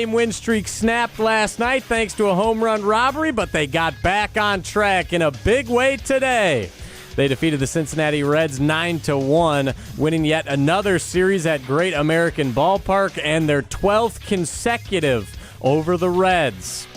Win streak snapped last night thanks to a home run robbery, but they got back on track in a big way today. They defeated the Cincinnati Reds 9-1, winning yet another series at Great American Ballpark and their 12th consecutive over the Reds.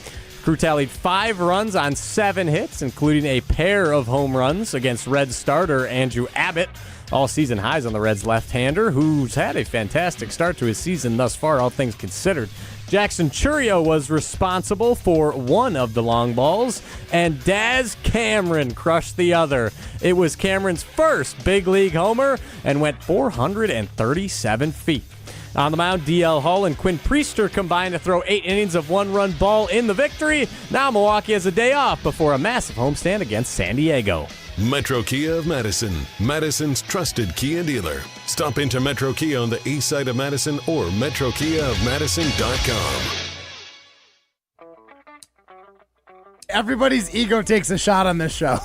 Crew tallied 5 runs on 7 hits, including a pair of home runs against Reds starter Andrew Abbott. All season highs on the Reds left-hander, who's had a fantastic start to his season thus far, all things considered. Jackson Chourio was responsible for one of the long balls, and Daz Cameron crushed the other. It was Cameron's first big league homer and went 437 feet. On the mound, D.L. Hull and Quinn Priester combined to throw 8 innings of one-run ball in the victory. Now Milwaukee has a day off before a massive homestand against San Diego. Metro Kia of Madison, Madison's trusted Kia dealer. Stop into Metro Kia on the east side of Madison or metrokiaofmadison.com. Everybody's ego takes a shot on this show.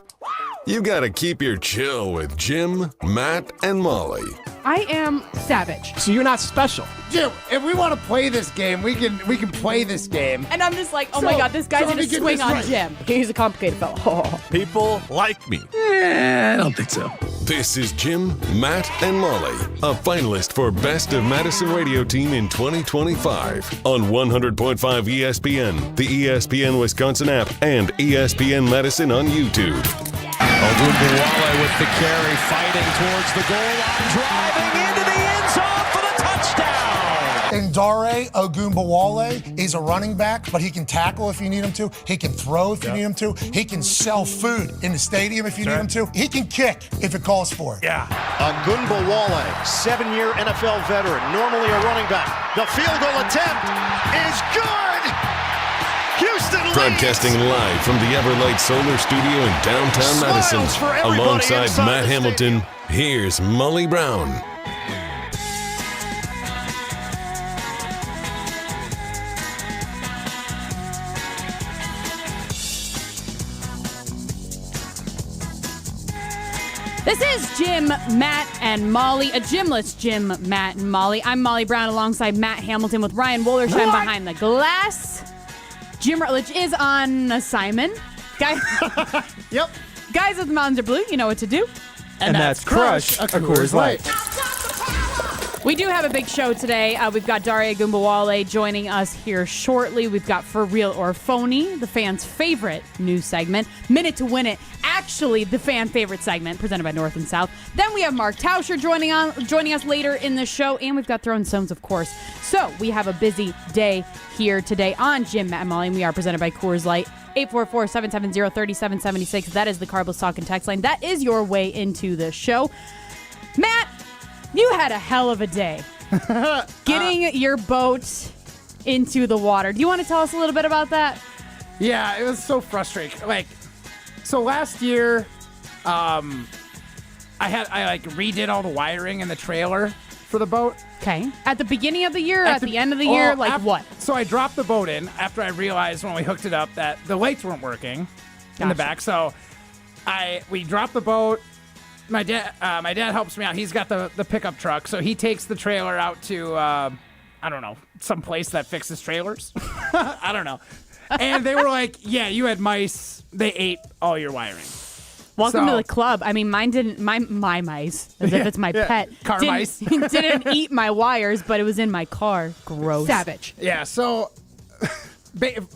You gotta keep your chill with Jim, Matt, and Molly. I am savage. So you're not special. Jim, if we want to play this game, we can play this game. And I'm just like, oh my God, this guy's going to swing on Jim. He's a complicated fellow. People like me. I don't think so. This is Jim, Matt, and Molly, a finalist for Best of Madison Radio Team in 2025 on 100.5 ESPN, the ESPN Wisconsin app, and ESPN Madison on YouTube. Ogunbowale with the carry, fighting towards the goal line, driving into the end zone for the touchdown. And Jaire Ogunbowale is a running back, but he can tackle if you need him to. He can throw if you need him to. He can sell food in the stadium if you need him to. He can kick if it calls for it. Yeah. Ogunbowale, 7-year NFL veteran, normally a running back. The field goal attempt is good. Houston leads. Broadcasting live from the Everlight Solar Studio in downtown Madison. Alongside Matt Hamilton, here's Molly Brown. This is Jim, Matt, and Molly. A gymless Jim, Matt, and Molly. I'm Molly Brown alongside Matt Hamilton with Ryan Wollersheim behind the glass. Jim Rutledge is on assignment. Yep. Guys with the mountains are blue, you know what to do. And that's Crush a Coors Light. We do have a big show today. We've got Jaire Ogunbowale joining us here shortly. We've got For Real or Phony, the fans' favorite news segment. Minute to Win It, actually the fan favorite segment presented by North and South. Then we have Mark Tauscher joining us later in the show, and we've got Throwing Stones, of course. So we have a busy day here today on Jim, Matt, and Molly, and we are presented by Coors Light. 844-770-3776. That is the Carbless Talk and Text line. That is your way into the show. Matt, you had a hell of a day getting your boat into the water. Do you want to tell us a little bit about that? Yeah, it was so frustrating. So last year, I redid all the wiring in the trailer for the boat. Okay. At the beginning of the year, at the end of the year, what? So I dropped the boat in after I realized when we hooked it up that the lights weren't working in the back. So we dropped the boat. My dad helps me out. He's got the pickup truck, so he takes the trailer out to I don't know, some place that fixes trailers. I don't know. And they were like, "Yeah, you had mice. They ate all your wiring." Welcome to the club. I mean, mine didn't. My mice, as if it's my pet. Car mice didn't eat my wires, but it was in my car. Gross. Savage. Yeah. So,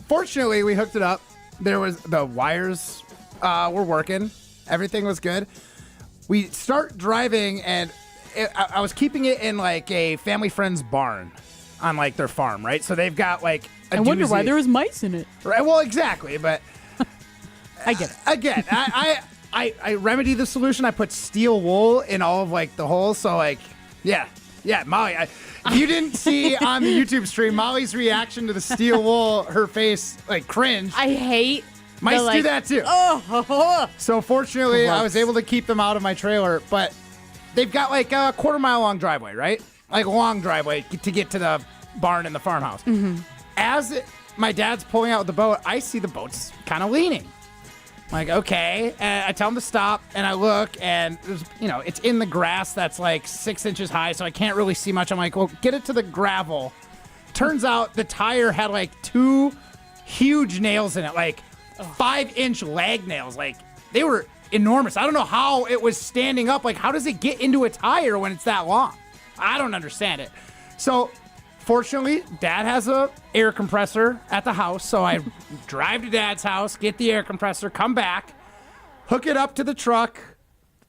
fortunately, we hooked it up. The wires were working. Everything was good. We start driving, and I was keeping it in like a family friend's barn on like their farm, right? So they've got like a I wonder doozy. why there was mice in it. Right. Well, exactly, but I get it. Again, I remedied the solution. I put steel wool in all of like the holes. So like, yeah, Molly. You didn't see on the YouTube stream Molly's reaction to the steel wool. Her face like cringe. I hate. Mice do that too. Oh. So fortunately, I was able to keep them out of my trailer. But they've got like a quarter-mile long driveway, right? Like a long driveway to get to the barn and the farmhouse. Mm-hmm. As my dad's pulling out the boat, I see the boat's kind of leaning. I'm like, okay. And I tell him to stop, and I look, and there's, it's in the grass that's like 6 inches high, so I can't really see much. I'm like, well, get it to the gravel, turns out the tire had like 2 huge nails in it, like 5-inch lag nails. Like, they were enormous. I don't know how it was standing up. Like, how does it get into a tire when it's that long? I don't understand it. So, fortunately, Dad has a air compressor at the house. So I drive to Dad's house, get the air compressor, come back, hook it up to the truck,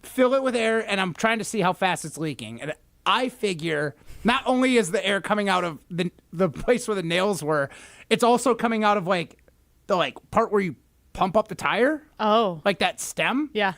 fill it with air, and I'm trying to see how fast it's leaking. And I figure not only is the air coming out of the place where the nails were, it's also coming out of like the part where you pump up the tire. Oh. Like that stem. Yeah.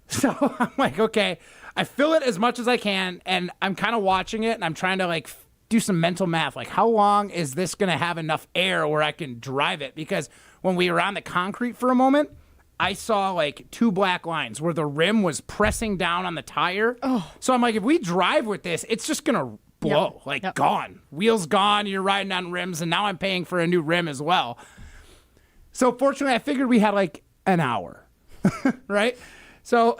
So I'm like, okay, I fill it as much as I can, and I'm kind of watching it, and I'm trying to like do some mental math. Like, how long is this going to have enough air where I can drive it? Because when we were on the concrete for a moment, I saw like 2 black lines where the rim was pressing down on the tire. Oh. So I'm like, if we drive with this, it's just going to blow. Gone. Wheels gone, you're riding on rims, and now I'm paying for a new rim as well. So fortunately, I figured we had like an hour, right? So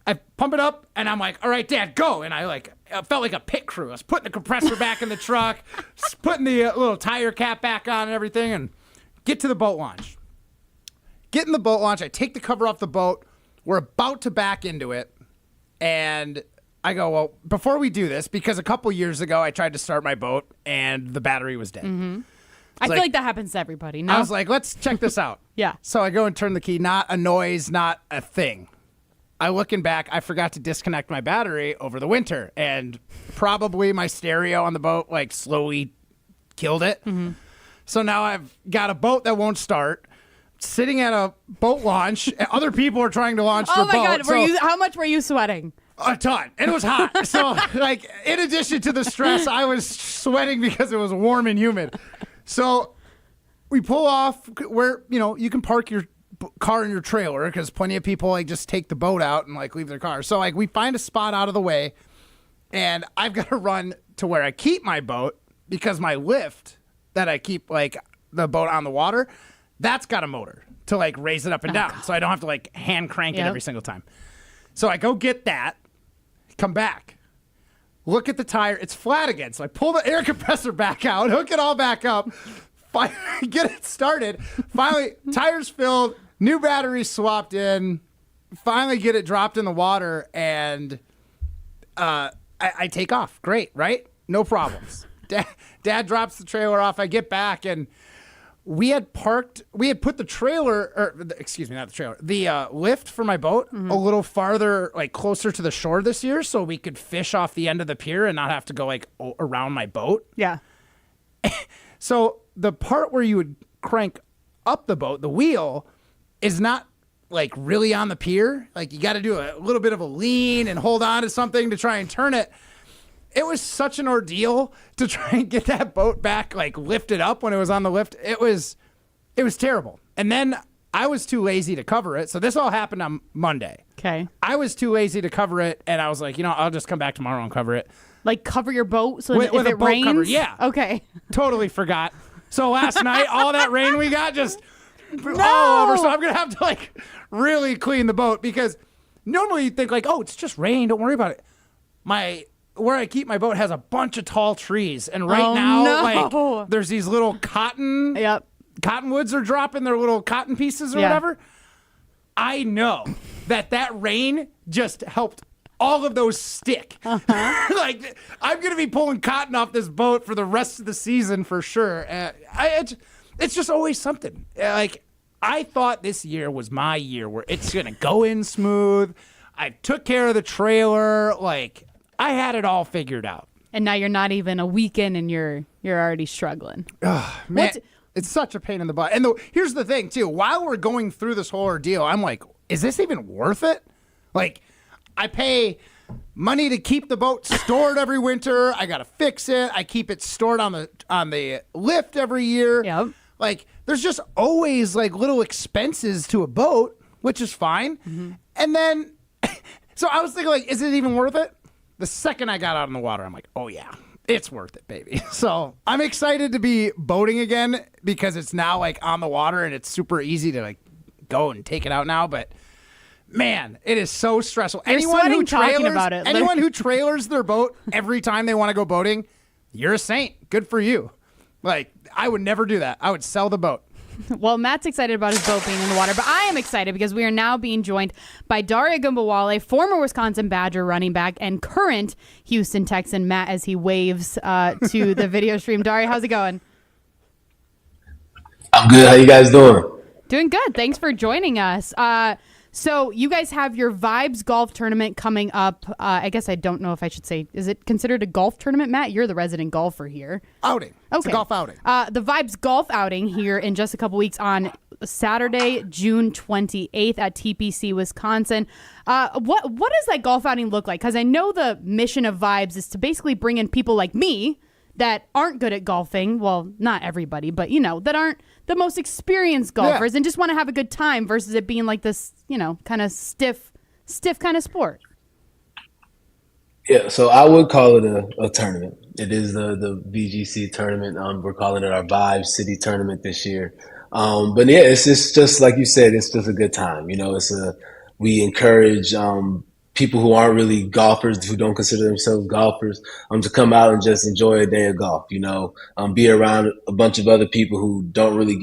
I pump it up, and I'm like, all right, Dad, go. And I felt like a pit crew. I was putting the compressor back in the truck, putting the little tire cap back on and everything, and get to the boat launch. Get in the boat launch. I take the cover off the boat. We're about to back into it, and I go, well, before we do this, because a couple years ago I tried to start my boat, and the battery was dead. Mm-hmm. I feel like that happens to everybody. No? I was like, let's check this out. Yeah. So I go and turn the key. Not a noise, not a thing. Looking back, I forgot to disconnect my battery over the winter, and probably my stereo on the boat like slowly killed it. Mm-hmm. So now I've got a boat that won't start, sitting at a boat launch, and other people are trying to launch their boat. Oh my God! How much were you sweating? A ton. And it was hot. So, like, in addition to the stress, I was sweating because it was warm and humid. So we pull off where, you can park your car in your trailer, because plenty of people like just take the boat out and like leave their car. So like we find a spot out of the way, and I've got to run to where I keep my boat, because my lift that I keep like the boat on the water, that's got a motor to like raise it up and down. So I don't have to like hand crank it every single time. So I go get that, come back, look at the tire. It's flat again. So I pull the air compressor back out, hook it all back up, get it started. Finally, tires filled, new batteries swapped in, finally get it dropped in the water, and I take off. Great, right? No problems. Dad drops the trailer off. I get back, and we had put the lift for my boat a little farther, like closer to the shore this year, so we could fish off the end of the pier and not have to go like around my boat. Yeah. So the part where you would crank up the boat, the wheel, is not like really on the pier. Like you got to do a little bit of a lean and hold on to something to try and turn it. It was such an ordeal to try and get that boat back, like lifted up when it was on the lift. It was terrible. And then I was too lazy to cover it. So this all happened on Monday. Okay. I was too lazy to cover it, and I was like, I'll just come back tomorrow and cover it. Like cover your boat so that with if a it boat rains? cover. Yeah. Okay. Totally forgot. So last night, all that rain we got just all over. So I'm going to have to like really clean the boat, because normally you'd think like, oh, it's just rain. Don't worry about it. Where I keep my boat has a bunch of tall trees. And right now, like there's these little cottonwoods are dropping their little cotton pieces or whatever. I know that rain just helped all of those stick. Like I'm going to be pulling cotton off this boat for the rest of the season for sure. It's just always something. Like I thought this year was my year where it's going to go in smooth. I took care of the trailer. Like I had it all figured out. And now you're not even a week in and you're already struggling. Man, it's such a pain in the butt. And here's the thing too. While we're going through this whole ordeal, I'm like, is this even worth it? Like, I pay money to keep the boat stored every winter. I gotta fix it. I keep it stored on the lift every year. Yep. Like, there's just always like little expenses to a boat, which is fine. Mm-hmm. And then, so I was thinking, like, is it even worth it? The second I got out on the water, I'm like, oh yeah, it's worth it, baby. So I'm excited to be boating again, because it's now like on the water and it's super easy to like go and take it out now. But man, it is so stressful. Anyone who trailers their boat every time they want to go boating, You're a saint. Good for you. Like, I would never do that. I would sell the boat. Well, Matt's excited about his boat being in the water, but I am excited because we are now being joined by Jaire Ogunbowale, former Wisconsin Badger running back and current Houston Texan. Matt, as he waves to the video stream. Jaire, how's it going? I'm good. How you guys doing? Doing good. Thanks for joining us. So you guys have your Vibez Golf tournament coming up. I guess I don't know if I should say, is it considered a golf tournament, Matt? You're the resident golfer here. Outing. Okay. It's a golf outing. The Vibez Golf outing here in just a couple weeks on Saturday, June 28th at TPC, Wisconsin. What does that golf outing look like? Because I know the mission of Vibez is to basically bring in people like me that aren't good at golfing. Well, not everybody, but, that aren't the most experienced golfers and just want to have a good time versus it being like this, kind of stiff kind of sport. Yeah, so I would call it a tournament. It is the VGC tournament. We're calling it our Vibez City tournament this year. But yeah, it's just like you said, it's just a good time. We encourage people who aren't really golfers, who don't consider themselves golfers, to come out and just enjoy a day of golf. Be around a bunch of other people who don't really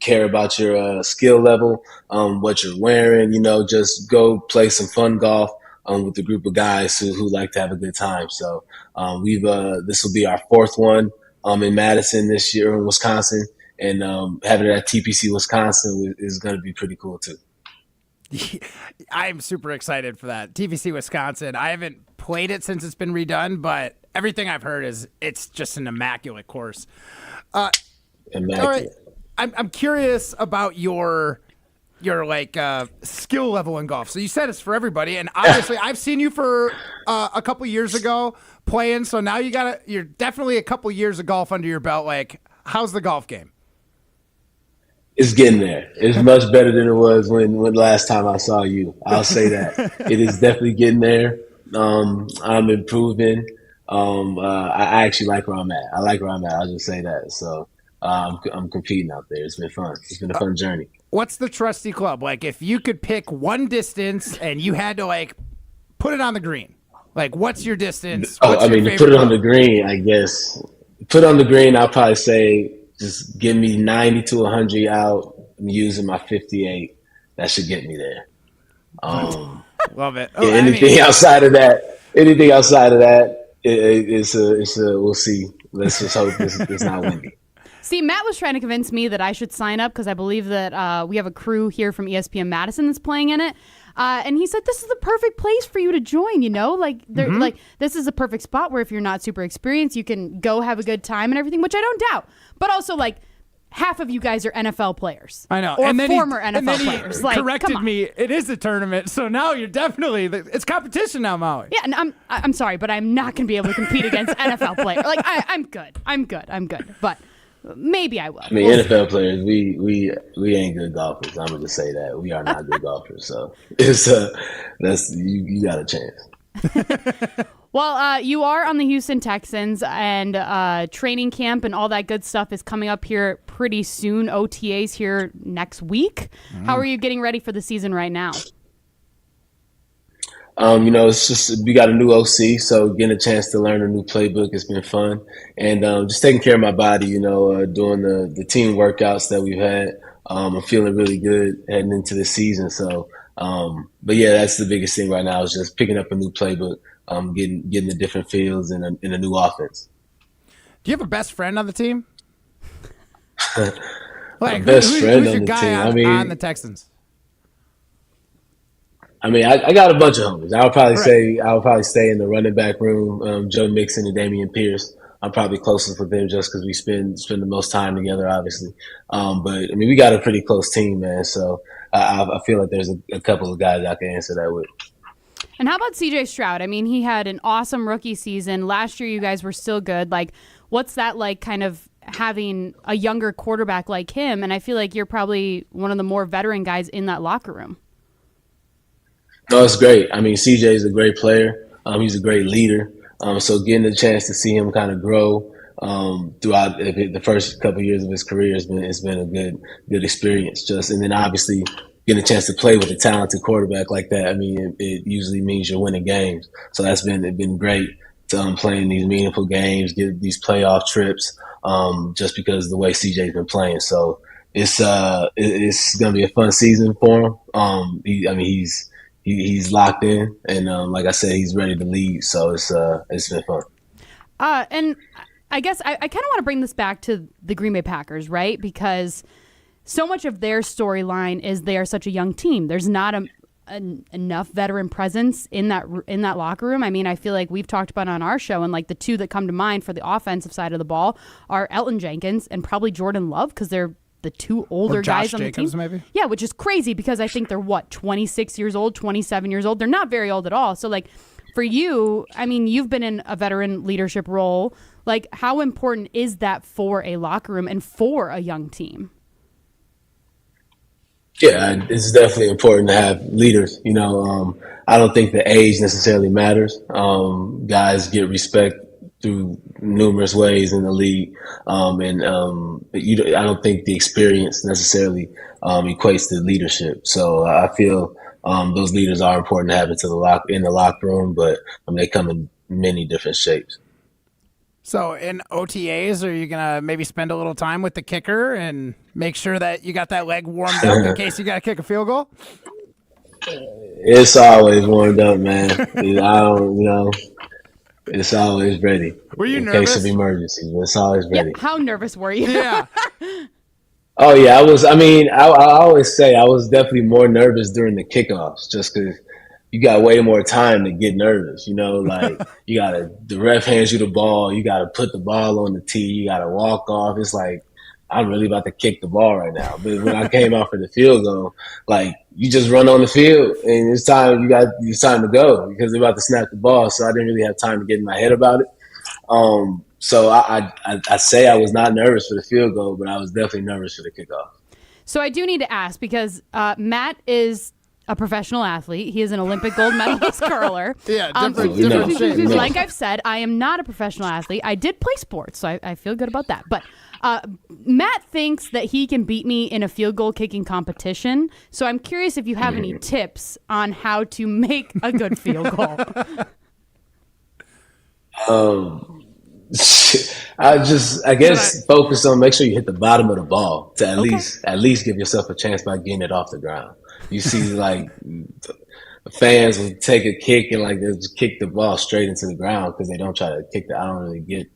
care about your skill level, what you're wearing. Just go play some fun golf with a group of guys who like to have a good time. So this will be our fourth one in Madison this year in Wisconsin, and having it at TPC Wisconsin is going to be pretty cool too. I'm super excited for that. TPC Wisconsin. I haven't played it since it's been redone, but everything I've heard is it's just an immaculate course. Immaculate. All right. I'm curious about your skill level in golf. So you said it's for everybody, and obviously I've seen you for a couple years ago playing. So now you're definitely a couple years of golf under your belt. Like, how's the golf game? It's getting there. It's much better than it was when last time I saw you. I'll say that. It is definitely getting there. I'm improving. I actually like where I'm at. I like where I'm at. I'll just say that. So I'm competing out there. It's been fun. It's been a fun journey. What's the trusty club? Like, if you could pick one distance and you had to put it on the green, what's your distance? To put it on the green, I guess. Put it on the green, I'll probably say, just give me 90 to 100 out. I'm using my 58. That should get me there. Love it. Anything outside of that, it's we'll see. Let's just hope it's not windy. See, Matt was trying to convince me that I should sign up because I believe that we have a crew here from ESPN Madison that's playing in it. And he said, this is the perfect place for you to join, this is a perfect spot where if you're not super experienced, you can go have a good time and everything, which I don't doubt. But also, half of you guys are NFL players. I know. Or and then former he, NFL and then players. He corrected me. It is a tournament. So now you're definitely, it's competition now, Maui. Yeah, and I'm sorry, but I'm not going to be able to compete against NFL players. I'm good. But maybe I will. NFL players, we ain't good golfers. I'm gonna just say that we are not good golfers. So it's you got a chance. Well, you are on the Houston Texans, and training camp and all that good stuff is coming up here pretty soon. OTAs here next week. How are you getting ready for the season right now? It's just we got a new OC, so getting a chance to learn a new playbook has been fun, and just taking care of my body. Doing the team workouts that we've had. I'm feeling really good heading into the season. So, but yeah, that's the biggest thing right now is just picking up a new playbook, getting the different fields and a new offense. Do you have a best friend on the team? Best friend who's on your the guy team. on the Texans? I got a bunch of homies. I would probably stay in the running back room. Joe Mixon and Damian Pierce. I'm probably closest with them just because we spend the most time together, obviously. But we got a pretty close team, man. So I feel like there's a couple of guys I can answer that with. And how about CJ Stroud? He had an awesome rookie season. Last year, you guys were still good. What's that like, kind of having a younger quarterback like him? And I feel like you're probably one of the more veteran guys in that locker room. No, it's great. CJ is a great player. He's a great leader. So getting the chance to see him kind of grow throughout the first couple of years of his career has been a good experience. And then obviously getting a chance to play with a talented quarterback like that. It usually means you're winning games. So that's been great playing these meaningful games, get these playoff trips, just because of the way CJ's been playing. So it's going to be a fun season for him. He's locked in, and like I said, he's ready to lead. So it's been fun. And I guess I kind of want to bring this back to the Green Bay Packers, right? Because so much of their storyline is they are such a young team. There's not enough veteran presence in that locker room. I mean, I feel like we've talked about on our show, and like the two that come to mind for the offensive side of the ball are Elton Jenkins and probably Jordan Love, because they're the two older guys on the team. Maybe? Yeah, which is crazy because I think they're 26 years old, 27 years old. They're not very old at all. So like for you, I mean, you've been in a veteran leadership role. Like, how important is that for a locker room and for a young team? Yeah, it's definitely important to have leaders. I don't think the age necessarily matters. Guys get respect through numerous ways in the league, I don't think the experience necessarily equates to leadership. So I feel those leaders are important to have in the locker room, but they come in many different shapes. So in OTAs, are you going to maybe spend a little time with the kicker and make sure that you got that leg warmed up in case you got to kick a field goal? It's always warmed up, man. It's always ready. Were you nervous? In case of emergencies, but it's always ready. Yeah, how nervous were you? Yeah. Oh, yeah, I was. I always say I was definitely more nervous during the kickoffs just because you got way more time to get nervous, like the ref hands you the ball, you got to put the ball on the tee, you got to walk off. It's like, I'm really about to kick the ball right now. But when I came out for the field goal, like, you just run on the field and it's time to go because they're about to snap the ball. So I didn't really have time to get in my head about it. So I say I was not nervous for the field goal, but I was definitely nervous for the kickoff. So I do need to ask because Matt is a professional athlete. He is an Olympic gold medalist curler. Yeah, different shape. Like I've said, I am not a professional athlete. I did play sports, so I feel good about that. But Matt thinks that he can beat me in a field goal kicking competition. So I'm curious if you have any tips on how to make a good field goal. I guess focus on make sure you hit the bottom of the ball to at least give yourself a chance by getting it off the ground. You see, like, fans will take a kick and they'll just kick the ball straight into the ground because they don't try to kick I don't really get.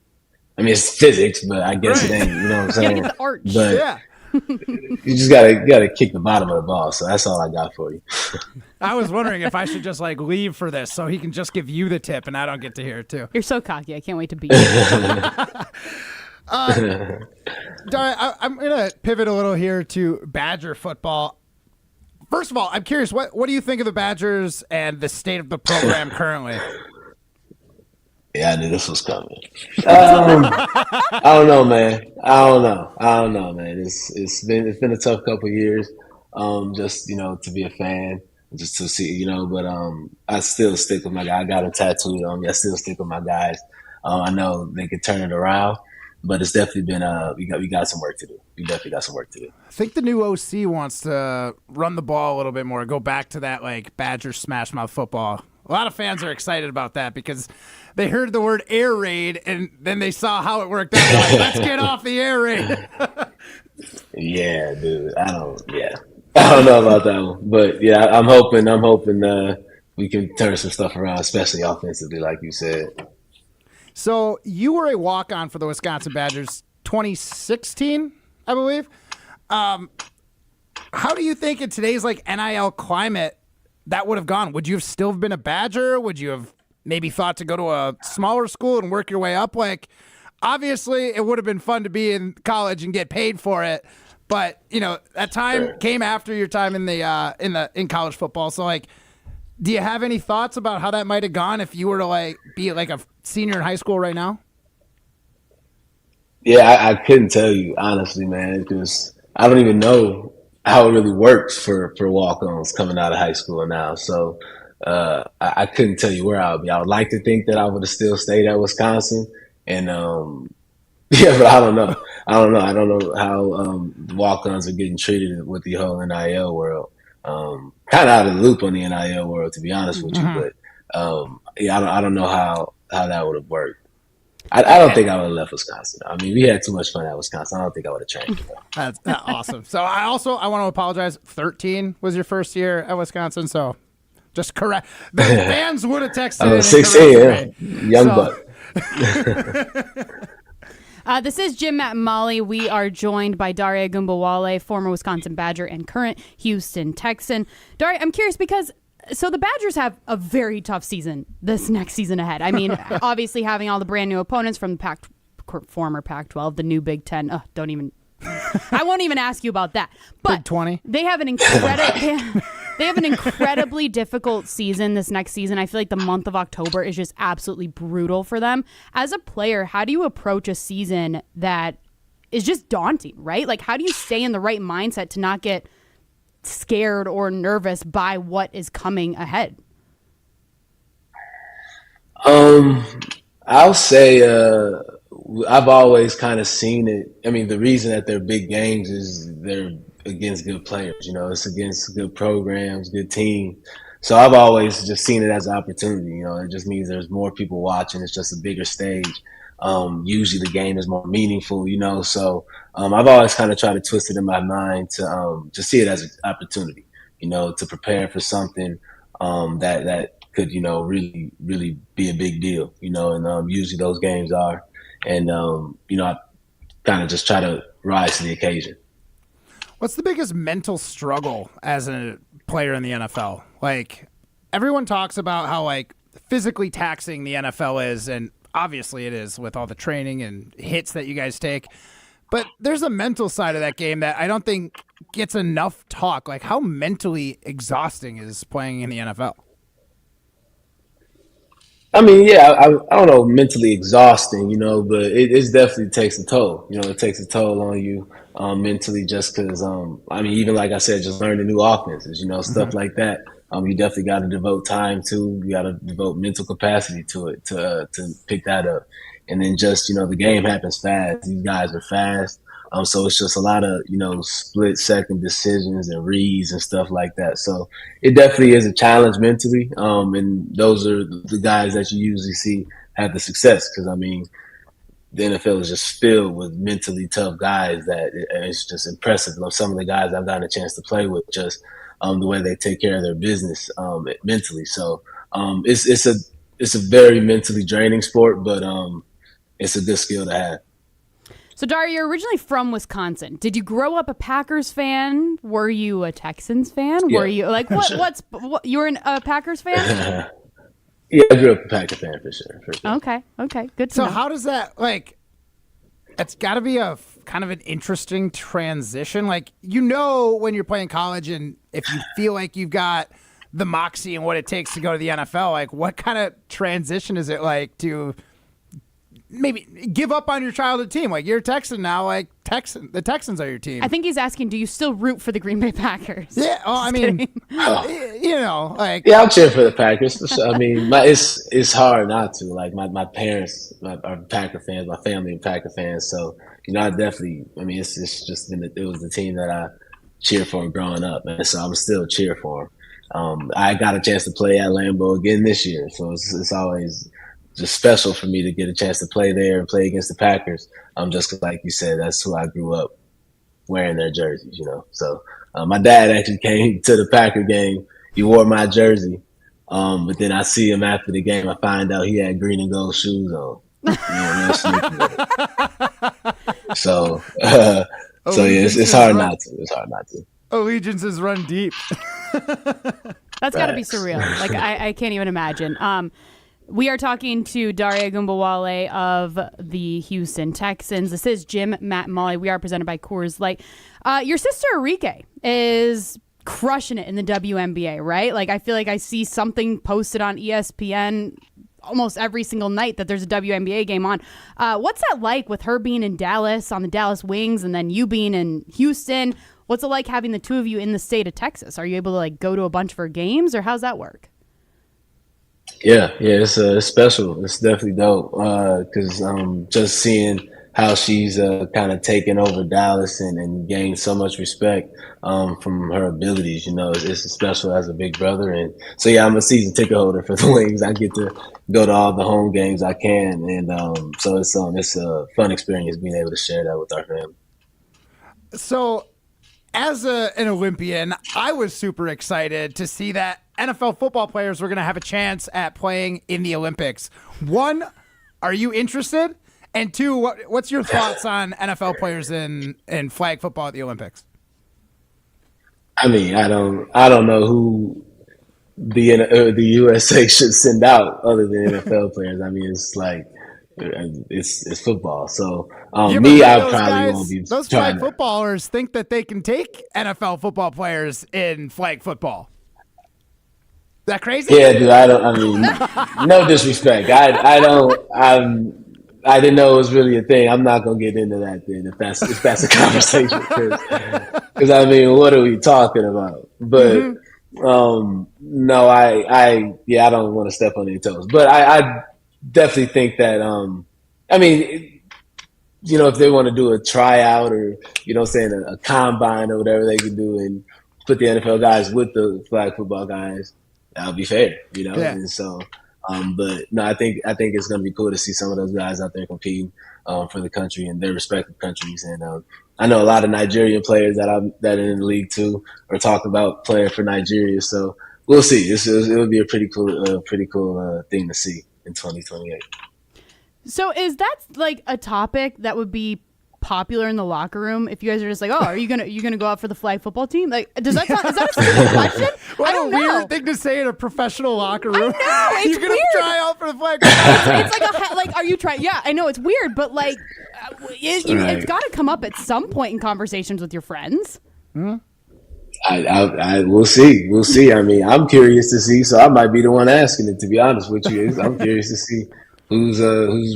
I mean, it's physics, but I guess it ain't. You know what I'm saying? Get the arch. But yeah. You just gotta kick the bottom of the ball. So that's all I got for you. I was wondering if I should just leave for this so he can just give you the tip and I don't get to hear it too. You're so cocky. I can't wait to beat you. Jaire, I'm gonna pivot a little here to Badger football. First of all, I'm curious, what do you think of the Badgers and the state of the program currently? Yeah, I knew this was coming. I don't know, man. I don't know, man. It's been a tough couple of years. Just to be a fan, just to see, but I still stick with my guy. I got him tattooed on me. I still stick with my guys. I know they can turn it around, but it's definitely been we got some work to do. We definitely got some work to do. I think the new OC wants to run the ball a little bit more, go back to that Badger smash mouth football. A lot of fans are excited about that because they heard the word air raid and then they saw how it worked out. They're like, let's get off the air raid. Yeah, dude. I don't know about that one, but yeah, I'm hoping we can turn some stuff around, especially offensively, like you said. So you were a walk-on for the Wisconsin Badgers 2016, I believe. How do you think in today's NIL climate that would have gone? Would you have still been a Badger? Would you have maybe thought to go to a smaller school and work your way up? Obviously, it would have been fun to be in college and get paid for it, but that time came after your time in college football. So, do you have any thoughts about how that might have gone if you were to be a senior in high school right now? Yeah, I couldn't tell you honestly, man, because I don't even know how it really works for walk-ons coming out of high school now. So I couldn't tell you where I would be. I would like to think that I would have still stayed at Wisconsin. And but I don't know. I don't know how walk-ons are getting treated with the whole NIL world. Kind of out of the loop on the NIL world, to be honest with you. But I don't know how that would have worked. I don't think I would have left Wisconsin. I mean, we had too much fun at Wisconsin. I don't think I would have changed it. That's awesome. So I want to apologize. 13 was your first year at Wisconsin, so just correct. The fans would have texted. I was 16, young buck. This is Jim, Matt, and Molly. We are joined by Jaire Ogunbowale, former Wisconsin Badger and current Houston Texan. Jaire, I'm curious because so the Badgers have a very tough season this next season ahead. I mean, obviously having all the brand new opponents from the former Pac-12, the new Big Ten. Don't even. I won't even ask you about that. But Big 20. They have an they have an incredibly difficult season this next season. I feel like the month of October is just absolutely brutal for them. As a player, how do you approach a season that is just daunting, right? Like, how do you stay in the right mindset to not get scared or nervous by what is coming ahead? I'll say I've always kind of seen it. I mean, the reason that they're big games is they're against good players. You know, it's against good programs, good teams. So I've always just seen it as an opportunity. You know, it just means there's more people watching. It's just a bigger stage. Usually the game is more meaningful, you know. So I've always kind of tried to twist it in my mind to see it as an opportunity, you know, to prepare for something that could, you know, really, really be a big deal, you know. And usually those games are. And, you know, I kind of just try to rise to the occasion. What's the biggest mental struggle as a player in the NFL? Like, everyone talks about how, like, physically taxing the NFL is, and obviously it is with all the training and hits that you guys take. But there's a mental side of that game that I don't think gets enough talk. Like, how mentally exhausting is playing in the NFL? I mean, yeah, I don't know, mentally exhausting, you know, but it definitely takes a toll. You know, it takes a toll on you mentally just because, I mean, even like I said, just learning new offenses, you know, stuff like that. You definitely got to devote time to. You got to devote mental capacity to it to pick that up. And then just, you know, the game happens fast. These guys are fast. So it's just a lot of, you know, split-second decisions and reads and stuff like that. So it definitely is a challenge mentally. And those are the guys that you usually see have the success because, I mean, the NFL is just filled with mentally tough guys that it's just impressive. Some of the guys I've gotten a chance to play with just the way they take care of their business mentally. So it's a very mentally draining sport, but it's a good skill to have. So, Jaire, you're originally from Wisconsin. Did you grow up a Packers fan? Were you a Texans fan? Yeah. Were you like what you were a Packers fan? Yeah, I grew up a Packers fan for sure. Okay, good to So know. how does that, like, it's got to be a kind of an interesting transition. Like, you know, when you're playing college and if you feel like you've got the moxie and what it takes to go to the NFL, like, what kind of transition is it like to maybe give up on your childhood team? Like, you're a Texan now, like the Texans are your team. I think he's asking, do you still root for the Green Bay Packers? Yeah, I mean, you know, like. Yeah, I'll cheer for the Packers. For sure. I mean, it's hard not to. Like, my parents are Packer fans, my family are Packer fans. So, you know, I mean, it's just it was the team that I cheered for growing up, and so I'm still cheer for them. I got a chance to play at Lambeau again this year, so it's always just special for me to get a chance to play there and play against the Packers. Just 'cause, like you said, that's who I grew up wearing their jerseys, you know. So my dad actually came to the Packer game. He wore my jersey. But then I see him after the game. I find out he had green and gold shoes on. You know, real sneaky with it. So yeah, it's hard not to. It's hard not to. Allegiances run deep. That's got to be surreal. Like, I can't even imagine. We are talking to Jaire Ogunbowale of the Houston Texans. This is Jim, Matt, and Molly. We are presented by Coors Light. Your sister Enrique is crushing it in the WNBA, right? Like, I feel like I see something posted on ESPN almost every single night that there's a WNBA game on. What's that like with her being in Dallas on the Dallas Wings and then you being in Houston? What's it like having the two of you in the state of Texas? Are you able to, like, go to a bunch of her games, or how's that work? Yeah, it's special. It's definitely dope because just seeing how she's kind of taken over Dallas and gained so much respect from her abilities. You know, it's special as a big brother. And so, yeah, I'm a season ticket holder for the Wings. I get to go to all the home games I can. And so it's a fun experience being able to share that with our family. So as an Olympian, I was super excited to see that NFL football players were going to have a chance at playing in the Olympics. One, are you interested? And two, what's your thoughts on NFL players in flag football at the Olympics? I mean, I don't know who the USA should send out other than NFL players. I mean, it's like it's football. So I probably won't be. Those flag footballers think that they can take NFL football players in flag football. Is that crazy? Yeah, dude. I mean, no disrespect. I didn't know it was really a thing. I'm not gonna get into that then if that's a conversation because I mean, what are we talking about? But no, I don't want to step on any toes. But I definitely think that I mean, you know, if they want to do a tryout or a combine or whatever they can do and put the NFL guys with the flag football guys, that would be fair, you know. Yeah. And so. But no, I think it's going to be cool to see some of those guys out there competing for the country and their respective countries. And I know a lot of Nigerian players that are in the league too are talking about playing for Nigeria. So we'll see. It'll be a pretty cool thing to see in 2028. So is that like a topic that would be popular in the locker room if you guys are just like, oh, are you gonna go out for the flag football team? Like, is that a stupid question? What I don't a weird know. thing to say in a professional locker room. I know, it's you're gonna weird. try out for the flag football team. It's like are you trying? Yeah, I know it's weird, but like, it's got to come up at some point in conversations with your friends. I we'll see. We'll see. I mean, I'm curious to see, so I might be the one asking it. To be honest with you, I'm curious to see who's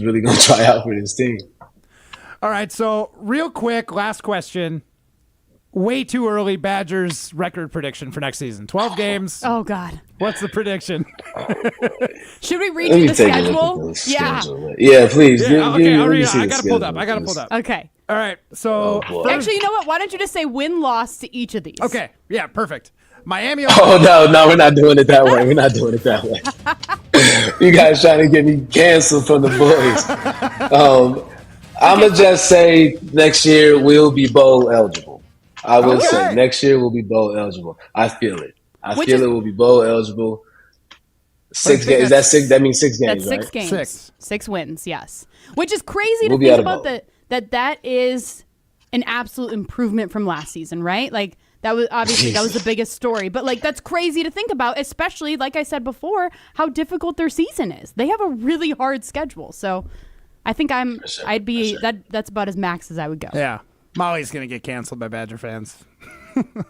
really gonna try out for this team. All right, so real quick, last question. Way too early Badgers record prediction for next season. 12 games. Oh, God. What's the prediction? Should we read you the schedule? Yeah. Yeah, please. Yeah, okay, I'll read it. I got it pulled up. Okay. All right, so. Actually, you know what? Why don't you just say win-loss to each of these? Okay, yeah, perfect. Miami. Oh, no, we're not doing it that way. We're not doing it that way. You guys trying to get me canceled from the boys. I'm going to just say next year we'll be bowl eligible. I will say next year we'll be bowl eligible. I feel it. I feel it will be bowl eligible. 6 games. Is that 6? That means 6 games, That's 6 right? games. 6 wins, yes. Which is crazy to think about that is an absolute improvement from last season, right? Like, that was obviously that was the biggest story. But, like, that's crazy to think about, especially, like I said before, how difficult their season is. They have a really hard schedule. So I think that's about as max as I would go. Yeah. Molly's going to get canceled by Badger fans.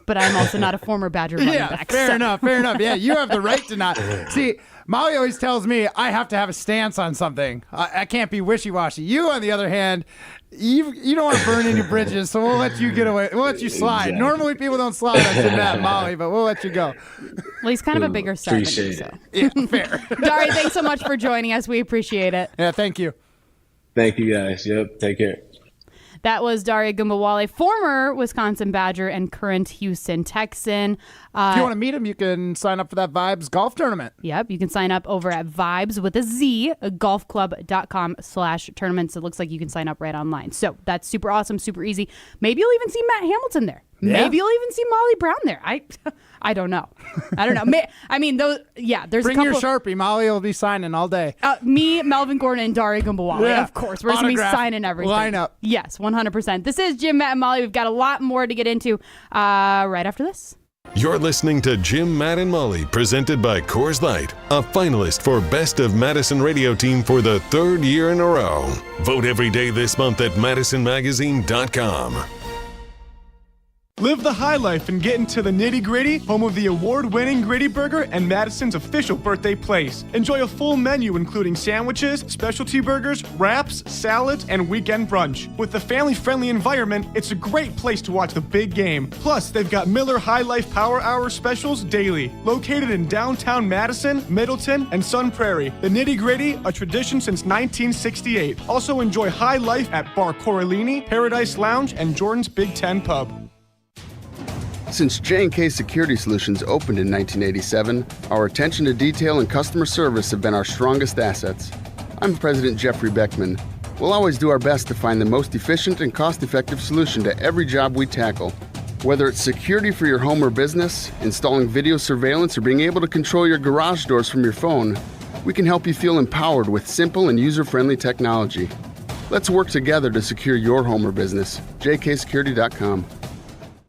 But I'm also not a former Badger running back. Fair enough. Yeah, you have the right to not. See, Molly always tells me I have to have a stance on something. I can't be wishy-washy. You, on the other hand, you don't want to burn any bridges, so we'll let you get away. We'll let you slide. Exactly. Normally people don't slide on Jeanette, Molly, but we'll let you go. Well, he's kind of a bigger star than you, so. Yeah, fair. Dari, thanks so much for joining us. We appreciate it. Yeah, thank you. Thank you, guys. Yep, take care. That was Jaire Ogunbowale, former Wisconsin Badger and current Houston Texan. If you want to meet him, you can sign up for that Vibez Golf tournament. Yep, you can sign up over at Vibez with a Z, golfclub.com/tournaments. It looks like you can sign up right online. So that's super awesome, super easy. Maybe you'll even see Matt Hamilton there. Yeah. Maybe you'll even see Molly Brown there. I don't know. I mean, there's Bring a couple. Your Sharpie. Molly will be signing all day. Me, Melvin Gordon, and Jaire Ogunbowale. Of course. We're going to be signing everything. Line up. Yes, 100%. This is Jim, Matt, and Molly. We've got a lot more to get into right after this. You're listening to Jim, Matt, and Molly, presented by Coors Light, a finalist for Best of Madison Radio Team for the 3rd year in a row. Vote every day this month at MadisonMagazine.com. Live the high life and get into the nitty-gritty, home of the award-winning Gritty Burger and Madison's official birthday place. Enjoy a full menu including sandwiches, specialty burgers, wraps, salads, and weekend brunch. With the family-friendly environment, it's a great place to watch the big game. Plus, they've got Miller High Life Power Hour specials daily. Located in downtown Madison, Middleton, and Sun Prairie. The nitty-gritty, a tradition since 1968. Also enjoy high life at Bar Coralini, Paradise Lounge, and Jordan's Big Ten Pub. Since J&K Security Solutions opened in 1987, our attention to detail and customer service have been our strongest assets. I'm President Jeffrey Beckman. We'll always do our best to find the most efficient and cost-effective solution to every job we tackle. Whether it's security for your home or business, installing video surveillance, or being able to control your garage doors from your phone, we can help you feel empowered with simple and user-friendly technology. Let's work together to secure your home or business. jksecurity.com.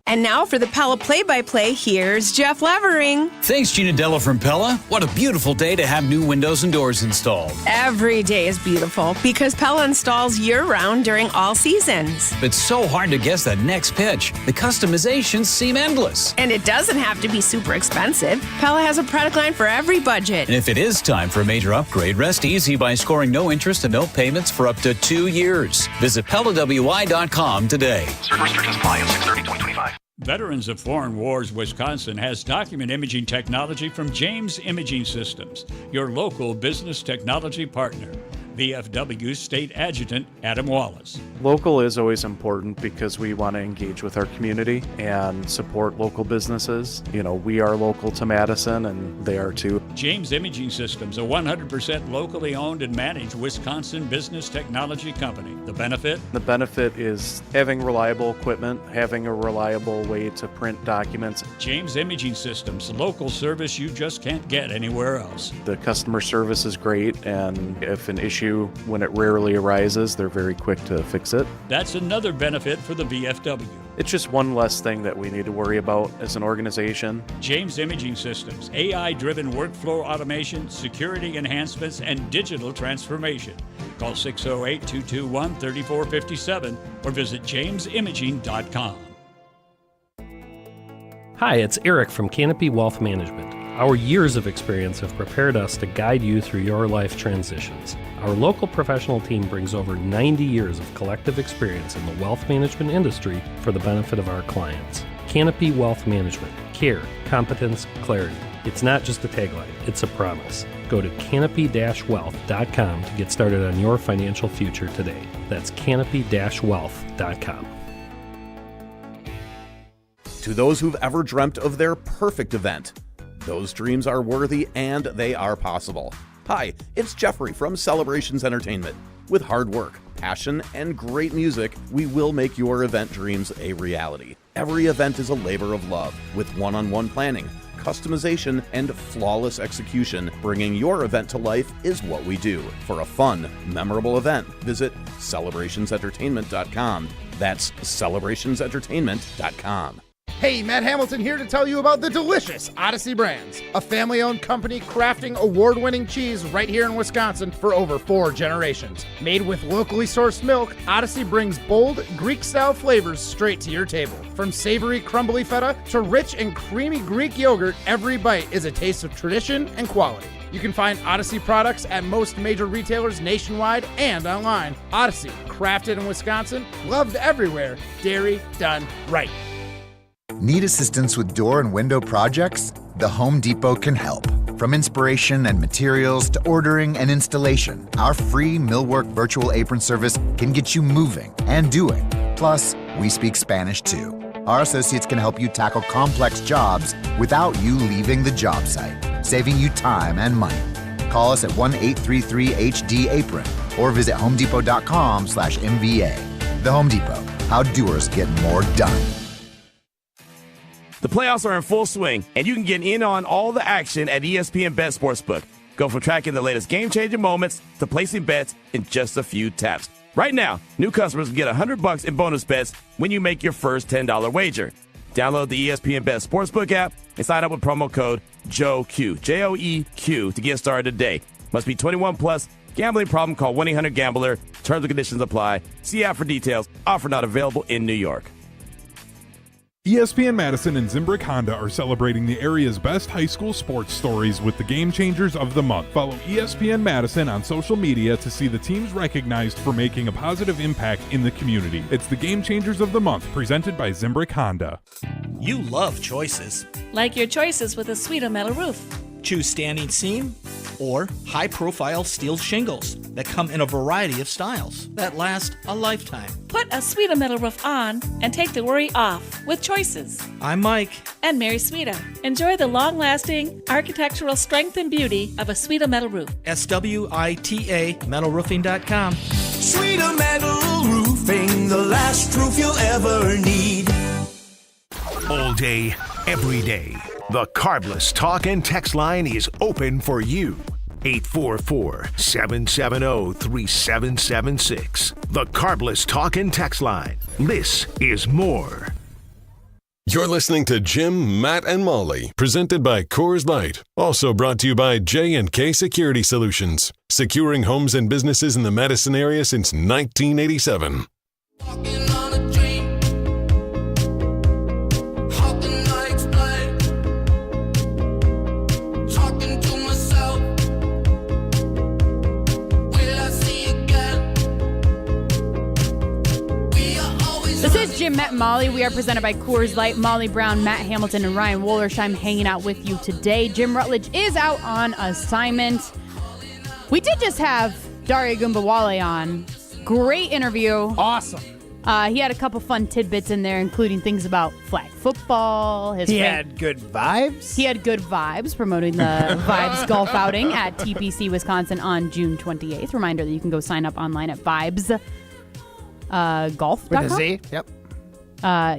And now for the Pella play-by-play, here's Jeff Levering. Thanks, Gina Della from Pella. What a beautiful day to have new windows and doors installed. Every day is beautiful because Pella installs year-round during all seasons. It's so hard to guess that next pitch. The customizations seem endless. And it doesn't have to be super expensive. Pella has a product line for every budget. And if it is time for a major upgrade, rest easy by scoring no interest and no payments for up to 2 years. Visit PellaWI.com today. Certain restrictions apply on 6/30/2025. Veterans of Foreign Wars Wisconsin has document imaging technology from James Imaging Systems, your local business technology partner. VFW State Adjutant Adam Wallace. Local is always important because we want to engage with our community and support local businesses. You know, we are local to Madison and they are too. James Imaging Systems, a 100% locally owned and managed Wisconsin business technology company. The benefit? The benefit is having reliable equipment, having a reliable way to print documents. James Imaging Systems, local service you just can't get anywhere else. The customer service is great, and if an issue, when it rarely arises, they're very quick to fix it. That's another benefit for the VFW. It's just one less thing that we need to worry about as an organization. James Imaging Systems, AI-driven workflow automation, security enhancements, and digital transformation. Call 608-221-3457 or visit jamesimaging.com. Hi, it's Eric from Canopy Wealth Management. Our years of experience have prepared us to guide you through your life transitions. Our local professional team brings over 90 years of collective experience in the wealth management industry for the benefit of our clients. Canopy Wealth Management. Care, competence, clarity. It's not just a tagline, it's a promise. Go to canopy-wealth.com to get started on your financial future today. That's canopy-wealth.com. To those who've ever dreamt of their perfect event, those dreams are worthy and they are possible. Hi, it's Jeffrey from Celebrations Entertainment. With hard work, passion, and great music, we will make your event dreams a reality. Every event is a labor of love with one-on-one planning, customization, and flawless execution. Bringing your event to life is what we do. For a fun, memorable event, visit celebrationsentertainment.com. That's celebrationsentertainment.com. Hey, Matt Hamilton here to tell you about the delicious Odyssey Brands, a family-owned company crafting award-winning cheese right here in Wisconsin for over 4 generations. Made with locally sourced milk, Odyssey brings bold, Greek-style flavors straight to your table. From savory, crumbly feta to rich and creamy Greek yogurt, every bite is a taste of tradition and quality. You can find Odyssey products at most major retailers nationwide and online. Odyssey, crafted in Wisconsin, loved everywhere, dairy done right. Need assistance with door and window projects? The Home Depot can help. From inspiration and materials to ordering and installation, our free Millwork virtual apron service can get you moving and doing. Plus, we speak Spanish too. Our associates can help you tackle complex jobs without you leaving the job site, saving you time and money. Call us at 1-833-HD-APRON or visit homedepot.com/MVA. The Home Depot, how doers get more done. The playoffs are in full swing, and you can get in on all the action at ESPN Bet Sportsbook. Go from tracking the latest game-changing moments to placing bets in just a few taps. Right now, new customers can get $100 in bonus bets when you make your first $10 wager. Download the ESPN Bet Sportsbook app and sign up with promo code JOEQ, J-O-E-Q, to get started today. Must be 21 plus. Gambling problem? Call 1-800-GAMBLER. Terms and conditions apply. See app for details. Offer not available in New York. ESPN Madison and Zimbrick Honda are celebrating the area's best high school sports stories with the Game Changers of the Month. Follow ESPN Madison on social media to see the teams recognized for making a positive impact in the community. It's the Game Changers of the Month, presented by Zimbrick Honda. You love choices. Like your choices with a Sweeto metal roof. Choose standing seam or high-profile steel shingles that come in a variety of styles that last a lifetime. Put a Sweeto metal roof on and take the worry off with choices. I'm Mike. And Mary Sweeto. Enjoy the long-lasting architectural strength and beauty of a Sweeto metal roof. SWITA metalroofing.com. Sweeto Metal Roofing, the last roof you'll ever need. All day, every day. The Carbless Talk and Text line is open for you. 844-770-3776. The Carbless Talk and Text line. This is more. You're listening to Jim, Matt, and Molly, presented by Coors Light. Also brought to you by J&K Security Solutions, securing homes and businesses in the Madison area since 1987. This is Jim, Matt, and Molly. We are presented by Coors Light. Molly Brown, Matt Hamilton, and Ryan Wollersheim hanging out with you today. Jim Rutledge is out on assignment. We did just have Jaire Ogunbowale on. Great interview. Awesome. He had a couple fun tidbits in there, including things about flag football. He had good vibes. He had good vibes, promoting the Vibez Golf outing at TPC, Wisconsin on June 28th. Reminder that you can go sign up online at Vibez. Golf.com? With a Z? Yep.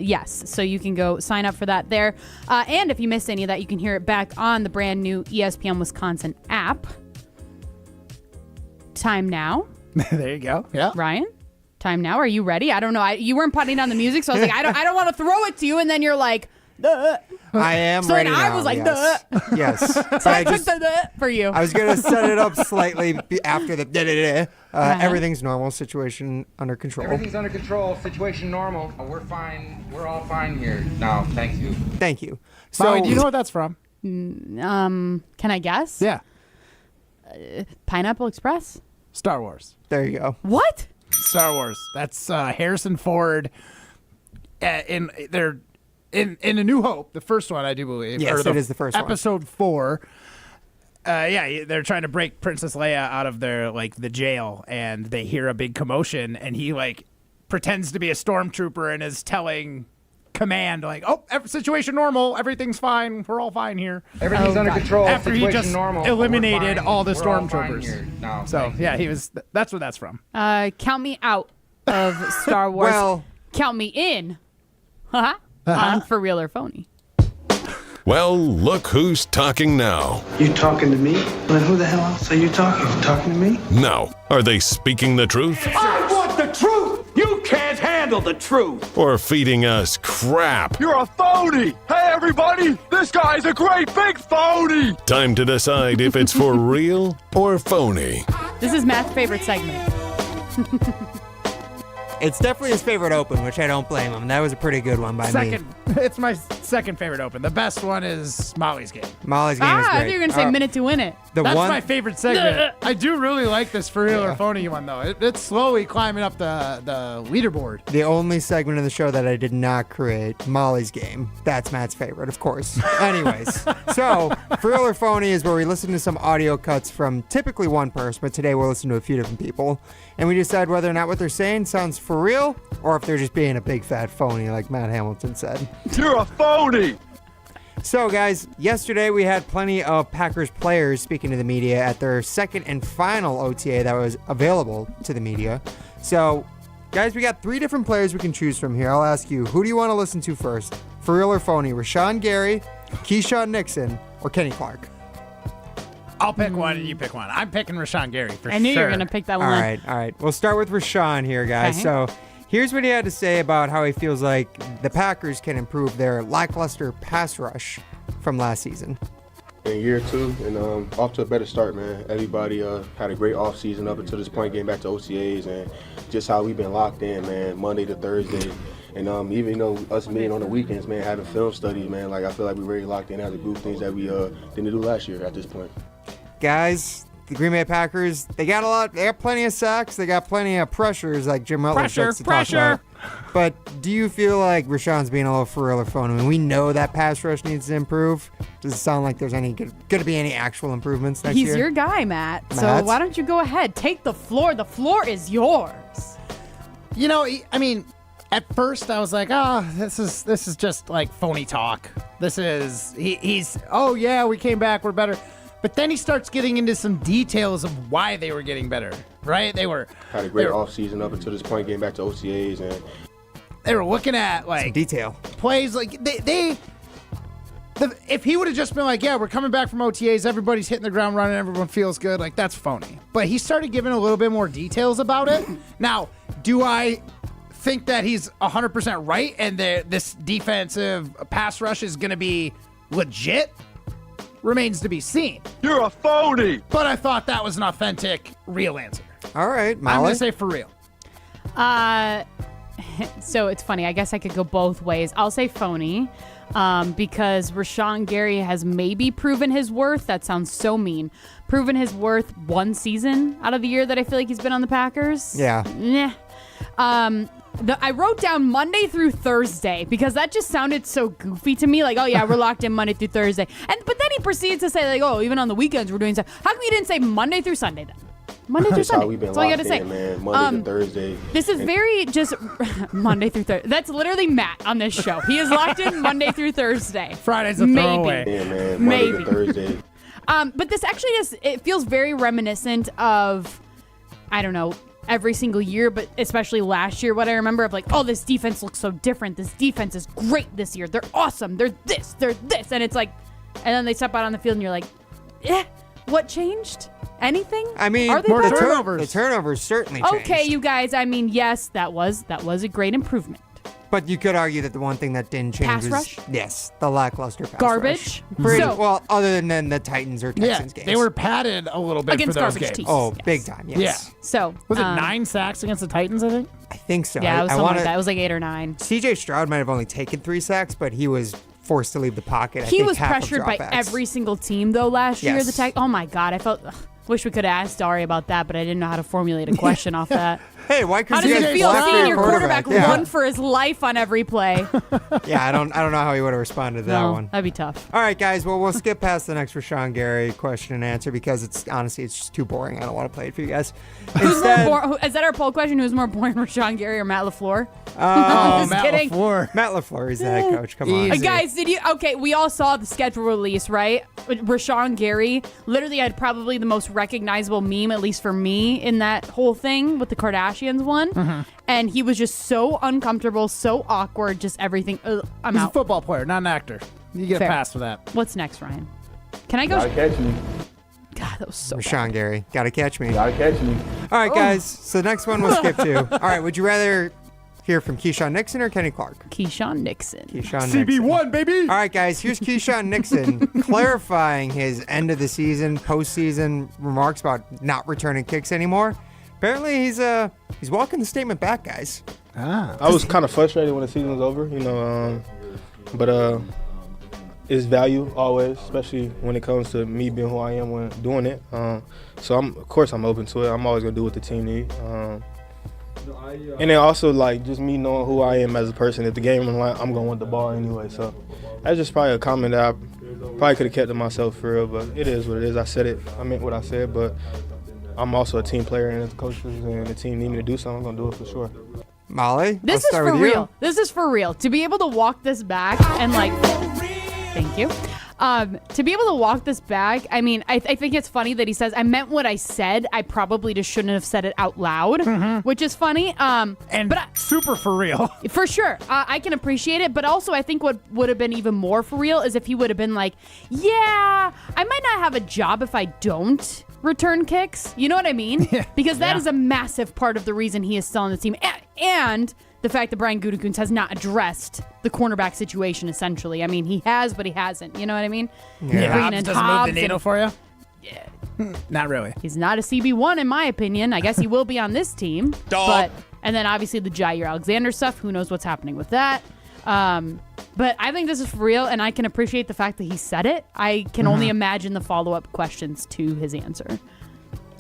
Yes, so you can go sign up for that there. And if you missed any of that, you can hear it back on the brand new ESPN Wisconsin app. Time now. There you go. Yeah. Ryan, time now. Are you ready? I don't know. You weren't putting on the music, so I was like, I don't want to throw it to you, and then you're like, duh. I am so ready then now. I was like, yes. duh. Yes. So I took the duh for you. I was going to set it up slightly after the da-da-da. Everything's normal. Situation under control. Everything's under control. Situation normal. We're fine. We're all fine here now. Thank you. Thank you. So, Molly, do you know what that's from? Can I guess? Yeah. Pineapple Express? Star Wars. There you go. What? Star Wars. That's Harrison Ford. In A New Hope, the first one, I do believe. Yes, it is the first one. Episode 4. They're trying to break Princess Leia out of the jail, and they hear a big commotion, and he pretends to be a stormtrooper and is telling command situation normal, everything's fine, we're all fine here. Everything's under control. After he just normal, eliminated all the We're all fine stormtroopers. here now. So yeah, he was. That's what that's from. Count me out of Star Wars. Well, count me in. On For Real or Phony. Well, look who's talking now. You talking to me? Then who the hell else are you talking? Talking to me? Now, are they speaking the truth I want the truth! You can't handle the truth! or feeding us crap? You're a phony! Hey, everybody! This guy's a great big phony! Time to decide if it's for real or phony. This is Matt's favorite segment. It's definitely his favorite open, which I don't blame him. That was a pretty good one by me. It's my second favorite open. The best one is Molly's game. Molly's game is I great. thought you were going to say Minute to Win It. That's my favorite segment. I do really like this For Real or Phony one, though. It's slowly climbing up the leaderboard. The only segment of the show that I did not create, Molly's game. That's Matt's favorite, of course. Anyways, so For Real or Phony is where we listen to some audio cuts from typically one person, but today we'll listen to a few different people. And we decide whether or not what they're saying sounds for real or if they're just being a big fat phony, like Matt Hamilton said. You're a phony! So, guys, yesterday we had plenty of Packers players speaking to the media at their second and final OTA that was available to the media. So, guys, we got 3 different players we can choose from here. I'll ask you, who do you want to listen to first? For Real or Phony? Rashawn Gary, Keyshawn Nixon, or Kenny Clark? I'll pick one and you pick one. I'm picking Rashawn Gary for sure. I knew you were going to pick that one. All right. We'll start with Rashawn here, guys. Okay. So here's what he had to say about how he feels like the Packers can improve their lackluster pass rush from last season. In year 2, and off to a better start, man. Everybody had a great offseason up until this point, getting back to OTAs, and just how we've been locked in, man, Monday to Thursday. And even us being on the weekends, man, having film studies, man, like I feel like we're very locked in as a group, things that we didn't do last year at this point. Guys, the Green Bay Packers, they got plenty of sacks. They got plenty of pressures, like Jim Butler likes to talk about. But do you feel like Rashawn's being a little for real or phony? I mean, we know that pass rush needs to improve. Does it sound like there's going to be any actual improvements next year? He's your guy, Matt. So why don't you go ahead? Take the floor. The floor is yours. I mean, at first I was like, this is just like phony talk. This is, he's, oh yeah, we came back, we're better. But then he starts getting into some details of why they were getting better, right? They had a great offseason up until this point, getting back to OTAs, and they were looking at like some detail plays. Like if he would have just been like, yeah, we're coming back from OTAs, everybody's hitting the ground running, everyone feels good, like that's phony. But he started giving a little bit more details about it. Now, do I think that he's 100% right and this defensive pass rush is going to be legit? Remains to be seen. You're a phony! But I thought that was an authentic, real answer. All right, Molly. I'm going to say for real. So it's funny. I guess I could go both ways. I'll say phony because Rashawn Gary has maybe proven his worth. That sounds so mean. Proven his worth one season out of the year that I feel like he's been on the Packers. Yeah. Nah. I wrote down Monday through Thursday because that just sounded so goofy to me. Like, oh yeah, we're locked in Monday through Thursday. But then he proceeds to say like, oh, even on the weekends we're doing stuff. How come you didn't say Monday through Sunday then? Monday through Sunday. That's all you got to say. Man. Monday to Thursday. This is very just Monday through Thursday. That's literally Matt on this show. He is locked in Monday through Thursday. Friday's a throwaway. Yeah, man. Monday to Thursday. But this actually it feels very reminiscent of, I don't know, every single year, but especially last year, what I remember of like, oh, this defense looks so different. This defense is great this year. They're awesome. They're this. And it's like, and then they step out on the field and you're like, what changed? Anything? I mean, are they more better? The turnovers certainly changed. Okay, you guys, I mean, yes, that was a great improvement. But you could argue that the one thing that didn't change pass was rush? Yes, the lackluster pass garbage. Rush. Well, other than the Titans or Texans games. They were padded a little bit against for those garbage games. teams. Oh, yes. big time, yes. Yeah. So was it 9 sacks against the Titans, I think? I think so. Yeah, it was something like that. It was like 8 or 9. CJ Stroud might have only taken 3 sacks, but he was forced to leave the pocket. He was pressured by every single team though last year. Oh my God, I felt. Wish we could have asked Dari about that, but I didn't know how to formulate a question off that. Hey, why how does it feel seeing your quarterback run for his life on every play? Yeah, I don't know how he would have responded to that one. That'd be tough. All right, guys. Well, we'll skip past the next Rashawn Gary question and answer because it's just too boring. I don't want to play it for you guys. Instead, is that our poll question? Who's more boring, Rashawn Gary or Matt LaFleur? Matt LaFleur. Matt LaFleur is the head coach. Come on, guys. Okay, we all saw the schedule release, right? Rashawn Gary literally had probably the most recognizable meme, at least for me, in that whole thing with the Kardashians one. Mm-hmm. And he was just so uncomfortable, so awkward, just everything. He's a football player, not an actor. You get a pass for that. What's next, Ryan? Can I go? Gotta catch me. God, that was so Rashawn bad. Gary. Gotta catch me. Gotta catch me. All right, guys. So the next one we'll skip to. All right, would you rather hear from Keyshawn Nixon or Kenny Clark? Keyshawn Nixon. CB1, baby. All right, guys. Here's Keyshawn Nixon clarifying his end of the season, postseason remarks about not returning kicks anymore. Apparently, he's walking the statement back, guys. I was kind of frustrated when the season was over, but it's value always, especially when it comes to me being who I am when doing it. So of course I'm open to it. I'm always gonna do what the team needs. And then also just me knowing who I am as a person. If the game is like, I'm gonna want the ball anyway. So that's just probably a comment that I probably could have kept to myself for real, but it is what it is. I said it. I meant what I said, but I'm also a team player, and as coaches and the team need me to do something, I'm going to do it for sure. Molly, this is for real. This is for real. To be able to walk this back and thank you. To be able to walk this back, I mean, I think it's funny that he says, I meant what I said. I probably just shouldn't have said it out loud, which is funny. But super for real. For sure. I can appreciate it. But also, I think what would have been even more for real is if he would have been like, yeah, I might not have a job if I don't return kicks. You know what I mean? Because that is a massive part of the reason he is still on the team. And the fact that Brian Gutekunst has not addressed the cornerback situation, essentially. I mean, he has, but he hasn't. You know what I mean? Hobbs doesn't move the needle for you? Yeah. Not really. He's not a CB1, in my opinion. I guess he will be on this team. Dog. But And then obviously the Jaire Alexander stuff. Who knows what's happening with that? But I think this is for real, and I can appreciate the fact that he said it. I can only imagine the follow-up questions to his answer.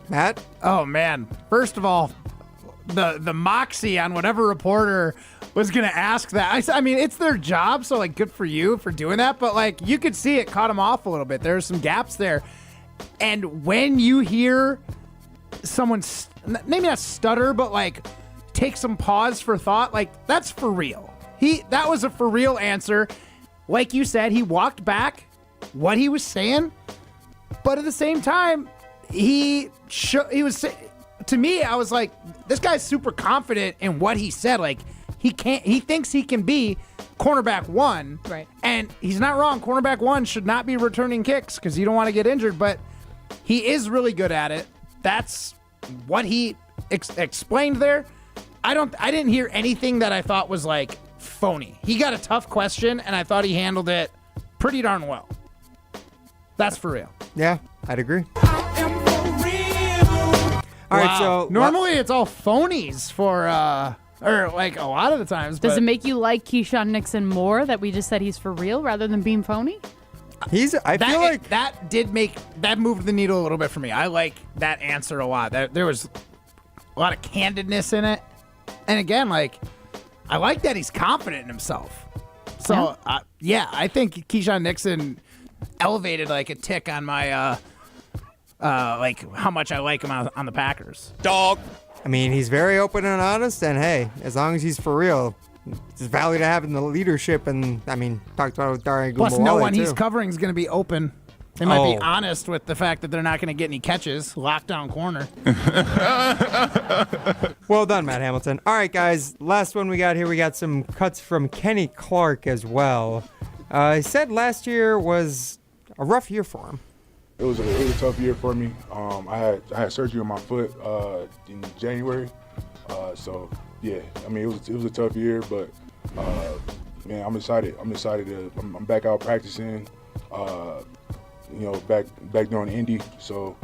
Matt? Oh, man. First of all, the moxie on whatever reporter was going to ask that. I mean, it's their job, so, like, good for you for doing that. But, like, you could see it caught him off a little bit. There's some gaps there. And when you hear someone, maybe not stutter, but, like, take some pause for thought, like, that's for real. That was a for real answer. Like you said, he walked back what he was saying, but at the same time, he was, to me, I was like, this guy's super confident in what he said. Like, he thinks he can be cornerback 1. Right. And he's not wrong. Cornerback 1 should not be returning kicks because you don't want to get injured, but he is really good at it. That's what he explained there. I didn't hear anything that I thought was like phony. He got a tough question, and I thought he handled it pretty darn well. That's for real. Yeah, I'd agree. All right, so normally it's all phonies for, or like a lot of the times. Does it make you like Keyshawn Nixon more that we just said he's for real rather than being phony? I feel like that moved the needle a little bit for me. I like that answer a lot. There was a lot of candidness in it, and again, like, I like that he's confident in himself. So I think Keyshawn Nixon elevated like a tick on my like how much I like him on the Packers. Dog. I mean, he's very open and honest, and hey, as long as he's for real, it's value to have in the leadership. And I mean, talked about it with Jaire Ogunbowale. Plus, no one he's covering is going to be open. They might be honest with the fact that they're not going to get any catches. Lockdown corner. Well done, Matt Hamilton. All right, guys. Last one we got here. We got some cuts from Kenny Clark as well. He said last year was a rough year for him. It was a tough year for me. I had surgery on my foot in January. So yeah, I mean it was a tough year, but man, I'm excited. I'm back out practicing. Back doing Indy. So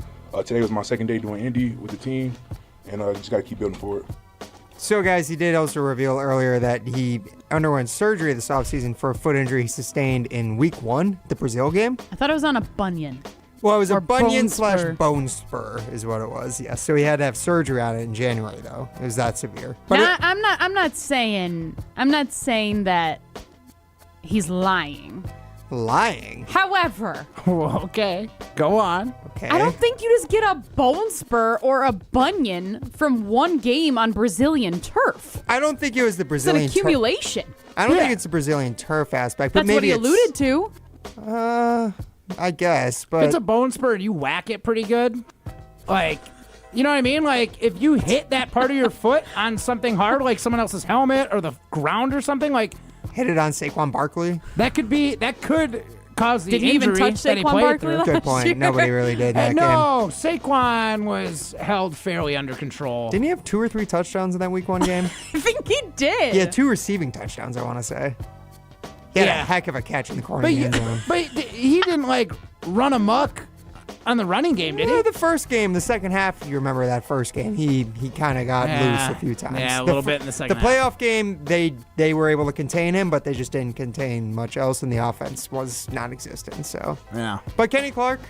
today was my second day doing Indy with the team, and just got to keep building forward. So, guys, he did also reveal earlier that he underwent surgery this offseason for a foot injury he sustained in Week 1, the Brazil game. I thought it was on a bunion. Well, it was a bunion/bone spur is what it was. Yes. So he had to have surgery on it in January, though. It was that severe. But I'm not saying that he's lying. Lying. However, okay, go on. Okay. I don't think you just get a bone spur or a bunion from one game on Brazilian turf. I don't think it was the Brazilian. It's an accumulation. I don't think it's the Brazilian turf aspect, but that's maybe what he alluded to. I guess, but if it's a bone spur and you whack it pretty good, like, you know what I mean? Like, if you hit that part of your foot on something hard, like someone else's helmet or the ground or something, like. Hit it on Saquon Barkley. That could cause the injury. Did he even touch Saquon Barkley? Good point. Nobody really did that game. No, Saquon was held fairly under control. Didn't he have 2 or 3 touchdowns in that Week 1 game? I think he did. Yeah, 2 receiving touchdowns, I want to say. He had a heck of a catch in the corner. But he didn't, like, run amok on the running game, did he? The first game, the second half, you remember that first game, he kind of got loose a few times. Yeah, a little bit in the second half. The playoff game, they were able to contain him, but they just didn't contain much else, and the offense was non-existent. So yeah. But Kenny Clark,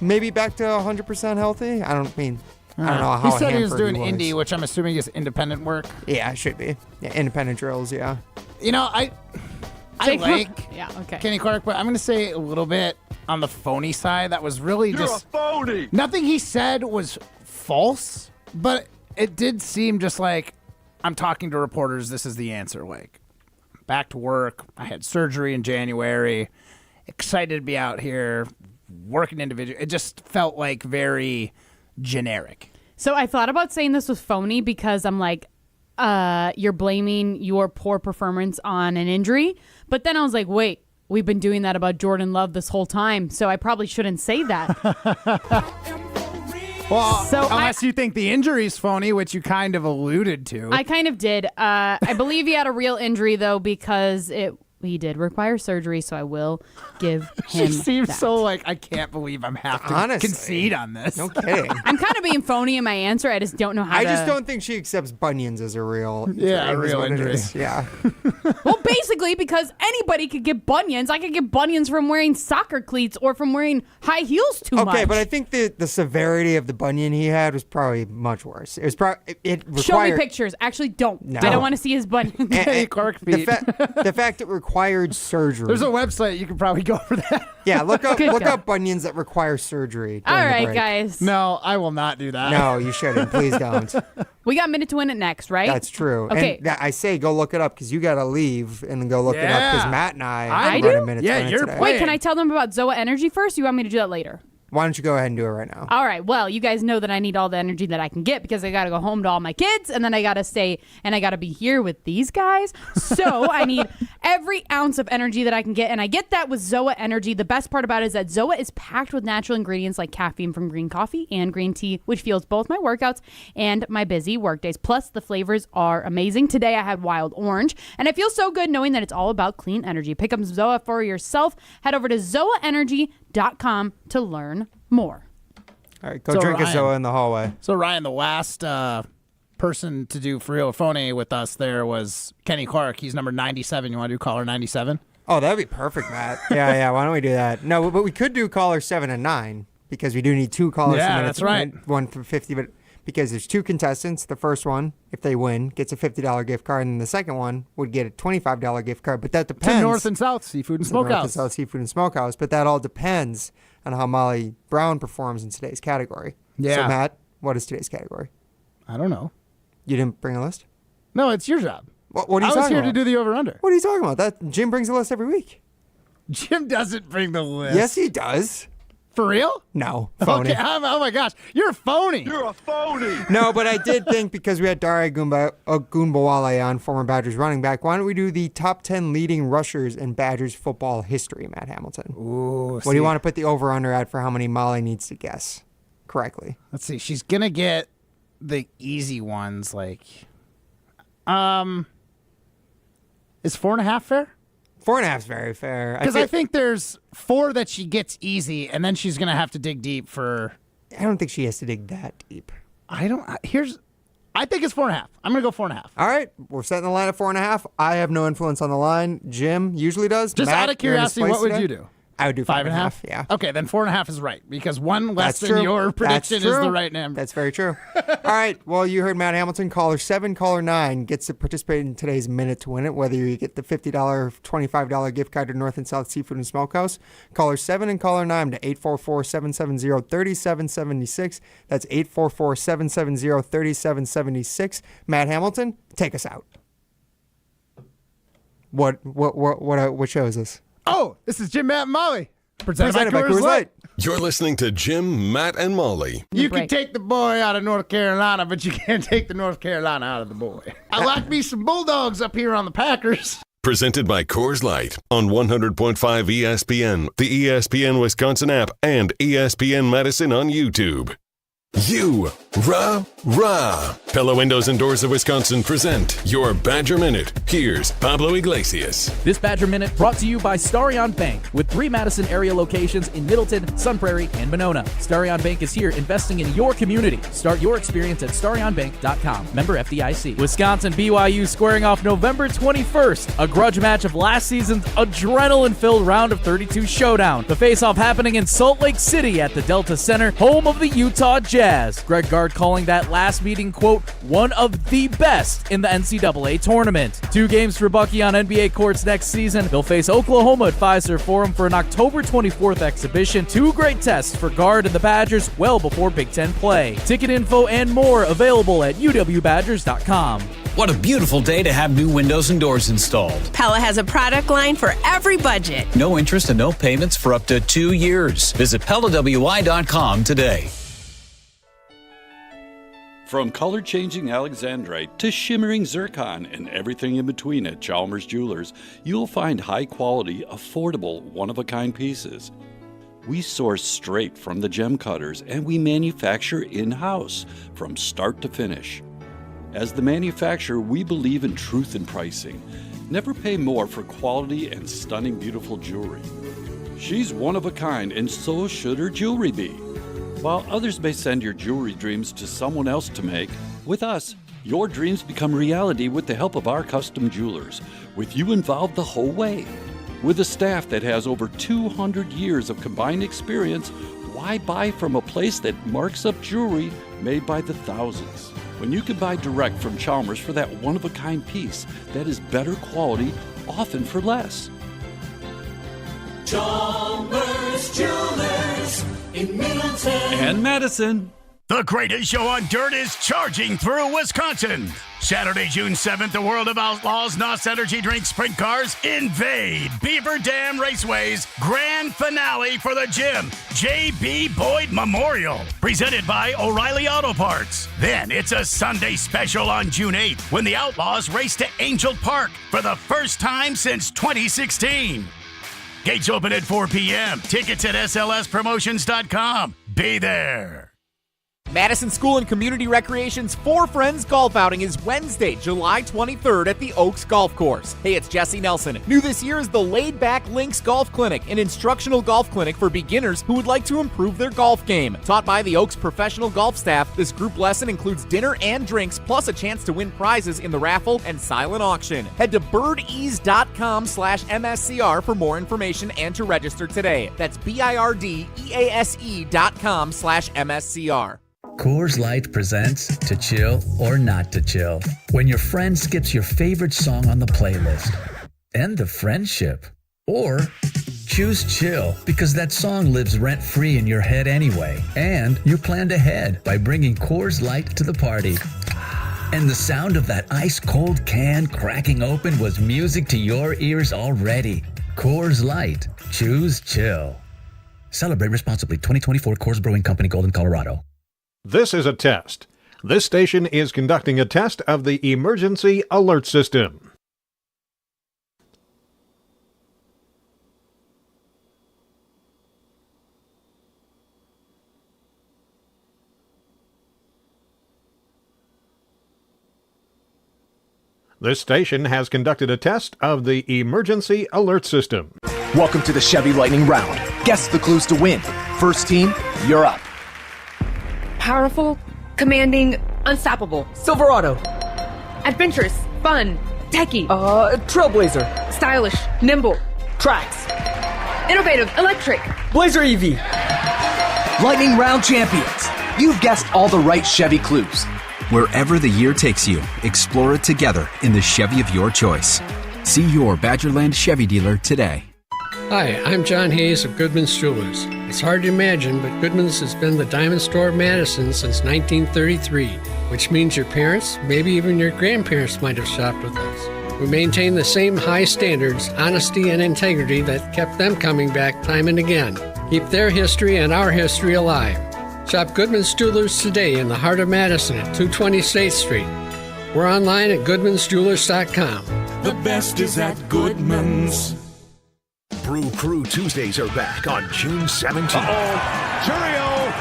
maybe back to 100% healthy. I don't know how he said he was doing Indy, which I'm assuming is independent work. Yeah, it should be. Yeah, independent drills, yeah. I like Kenny Clark, but I'm going to say a little bit on the phony side. That was really You're just a phony. Nothing he said was false, but it did seem just like I'm talking to reporters. This is the answer. Like, back to work. I had surgery in January. Excited to be out here working individually. It just felt like very generic. So I thought about saying this was phony because I'm like, you're blaming your poor performance on an injury. But then I was like, wait, we've been doing that about Jordan Love this whole time, so I probably shouldn't say that. Well, unless you think the injury's phony, which you kind of alluded to. I kind of did. I believe he had a real injury, though, because he did require surgery, so I will give him She seems that. so like, I can't believe I'm having to Honestly, concede on this. No kidding. I'm kind of being phony in my answer. I just don't know how I to. just don't think she accepts bunions as a real real injury. Yeah. Well, basically, because anybody could get bunions. I could get bunions from wearing soccer cleats or from wearing high heels too much. Okay, but I think the severity of the bunion he had was probably much worse. It was probably it required. Show me pictures. Actually, don't. No. I don't want to see his bunions. The fact it required surgery. There's a website you can probably go for that. Yeah, look up Good job. bunions that require surgery. All during the right, break. guys. No, I will not do that. No, you shouldn't. Please don't. We got a minute to win it next, right? That's true. Okay. And I say go look it up because you got to leave and then go look it up because Matt and I I run do? a minute Yeah, to win it you're today. Wait, can I tell them about Zoa Energy first? Or you want me to do that later? Why don't you go ahead and do it right now? All right. Well, you guys know that I need all the energy that I can get because I got to go home to all my kids and then I got to stay and I got to be here with these guys. So I need every ounce of energy that I can get. And I get that with Zoa Energy. The best part about it is that Zoa is packed with natural ingredients like caffeine from green coffee and green tea, which fuels both my workouts and my busy work days. Plus, the flavors are amazing. Today, I had wild orange. And it feels so good knowing that it's all about clean energy. Pick up Zoa for yourself. Head over to zoaenergy.com to learn more. All right, go drink a Zoa in the hallway. So, Ryan, the last person to do For Real or Phony with us there was Kenny Clark. He's number 97. You want to do caller 97? Oh, that'd be perfect, Matt. Yeah. Why don't we do that? No, but we could do caller 7 and 9 because we do need 2 callers. Yeah, a minute that's to right. win, one for 50, but because there's 2 contestants. The first one, if they win, gets a $50 gift card, and the second one would get a $25 gift card. But that depends. To North and South Seafood and North and Smokehouse. South Seafood and Smokehouse. But that all depends on how Molly Brown performs in today's category. Yeah. So, Matt, what is today's category? I don't know. You didn't bring a list? No, it's your job. What are you I was talking here about? to do the over-under. What are you talking about? That Jim brings a list every week. Jim doesn't bring the list. Yes, he does. For real? No, phony. Okay. Oh my gosh, you're a phony. You're a phony. No, but I did think because we had Jaire Ogunbowale on, former Badgers running back, why don't we do the top 10 leading rushers in Badgers football history, Matt Hamilton? Ooh. What do you want to put the over-under at for how many Molly needs to guess correctly? Let's see. She's gonna get the easy ones. Like, is 4.5 fair? 4.5 is very fair. Because I think there's 4 that she gets easy, and then she's gonna have to dig deep for. I don't think she has to dig that deep. I think it's 4.5. I'm gonna go 4.5. All right, we're setting the line at 4.5. I have no influence on the line. Jim usually does. Just Matt, out of you're in his curiosity, place what would today? you do? I would do 5.5. Yeah. Okay, then 4.5 is right because one less That's than true. your That's prediction is true. the right number. That's very true. All right. Well, you heard Matt Hamilton. Caller 7, caller 9 gets to participate in today's Minute to Win It, whether you get the $50, $25 gift card to North and South Seafood and Smokehouse. Caller 7 and caller 9 to 844-770-3776. That's 844-770-3776. Matt Hamilton, take us out. What show is this? Oh, this is Jim, Matt, and Molly. Presented by Coors Light. You're listening to Jim, Matt, and Molly. You can take the boy out of North Carolina, but you can't take the North Carolina out of the boy. I like me some Bulldogs up here on the Packers. Presented by Coors Light on 100.5 ESPN, the ESPN Wisconsin app, and ESPN Madison on YouTube. Rah. Pella Windows and Doors of Wisconsin present your Badger Minute. Here's Pablo Iglesias. This Badger Minute brought to you by Starion Bank with 3 Madison area locations in Middleton, Sun Prairie, and Monona. Starion Bank is here investing in your community. Start your experience at starionbank.com. Member FDIC. Wisconsin BYU squaring off November 21st, a grudge match of last season's adrenaline-filled round of 32 showdown. The face-off happening in Salt Lake City at the Delta Center, home of the Utah Jazz. Greg Gard calling that last meeting, quote, one of the best in the NCAA tournament. 2 games for Bucky on NBA courts next season. They'll face Oklahoma at Fiserv Forum for an October 24th exhibition. 2 great tests for Gard and the Badgers well before Big Ten play. Ticket info and more available at uwbadgers.com. What a beautiful day to have new windows and doors installed. Pella has a product line for every budget. No interest and no payments for up to 2 years. Visit PellaWI.com today. From color-changing alexandrite to shimmering zircon and everything in between at Chalmers Jewelers, you'll find high-quality, affordable, one-of-a-kind pieces. We source straight from the gem cutters and we manufacture in-house from start to finish. As the manufacturer, we believe in truth in pricing. Never pay more for quality and stunning, beautiful jewelry. She's one of a kind, and so should her jewelry be. While others may send your jewelry dreams to someone else to make, with us, your dreams become reality with the help of our custom jewelers, with you involved the whole way. With a staff that has over 200 years of combined experience, why buy from a place that marks up jewelry made by the thousands? When you can buy direct from Chalmers for that one-of-a-kind piece that is better quality, often for less. Chalmers Jewelers in Middleton and Madison. The greatest show on dirt is charging through Wisconsin. Saturday, June 7th, the World of Outlaws NOS Energy Drink Sprint Cars invade Beaver Dam Raceway's grand finale for the Jim J.B. Boyd Memorial, presented by O'Reilly Auto Parts. Then it's a Sunday special on June 8th when the Outlaws race to Angel Park for the first time since 2016. Gates open at 4 p.m. Tickets at slspromotions.com. Be there. Madison School and Community Recreation's For Friends golf outing is Wednesday, July 23rd at the Oaks Golf Course. Hey, it's Jesse Nelson. New this year is the Laid Back Links Golf Clinic, an instructional golf clinic for beginners who would like to improve their golf game. Taught by the Oaks professional golf staff, this group lesson includes dinner and drinks, plus a chance to win prizes in the raffle and silent auction. Head to birdease.com/MSCR for more information and to register today. That's BIRDEASE.com/MSCR. Coors Light presents To Chill or Not to Chill. When your friend skips your favorite song on the playlist. End the friendship. Or choose chill because that song lives rent-free in your head anyway. And you planned ahead by bringing Coors Light to the party. And the sound of that ice-cold can cracking open was music to your ears already. Coors Light. Choose chill. Celebrate responsibly. 2024 Coors Brewing Company, Golden, Colorado. This is a test. This station is conducting a test of the emergency alert system. This station has conducted a test of the emergency alert system. Welcome to the Chevy Lightning Round. Guess the clues to win. First team, you're up. Powerful, commanding, unstoppable. Silverado. Adventurous, fun, techie. Trailblazer. Stylish, nimble. Trax. Innovative, electric. Blazer EV. Lightning Round champions. You've guessed all the right Chevy clues. Wherever the year takes you, explore it together in the Chevy of your choice. See your Badgerland Chevy dealer today. Hi, I'm John Hayes of Goodman's Jewelers. It's hard to imagine, but Goodman's has been the diamond store of Madison since 1933, which means your parents, maybe even your grandparents might have shopped with us. We maintain the same high standards, honesty, and integrity that kept them coming back time and again. Keep their history and our history alive. Shop Goodman's Jewelers today in the heart of Madison at 220 State Street. We're online at goodmansjewelers.com. The best is at Goodman's. Brew Crew Tuesdays are back on June 17th. Jaire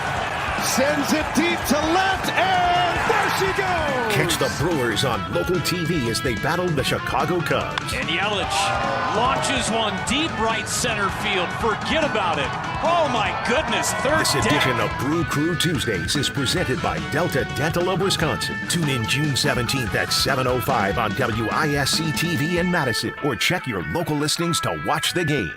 sends it deep to left, and there she goes! Catch the Brewers on local TV as they battle the Chicago Cubs. And Yelich launches one deep right center field. Forget about it. Oh my goodness, third This edition of Brew Crew Tuesdays is presented by Delta Dental of Wisconsin. Tune in June 17th at 7:05 on WISC TV in Madison, or check your local listings to watch the game.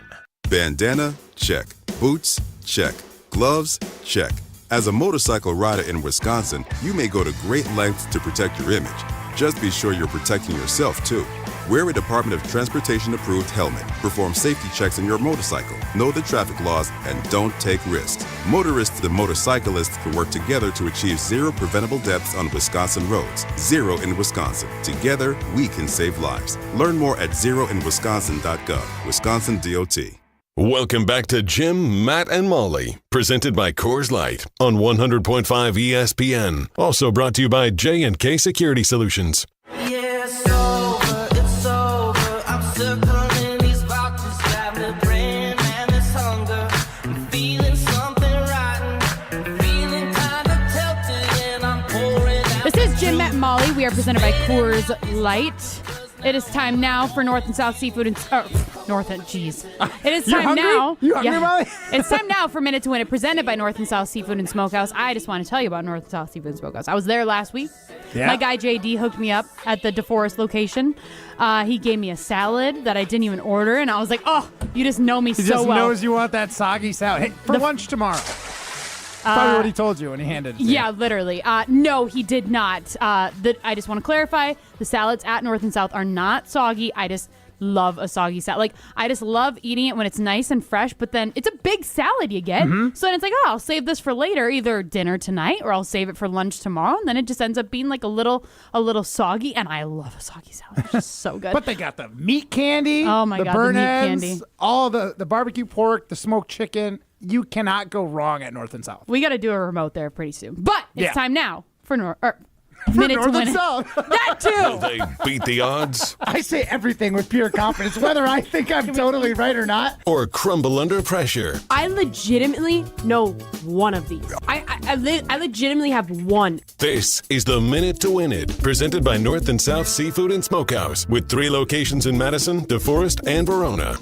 Bandana? Check. Boots? Check. Gloves? Check. As a motorcycle rider in Wisconsin, you may go to great lengths to protect your image. Just be sure you're protecting yourself, too. Wear a Department of Transportation-approved helmet. Perform safety checks on your motorcycle. Know the traffic laws and don't take risks. Motorists and motorcyclists can work together to achieve zero preventable deaths on Wisconsin roads. Zero in Wisconsin. Together, we can save lives. Learn more at zeroinwisconsin.gov. Wisconsin DOT. Welcome back to Jim, Matt, and Molly, presented by Coors Light on 100.5 ESPN. Also brought to you by J&K Security Solutions. Yeah, it's over, I'm circling these boxes, got me praying and this hunger, I'm feeling something rotten, feeling kind of tilted and I'm pouring out. This is Jim, Matt, and Molly. We are presented by Coors Light. It is time now for North and South Seafood and North and Cheese. It is You're time hungry? now. You hungry, Molly? It's time now for Minute to Win It, presented by North and South Seafood and Smokehouse. I just want to tell you about North and South Seafood and Smokehouse. I was there last week. Yeah. My guy JD hooked me up at the DeForest location. He gave me a salad that I didn't even order, and I was like, "Oh, you just know me He so just well." knows you want that soggy salad. Hey, for lunch tomorrow. Probably what he told you when he handed it to you. Yeah, literally. No, he did not. I just want to clarify, the salads at North and South are not soggy. I just love a soggy salad. Like, I just love eating it when it's nice and fresh, but then it's a big salad you get. Mm-hmm. So then it's like, oh, I'll save this for later, either dinner tonight or I'll save it for lunch tomorrow. And then it just ends up being like a little soggy. And I love a soggy salad. It's just so good. But they got the meat candy. Oh my the God, burn the meat ends, candy. all the barbecue pork, the smoked chicken. You cannot go wrong at North and South. We got to do a remote there pretty soon. But it's time now for Minute North to Win and It. South. That Will too. they beat the odds I say everything with pure confidence, whether I think I'm totally right or not. or crumble under pressure? I legitimately know one of these. I legitimately have one. This is the Minute to Win It, presented by North and South Seafood and Smokehouse, with 3 locations in Madison, DeForest, and Verona.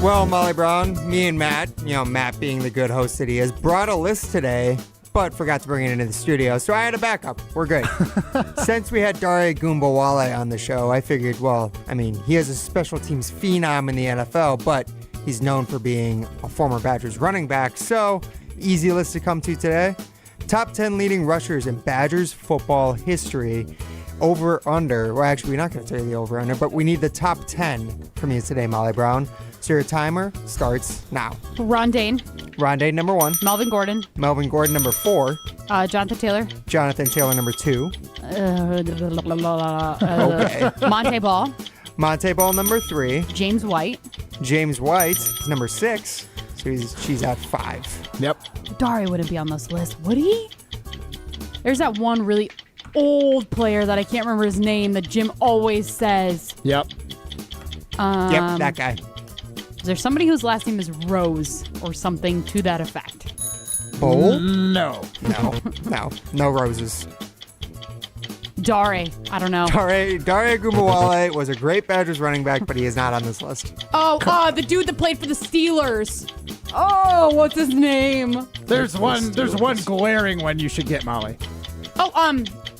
Well, Molly Brown, me and Matt, Matt being the good host that he is, brought a list today, but forgot to bring it into the studio, so I had a backup. We're good. Since we had Jaire Ogunbowale on the show, I figured, he is a special teams phenom in the NFL, but he's known for being a former Badgers running back, so easy list to come to today. Top 10 leading rushers in Badgers football history. Over, under. Well, actually, we're not going to tell you the over, under, but we need the top 10 from you today, Molly Brown. So your timer starts now. Rondane. Rondane, number 1. Melvin Gordon. Melvin Gordon, number 4. Jonathan Taylor. Jonathan Taylor, number 2. Okay. Monte Ball. Monte Ball, number 3. James White. James White is number 6. So she's at 5. Yep. Dari wouldn't be on this list, would he? There's that one really old player that I can't remember his name that Jim always says. Yep. Yep, that guy. Is there somebody whose last name is Rose or something to that effect? Bowl? No. No roses. Dari. I don't know. Jaire Ogunbowale was a great Badgers running back, but he is not on this list. Oh, the dude that played for the Steelers. Oh, what's his name? There's one glaring one you should get, Molly. Oh,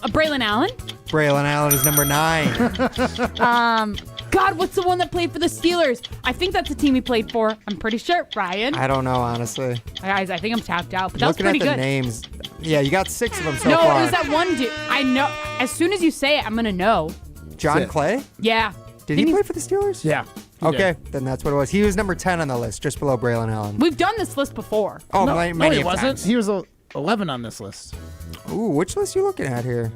Braylon Allen. Braylon Allen is number 9. God, what's the one that played for the Steelers? I think that's the team he played for. I'm pretty sure. Ryan. I don't know, honestly. Guys, I think I'm tapped out, but that was Looking pretty at the good. names, yeah, you got 6 of them so No, far. it was that one dude. I know. As soon as you say it, I'm going to know. John Clay? Yeah. Did he play for the Steelers? Yeah. Okay, then that's what it was. He was number 10 on the list, just below Braylon Allen. We've done this list before. Oh, no, many he of wasn't. times. He was 11 on this list. Ooh, which list are you looking at here?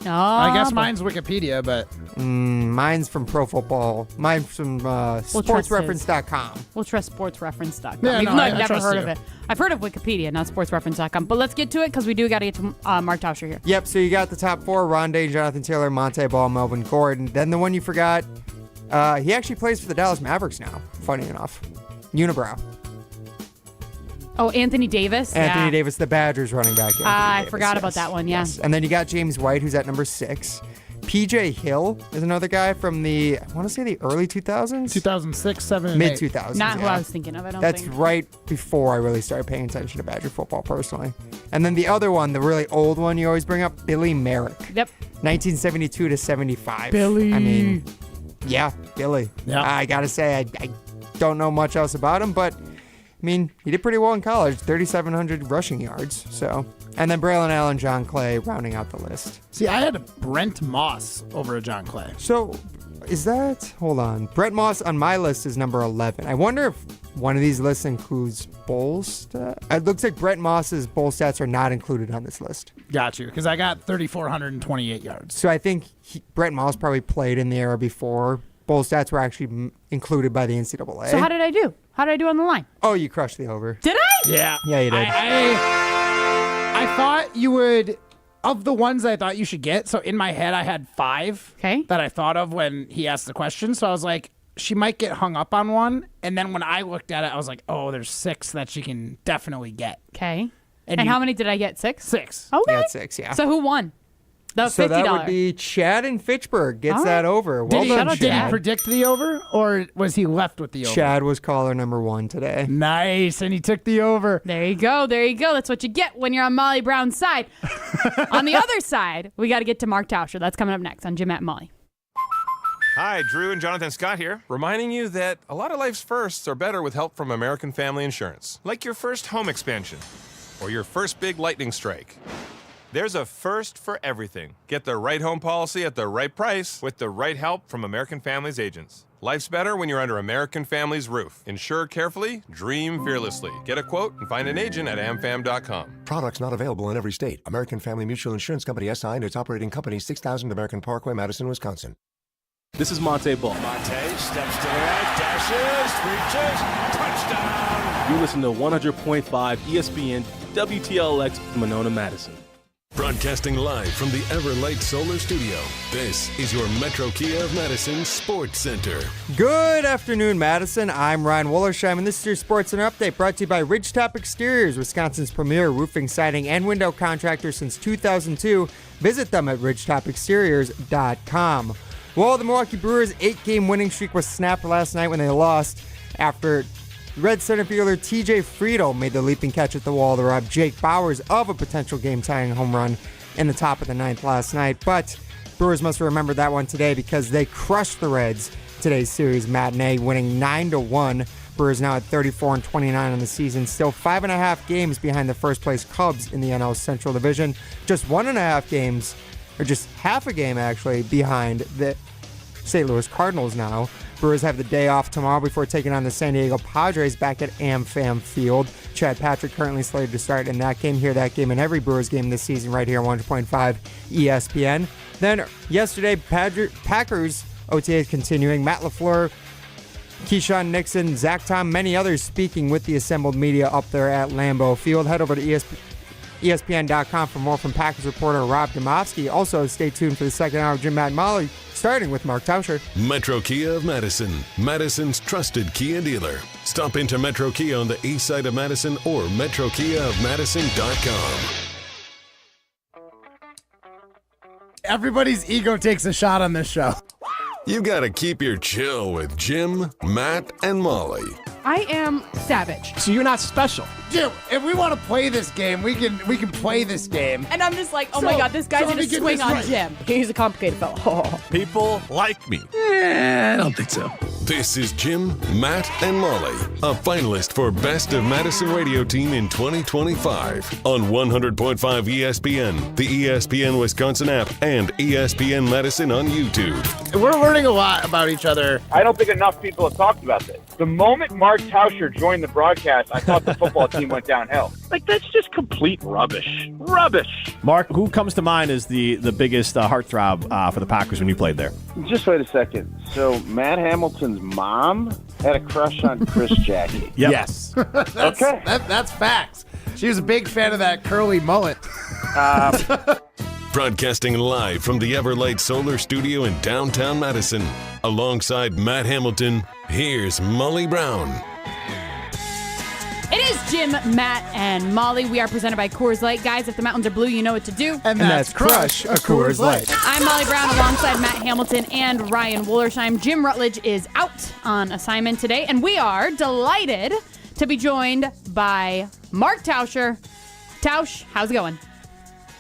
I guess mine's Wikipedia, but... mine's from Pro Football. Mine's from sportsreference.com. We'll trust sportsreference.com. Yeah, We've no, I never trust heard you. of it. I've heard of Wikipedia, not sportsreference.com. But let's get to it because we do got to get to Mark Tauscher here. Yep, so you got the top 4, Rondane, Jonathan Taylor, Monte Ball, Melvin Gordon. Then the one you forgot, he actually plays for the Dallas Mavericks now, funny enough. Unibrow. Oh, Anthony Davis? Anthony Yeah. Davis, the Badgers running back. I forgot about that one, yeah. Yes. And then you got James White, who's at number 6. PJ Hill is another guy from the, I want to say the early 2000s? 2006, 7, and 8. Mid-2000s, Not who I was thinking of, I don't That's think. right before I really started paying attention to Badger football personally. And then the other one, the really old one you always bring up, Billy Merrick. Yep. 1972 to 75. Billy. I mean, yeah, Billy. Yeah. I got to say, I don't know much else about him, but I mean, he did pretty well in college, 3,700 rushing yards. So, and then Braylon Allen, John Clay rounding out the list. See, I had Brent Moss over John Clay. So, is that, hold on, Brent Moss on my list is number 11. I wonder if one of these lists includes bowl stats. It looks like Brent Moss's bowl stats are not included on this list. Got you, because I got 3,428 yards. So I think Brent Moss probably played in the era before bowl stats were actually included by the NCAA. So how did I do? How did I do on the line? Oh, you crushed the over. Did I? Yeah. Yeah, you did. I thought you would, of the ones I thought you should get, so in my head I had 5 that I thought of when he asked the question. So I was like, she might get hung up on one. And then when I looked at it, I was like, oh, there's 6 that she can definitely get. Okay. And And you- how many did I get? 6? 6. Okay. You got 6, yeah. So who won? The So that $50. would be Chad in Fitchburg gets that over. Well Did done, he Chad. predict the over, or was he left with the over? Chad was caller number 1 today. Nice, and he took the over. There you go. There you go. That's what you get when you're on Molly Brown's side. On the other side, we got to get to Mark Tauscher. That's coming up next on Jim at Molly. Hi, Drew and Jonathan Scott here, reminding you that a lot of life's firsts are better with help from American Family Insurance, like your first home expansion or your first big lightning strike. There's a first for everything. Get the right home policy at the right price with the right help from American Family's agents. Life's better when you're under American Family's roof. Insure carefully, dream fearlessly. Get a quote and find an agent at amfam.com. Products not available in every state. American Family Mutual Insurance Company SI and its operating company 6000 American Parkway, Madison, Wisconsin. This is Monte Ball. Monte steps to the right, dashes, reaches, touchdown. You listen to 100.5 ESPN WTLX Monona, Madison. Broadcasting live from the Everlight Solar Studio, this is your Metro Kia of Madison Sports Center. Good afternoon, Madison. I'm Ryan Wollersheim, and this is your Sports Center Update brought to you by Ridgetop Exteriors, Wisconsin's premier roofing, siding, and window contractor since 2002. Visit them at ridgetopexteriors.com. Well, the Milwaukee Brewers' 8-game winning streak was snapped last night when they lost after Red center fielder TJ Friedel made the leaping catch at the wall to rob Jake Bauers of a potential game-tying home run in the top of the 9th last night. But Brewers must remember that one today because they crushed the Reds today's series matinee, winning 9-1. Brewers now at 34-29 on the season, still 5.5 games behind the first-place Cubs in the NL Central Division, just 1.5 games, or just half a game actually, behind the St. Louis Cardinals now. Brewers have the day off tomorrow before taking on the San Diego Padres back at AmFam Field. Chad Patrick currently slated to start in that game. Hear that game and every Brewers game this season right here on 100.5 ESPN. Then yesterday, Packers OTA continuing. Matt LaFleur, Keyshawn Nixon, Zach Tom, many others speaking with the assembled media up there at Lambeau Field. Head over to ESPN.com for more from Packers reporter Rob Domofsky. Also, stay tuned for the second hour of Jim Matt and Molly, starting with Mark Tauscher. Metro Kia of Madison, Madison's trusted Kia dealer. Stop into Metro Kia on the east side of Madison or metrokiaofmadison.com. Everybody's ego takes a shot on this show. You gotta keep your chill with Jim, Matt, and Molly. I am savage. So you're not special. Jim, if we want to play this game, we can play this game. And I'm just like, oh my God, this guy's going to swing on Jim. He's a complicated fellow. People like me. I don't think so. This is Jim, Matt, and Molly, a finalist for Best of Madison Radio Team in 2025 on 100.5 ESPN, the ESPN Wisconsin app, and ESPN Madison on YouTube. We're learning a lot about each other. I don't think enough people have talked about this. The moment Mark Tauscher joined the broadcast, I thought the football team went downhill. Like, that's just complete rubbish. Rubbish. Mark, who comes to mind as the biggest heartthrob for the Packers when you played there? Just wait a second. So, Matt Hamilton's mom had a crush on Chris Jackie. Yep. Yes. That's facts. She was a big fan of that curly mullet. Broadcasting live from the Everlight Solar Studio in downtown Madison. Alongside Matt Hamilton, here's Molly Brown. It is Jim, Matt, and Molly. We are presented by Coors Light. Guys, if the mountains are blue, you know what to do. And that's crush a Coors Light. I'm Molly Brown alongside Matt Hamilton and Ryan Wollersheim. Jim Rutledge is out on assignment today, and we are delighted to be joined by Mark Tauscher. Tausch, how's it going?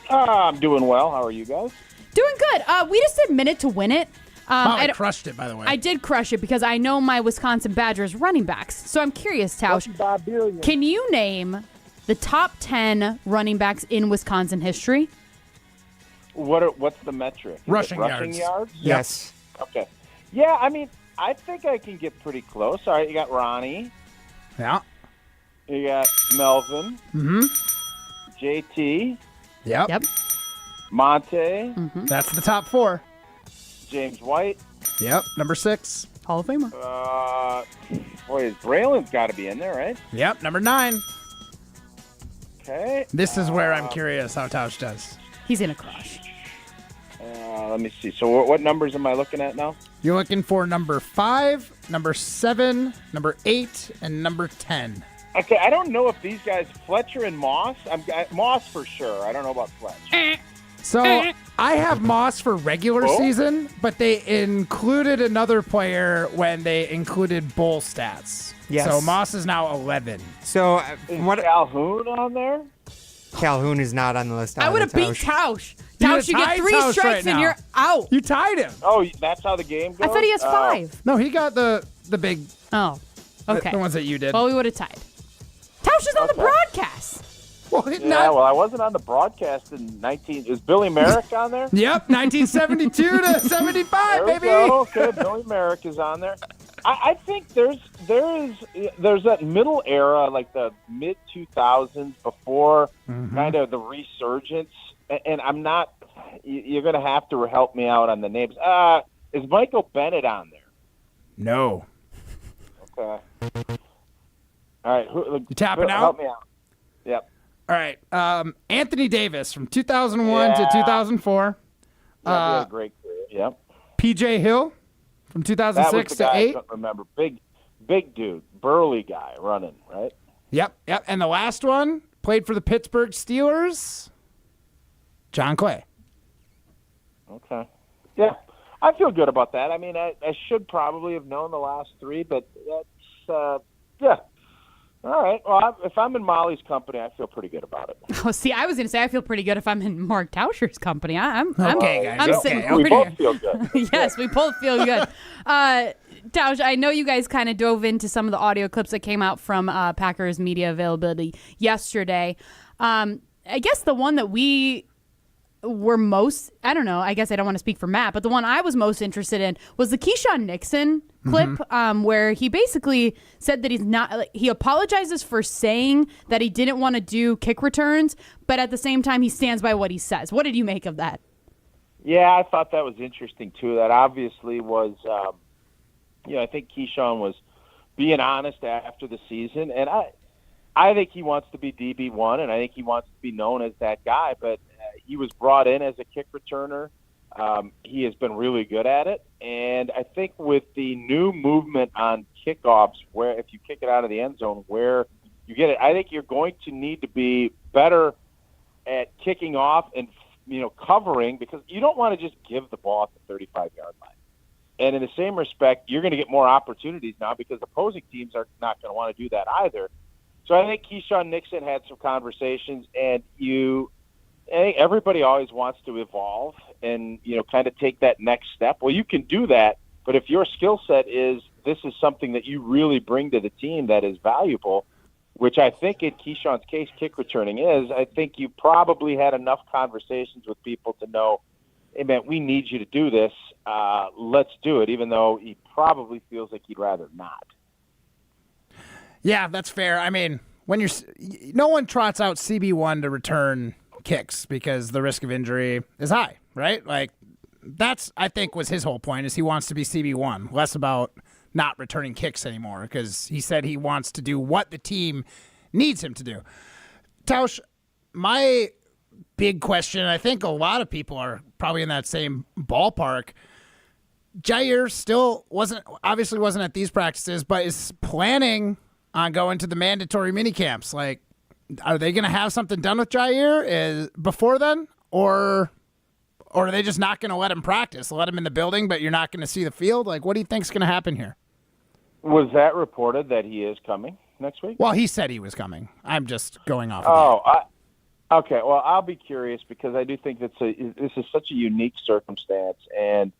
I'm doing well. How are you guys? Doing good. We just did Minute to Win It. I crushed it, by the way. I did crush it because I know my Wisconsin Badgers running backs. So I'm curious, Tausch, can you name the top 10 running backs in Wisconsin history? What's the metric? Rushing yards? Yes. Okay. Yeah, I mean, I think I can get pretty close. All right, you got Ronnie. Yeah. You got Melvin. Mm-hmm. JT. Yep. Monte. Mm-hmm. That's the top 4. James White. Yep. Number 6. Hall of Famer. Boy, Braylon's got to be in there, right? Yep. Number 9. Okay. This is where I'm curious how Tausch does. He's in a crush. Let me see. So what numbers am I looking at now? You're looking for number 5, number 7, number 8, and number 10. Okay, I don't know if these guys, Fletcher and Moss, Moss for sure. I don't know about Fletch. So I have Moss for regular season, but they included another player when they included bowl stats. Yes. So Moss is now 11. So What Calhoun on there? Calhoun is not on the list. I would have beat Tausch. You'd Tausch, have you get tied 3 Tausch strikes right and now. you're out. You tied him. Oh, that's how the game goes? I thought he has 5. No, he got the big. Oh, okay. The ones that you did. Well, we would have tied. Tausch is on the broadcast. Well, well, I wasn't on the broadcast in 19. Is Billy Merrick on there? Yep, 1972 to 75, There we baby. go. Okay, Billy Merrick is on there. I think there's that middle era, like the mid 2000s, before kind of the resurgence. And I'm not. You're going to have to help me out on the names. Is Michael Bennett on there? No. Okay. All right. You tapping out? Help me out. Yep. All right. Anthony Davis from 2001 to 2004. He had a great career. Yep. PJ Hill from 2006 to 8. I don't remember. Big dude, burly guy running, right? Yep. And the last one played for the Pittsburgh Steelers. John Clay. Okay. Yeah, I feel good about that. I mean, I should probably have known the last 3, but that's yeah. All right. Well, if I'm in Molly's company, I feel pretty good about it. Oh, see, I was going to say I feel pretty good if I'm in Mark Tauscher's company. I'm sitting We pretty. both feel good. Yes, we both feel good. Tausch, I know you guys kind of dove into some of the audio clips that came out from Packers media availability yesterday. I guess the one that we were most, I don't know, I guess I don't want to speak for Matt, but the one I was most interested in was the Keyshawn Nixon clip, where he basically said that he apologizes for saying that he didn't want to do kick returns, but at the same time he stands by what he says. What did you make of that? Yeah, I thought that was interesting too. That obviously was, I think Keyshawn was being honest after the season, and I think he wants to be DB1, and I think he wants to be known as that guy, but he was brought in as a kick returner. He has been really good at it, and I think with the new movement on kickoffs, where if you kick it out of the end zone, where you get it, I think you're going to need to be better at kicking off and covering, because you don't want to just give the ball at the 35-yard line. And in the same respect, you're going to get more opportunities now because opposing teams are not going to want to do that either. So I think Keyshawn Nixon had some conversations, and I think everybody always wants to evolve and, kind of take that next step. Well, you can do that, but if your skill set is this is something that you really bring to the team that is valuable, which I think in Keyshawn's case kick returning is, I think you probably had enough conversations with people to know, hey, man, we need you to do this. Let's do it, even though he probably feels like he'd rather not. Yeah, that's fair. I mean, when no one trots out CB1 to return kicks because the risk of injury is high, right? Like that's, I think, was his whole point, is he wants to be CB1, less about not returning kicks anymore, because he said he wants to do what the team needs him to do. Tausch, my big question, I think a lot of people are probably in that same ballpark. Jaire still wasn't at these practices, but is planning on going to the mandatory mini camps. Like, are they going to have something done with Jaire before then, or are they just not going to let him practice? Let him in the building, but you're not going to see the field? Like, what do you think's going to happen here? Was that reported that he is coming next week? Well, he said he was coming. I'm just going off of that. Okay. Well, I'll be curious, because I do think this is such a unique circumstance, and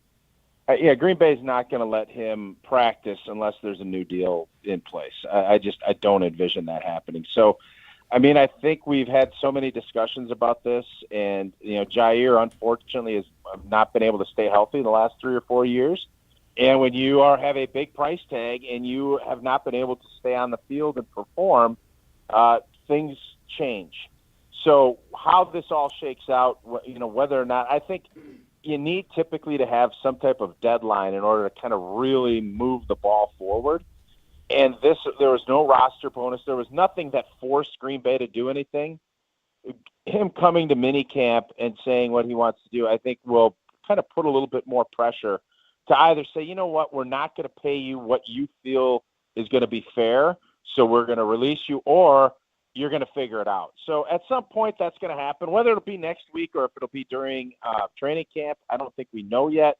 Green Bay's not going to let him practice unless there's a new deal in place. I don't envision that happening. So, I mean, I think we've had so many discussions about this, and Jaire unfortunately has not been able to stay healthy the last 3 or 4 years. And when you have a big price tag and you have not been able to stay on the field and perform, things change. So how this all shakes out, whether or not, I think you need typically to have some type of deadline in order to kind of really move the ball forward. And there was no roster bonus. There was nothing that forced Green Bay to do anything. Him coming to minicamp and saying what he wants to do, I think will kind of put a little bit more pressure to either say, you know what, we're not going to pay you what you feel is going to be fair, so we're going to release you, or you're going to figure it out. So at some point that's going to happen. Whether it'll be next week or if it'll be during training camp, I don't think we know yet.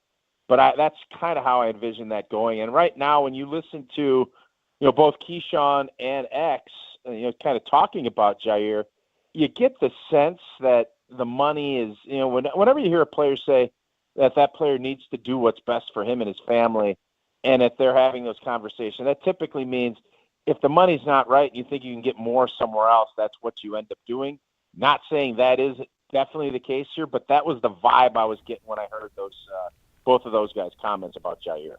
But that's kind of how I envision that going. And right now, when you listen to, both Keyshawn and X, kind of talking about Jaire, you get the sense that the money is, whenever you hear a player say that player needs to do what's best for him and his family, and if they're having those conversations, that typically means if the money's not right and you think you can get more somewhere else, that's what you end up doing. Not saying that is definitely the case here, but that was the vibe I was getting when I heard those both of those guys' comments about Jaire.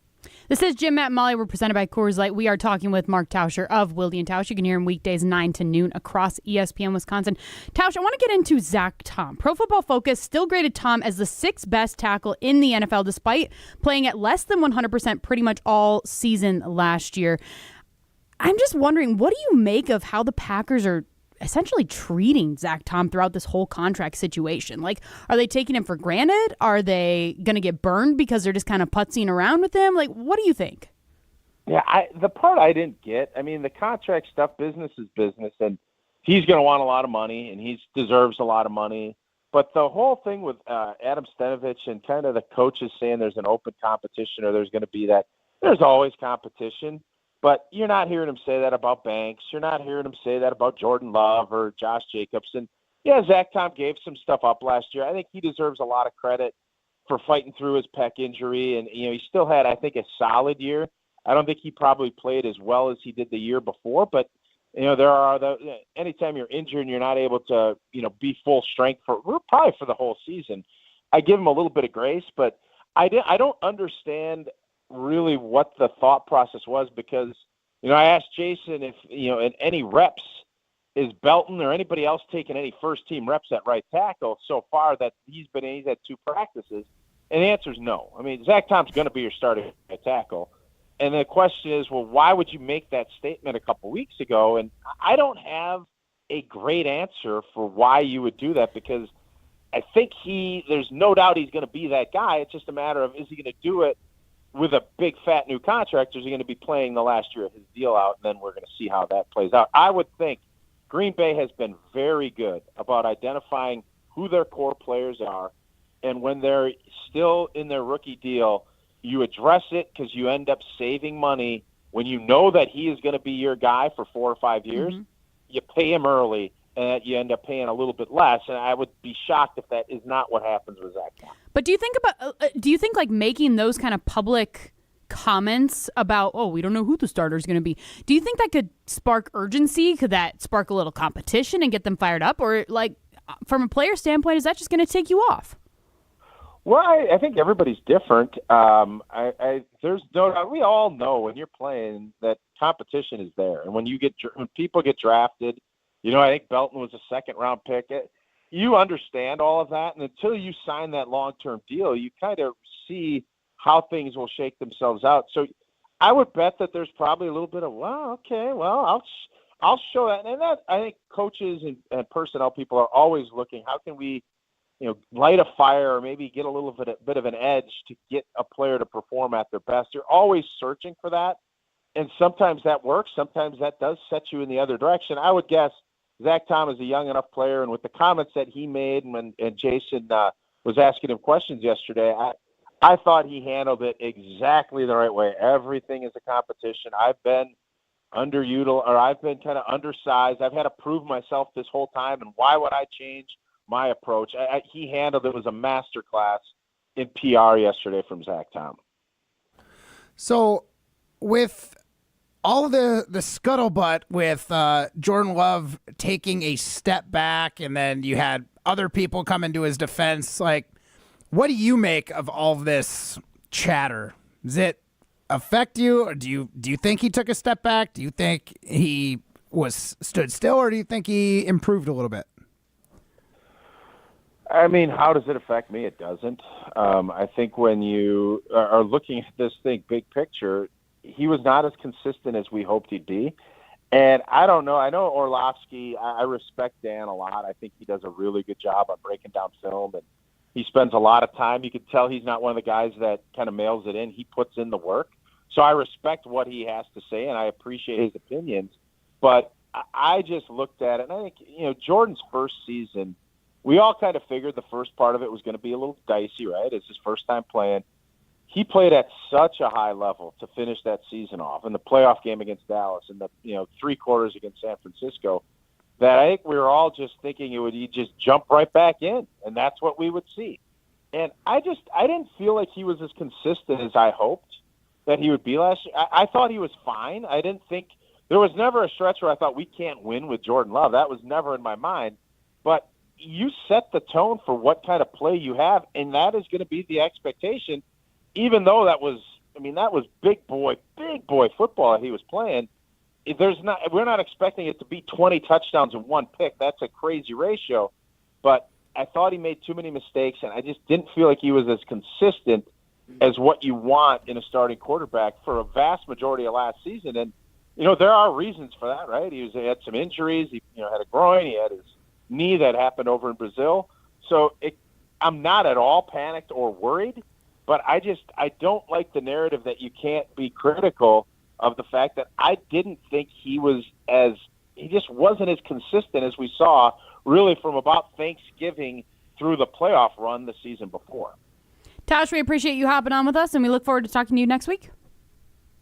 This is Jim, Matt, and Molly. We're presented by Coors Light. We are talking with Mark Tauscher of Wilde and Tauscher. You can hear him weekdays 9 to noon across ESPN Wisconsin. Tausch, I want to get into Zach Tom. Pro Football Focus still graded Tom as the 6th best tackle in the NFL, despite playing at less than 100% pretty much all season last year. I'm just wondering, what do you make of how the Packers are essentially treating Zach Tom throughout this whole contract situation? Like, are they taking him for granted? Are they going to get burned because they're just kind of putzing around with him? Like, what do you think? Yeah, the part I didn't get, the contract stuff, business is business, and he's going to want a lot of money, and he deserves a lot of money. But the whole thing with Adam Stenavich and kind of the coaches saying there's an open competition or there's going to be that, there's always competition. But you're not hearing him say that about Banks. You're not hearing him say that about Jordan Love or Josh Jacobs. And, yeah, Zach Tom gave some stuff up last year. I think he deserves a lot of credit for fighting through his pec injury. And, he still had, I think, a solid year. I don't think he probably played as well as he did the year before. But, there are anytime you're injured and you're not able to, be full strength probably for the whole season, I give him a little bit of grace. But I don't understand really what the thought process was, because I asked Jason if in any reps is Belton or anybody else taking any first team reps at right tackle so far that he's had 2 practices, and the answer is no. Zach Tom's going to be your starting right tackle, and the question is, well, why would you make that statement a couple weeks ago? And I don't have a great answer for why you would do that, because I think there's no doubt he's going to be that guy. It's just a matter of, is he going to do it with a big, fat new contract, or is he going to be playing the last year of his deal out, and then we're going to see how that plays out. I would think Green Bay has been very good about identifying who their core players are, and when they're still in their rookie deal, you address it because you end up saving money. When you know that he is going to be your guy for 4 or 5 years, you pay him early, and you end up paying a little bit less. And I would be shocked if that is not what happens with Zach Tom. But do you think like making those kind of public comments about, we don't know who the starter is going to be, do you think that could spark urgency? Could that spark a little competition and get them fired up? Or like from a player standpoint, is that just going to take you off? Well, I think everybody's different. There's no doubt. We all know when you're playing that competition is there. And when people get drafted, I think Belton was a 2nd-round pick. You understand all of that, and until you sign that long-term deal, you kind of see how things will shake themselves out. So I would bet that there's probably a little bit of, I'll show that. And that, I think coaches and personnel people are always looking, how can we, light a fire or maybe get a little bit of an edge to get a player to perform at their best. You're always searching for that, and sometimes that works. Sometimes that does set you in the other direction. I would guess Zach Tom is a young enough player, and with the comments that he made and Jason was asking him questions yesterday, I thought he handled it exactly the right way. Everything is a competition. I've been I've been kind of undersized. I've had to prove myself this whole time, and why would I change my approach? He handled it. It was a masterclass in PR yesterday from Zach Tom. So with all the scuttlebutt with Jordan Love taking a step back, and then you had other people come into his defense, like, what do you make of all of this chatter? Does it affect you, or do you think he took a step back? Do you think he stood still, or do you think he improved a little bit? How does it affect me? It doesn't. I think when you are looking at this thing big picture, he was not as consistent as we hoped he'd be. And I don't know. I know Orlovsky, I respect Dan a lot. I think he does a really good job on breaking down film, and he spends a lot of time. You can tell he's not one of the guys that kind of mails it in. He puts in the work. So I respect what he has to say, and I appreciate his opinions. But I just looked at it, and I think, Jordan's first season, we all kind of figured the first part of it was going to be a little dicey, right? It's his first time playing. He played at such a high level to finish that season off, in the playoff game against Dallas and the 3 quarters against San Francisco, that I think we were all just thinking he'd just jump right back in, and that's what we would see. And I didn't feel like he was as consistent as I hoped that he would be last year. I thought he was fine. I didn't think there was never a stretch where I thought we can't win with Jordan Love. That was never in my mind. But you set the tone for what kind of play you have, and that is going to be the expectation. Even though that was big boy football he was playing. We're not expecting it to be 20 touchdowns and 1 pick. That's a crazy ratio. But I thought he made too many mistakes, and I just didn't feel like he was as consistent as what you want in a starting quarterback for a vast majority of last season. And, there are reasons for that, right? He had some injuries. He had a groin. He had his knee that happened over in Brazil. So I'm not at all panicked or worried, but I don't like the narrative that you can't be critical of the fact that I didn't think he just wasn't as consistent as we saw really from about Thanksgiving through the playoff run the season before. Tauscher, we appreciate you hopping on with us, and we look forward to talking to you next week.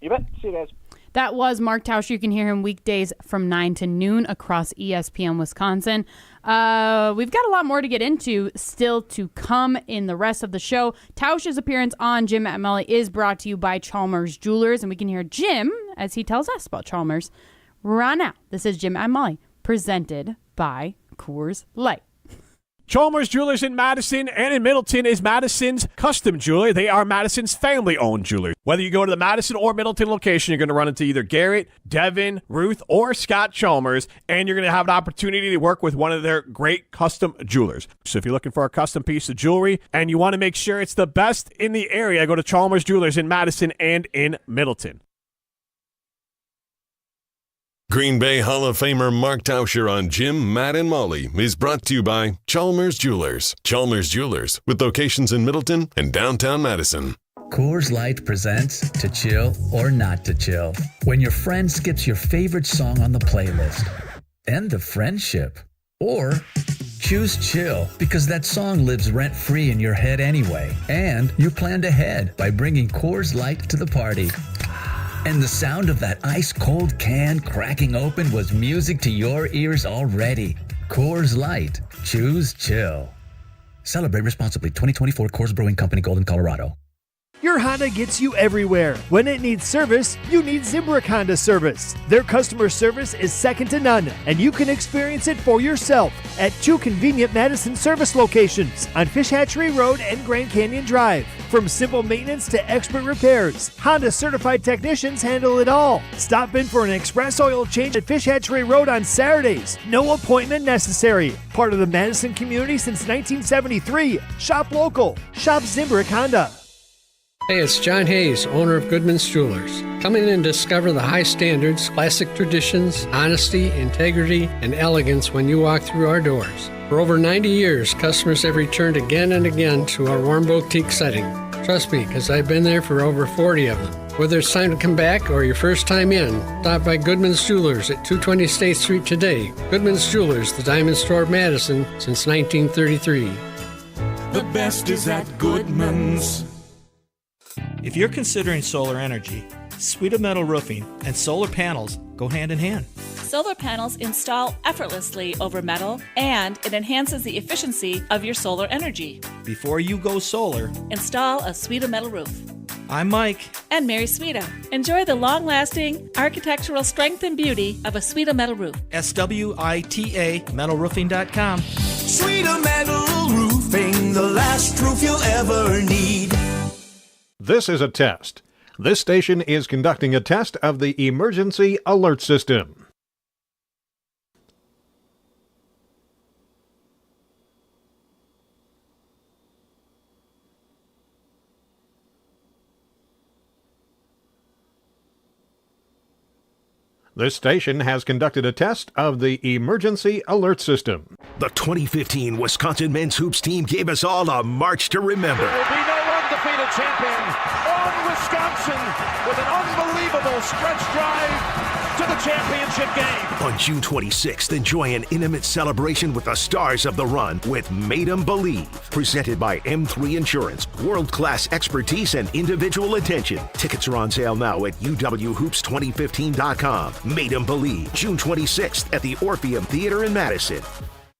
You bet. See you guys. That was Mark Tauscher. You can hear him weekdays from 9 to noon across ESPN Wisconsin. We've got a lot more to get into still to come in the rest of the show. Tauscher's appearance on Jim and Molly is brought to you by Chalmers Jewelers, and we can hear Jim as he tells us about Chalmers right now. This is Jim and Molly, presented by Coors Light. Chalmers Jewelers in Madison and in Middleton is Madison's custom jeweler. They are Madison's family-owned jeweler. Whether you go to the Madison or Middleton location, you're going to run into either Garrett, Devin, Ruth, or Scott Chalmers, and you're going to have an opportunity to work with one of their great custom jewelers. So if you're looking for a custom piece of jewelry and you want to make sure it's the best in the area, go to Chalmers Jewelers in Madison and in Middleton. Green Bay Hall of Famer Mark Tauscher on Jim, Matt, and Molly is brought to you by Chalmers Jewelers. Chalmers Jewelers, with locations in Middleton and downtown Madison. Coors Light presents To Chill or Not to Chill. When your friend skips your favorite song on the playlist. End the friendship. Or choose chill because that song lives rent-free in your head anyway. And you planned ahead by bringing Coors Light to the party. And the sound of that ice-cold can cracking open was music to your ears already. Coors Light. Choose chill. Celebrate responsibly. 2024 Coors Brewing Company, Golden, Colorado. Your Honda gets you everywhere. When it needs service, you need Zimbrick Honda service. Their customer service is second to none, and you can experience it for yourself at 2 convenient Madison service locations on Fish Hatchery Road and Grand Canyon Drive. From simple maintenance to expert repairs, Honda certified technicians handle it all. Stop in for an express oil change at Fish Hatchery Road on Saturdays. No appointment necessary. Part of the Madison community since 1973. Shop local. Shop Zimbrick Honda. Hey, it's John Hayes, owner of Goodman's Jewelers. Come in and discover the high standards, classic traditions, honesty, integrity, and elegance when you walk through our doors. For over 90 years, customers have returned again and again to our warm boutique setting. Trust me, because I've been there for over 40 of them. Whether it's time to come back or your first time in, stop by Goodman's Jewelers at 220 State Street today. Goodman's Jewelers, the Diamond Store of Madison since 1933. The best is at Goodman's. If you're considering solar energy, Sweet Metal Roofing and solar panels go hand in hand. Solar panels install effortlessly over metal, and it enhances the efficiency of your solar energy. Before you go solar, install a Sweet Metal roof. I'm Mike. And Mary Sweeta. Enjoy the long-lasting architectural strength and beauty of a Sweet Metal roof. SWITA metalroofing.com. Sweet Metal Roofing, the last roof you'll ever need. This is a test. This station is conducting a test of the emergency alert system. This station has conducted a test of the emergency alert system. The 2015 Wisconsin men's hoops team gave us all a march to remember. There will be no undefeated champion on Wisconsin with an unbelievable stretch drive to the championship game. On June 26th, enjoy an intimate celebration with the stars of the run with Made 'em Believe. Presented by M3 Insurance. World-class expertise and individual attention. Tickets are on sale now at uwhoops2015.com. Made 'em Believe, June 26th at the Orpheum Theater in Madison.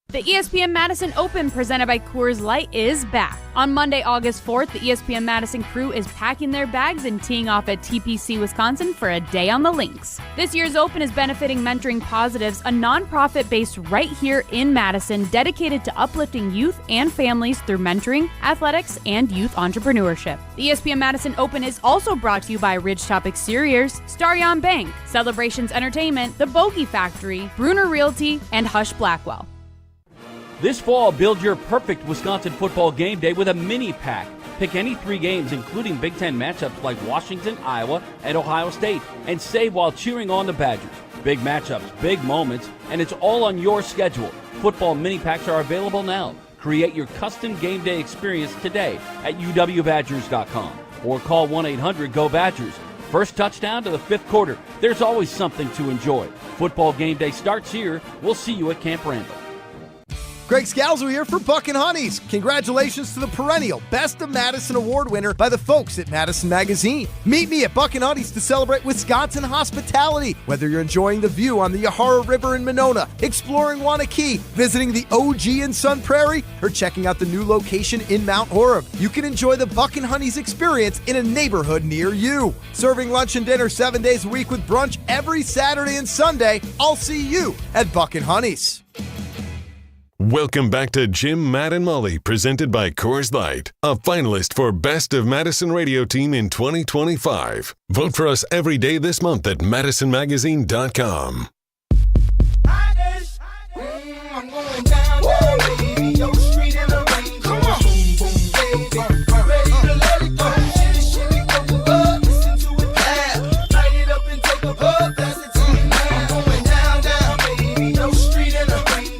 The ESPN Madison Open presented by Coors Light is back. On Monday, August 4th, the ESPN Madison crew is packing their bags and teeing off at TPC, Wisconsin for a day on the links. This year's Open is benefiting Mentoring Positives, a nonprofit based right here in Madison dedicated to uplifting youth and families through mentoring, athletics, and youth entrepreneurship. The ESPN Madison Open is also brought to you by Ridgetop Exteriors, Starion Bank, Celebrations Entertainment, The Bogey Factory, Bruner Realty, and Hush Blackwell. This fall, build your perfect Wisconsin football game day with a mini pack. Pick any 3 games, including Big Ten matchups like Washington, Iowa, and Ohio State, and save while cheering on the Badgers. Big matchups, big moments, and it's all on your schedule. Football mini packs are available now. Create your custom game day experience today at uwbadgers.com or call 1-800-GO-BADGERS. First touchdown to the 5th quarter. There's always something to enjoy. Football game day starts here. We'll see you at Camp Randall. Greg Scalzo here for Buck and Honeys. Congratulations to the perennial Best of Madison Award winner by the folks at Madison Magazine. Meet me at Buck and Honeys to celebrate Wisconsin hospitality. Whether you're enjoying the view on the Yahara River in Monona, exploring Wanakee, visiting the OG in Sun Prairie, or checking out the new location in Mount Horeb, you can enjoy the Buck and Honeys experience in a neighborhood near you. Serving lunch and dinner 7 days a week with brunch every Saturday and Sunday. I'll see you at Buck and Honeys. Welcome back to Jim, Matt, and Molly, presented by Coors Light, a finalist for Best of Madison Radio Team in 2025. Vote for us every day this month at madisonmagazine.com. I'm going down, baby. Your street in the rain. Come on. Boom, boom, baby. Ready to let it go. Shimmy, shimmy, go up. Listen to it clap. Light it up and take a puff. That's the team. I'm going down, down, baby. Your street in the rain.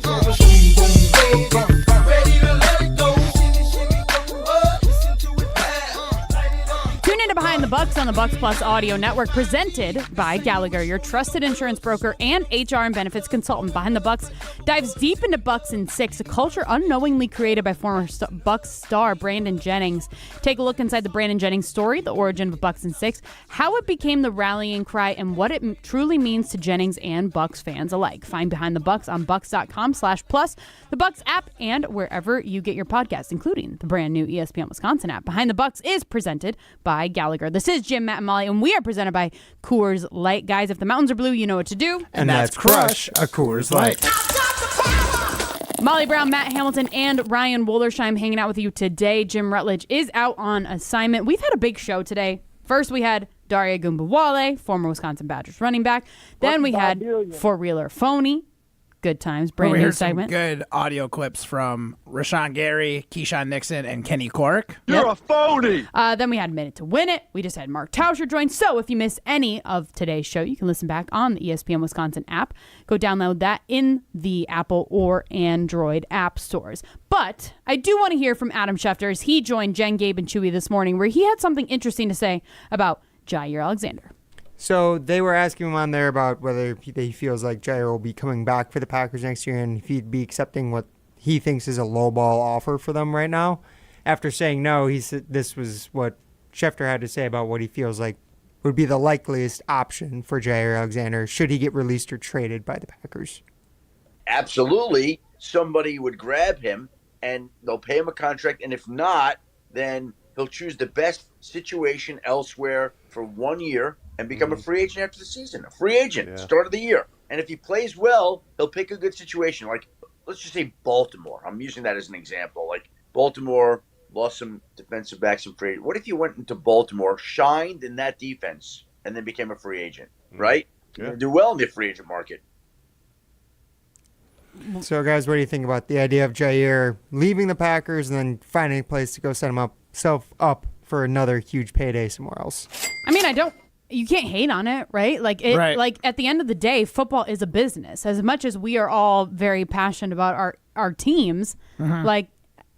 Tune into Behind the Bucks on the Bucks Plus Audio Network, presented by Gallagher, your trusted insurance broker and HR and benefits consultant. Behind the Bucks dives deep into Bucks in 6, a culture unknowingly created by former Bucks star Brandon Jennings. Take a look inside the Brandon Jennings story, the origin of Bucks in 6, how it became the rallying cry, and what it truly means to Jennings and Bucks fans alike. Find Behind the Bucks on bucks.com/plus, the Bucks app, and wherever you get your podcasts, including the brand new ESPN Wisconsin app. Behind the Bucks is presented by Gallagher. This is Jim, Matt, and Molly, and we are presented by Coors Light. Guys, if the mountains are blue, you know what to do. And that's crush a Coors Light. Molly Brown, Matt Hamilton, and Ryan Wollersheim hanging out with you today. Jim Rutledge is out on assignment. We've had a big show today. First, we had Jaire Ogunbowale, former Wisconsin Badgers running back. Then we had For Real or Phony. Good times, brand new segment. Good audio clips from Rashawn Gary, Keyshawn Nixon, and Kenny Cork. You're a phony. Then we had Minute to Win It. We just had Mark Tauscher join. So if you missed any of today's show, you can listen back on the ESPN Wisconsin app. Go download that in the Apple or Android app stores. But I do want to hear from Adam Schefter as he joined Jen, Gabe, and Chewy this morning, where he had something interesting to say about Jaire Alexander. So they were asking him on there about whether he feels like Jaire will be coming back for the Packers next year and if he'd be accepting what he thinks is a lowball offer for them right now. After saying no, he said this was what Schefter had to say about what he feels like would be the likeliest option for Jaire Alexander should he get released or traded by the Packers. Absolutely, somebody would grab him and they'll pay him a contract, and if not, then he'll choose the best situation elsewhere for 1 year and become a free agent after the season. A free agent, start of the year. And if he plays well, he'll pick a good situation. Like, let's just say Baltimore. I'm using that as an example. Like, Baltimore lost some defensive backs and free agent. What if you went into Baltimore, shined in that defense, and then became a free agent, right? You're going to do well in the free agent market. So, guys, what do you think about the idea of Jaire leaving the Packers and then finding a place to go set himself up for another huge payday somewhere else? I mean, you can't hate on it, right? Like at the end of the day, football is a business. As much as we are all very passionate about our teams, like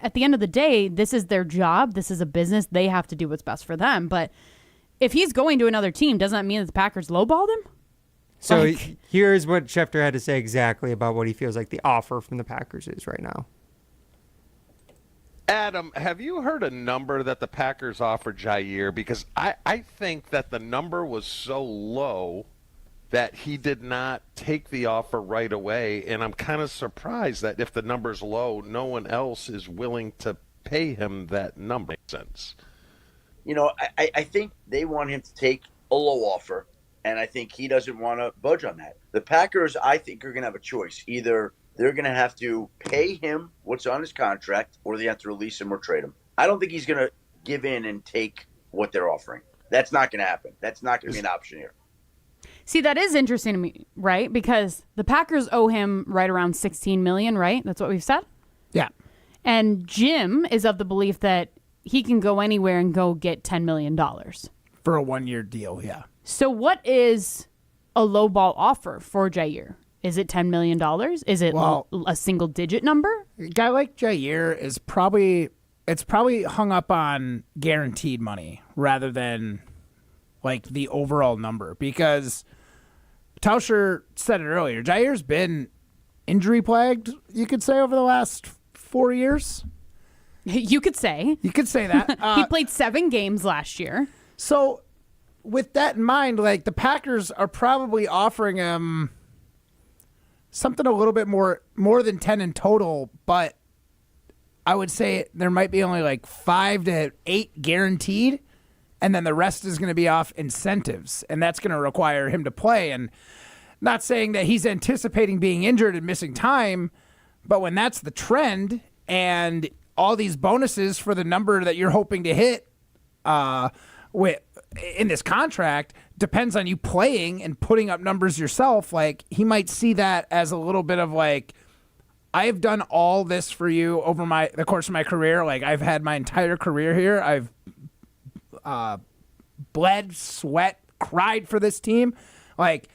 at the end of the day, this is their job. This is a business. They have to do what's best for them. But if he's going to another team, doesn't that mean that the Packers lowballed him? So here's what Schefter had to say exactly about what he feels like the offer from the Packers is right now. Adam, have you heard a number that the Packers offered Jaire? Because I think that the number was so low that he did not take the offer right away, and I'm kind of surprised that if the number's low, no one else is willing to pay him that number. Makes sense. You know, I think they want him to take a low offer, and I think he doesn't want to budge on that. The Packers, I think, are going to have a choice. Either they're going to have to pay him what's on his contract, or they have to release him or trade him. I don't think he's going to give in and take what they're offering. That's not going to happen. That's not going to be an option here. See, that is interesting to me, right? Because the Packers owe him right around $16 million, right? That's what we've said? Yeah. And Jim is of the belief that he can go anywhere and go get $10 million. For a 1-year deal, yeah. So what is a lowball offer for Jaire? Is it $10 million? Is it a single-digit number? A guy like Jaire is probably hung up on guaranteed money rather than like the overall number, because Tauscher said it earlier. Jaire's been injury plagued, you could say, over the last 4 years. You could say. You could say that. He played 7 games last year. So with that in mind, like, the Packers are probably offering him something a little bit more than 10 in total, but I would say there might be only like 5 to 8 guaranteed, and then the rest is going to be off incentives, and that's going to require him to play. And not saying that he's anticipating being injured and missing time, but when that's the trend and all these bonuses for the number that you're hoping to hit in this contract depends on you playing and putting up numbers yourself, like, he might see that as a little bit of like, I've done all this for you over the course of my career. Like, I've had my entire career here. I've bled, sweat, cried for this team. Like,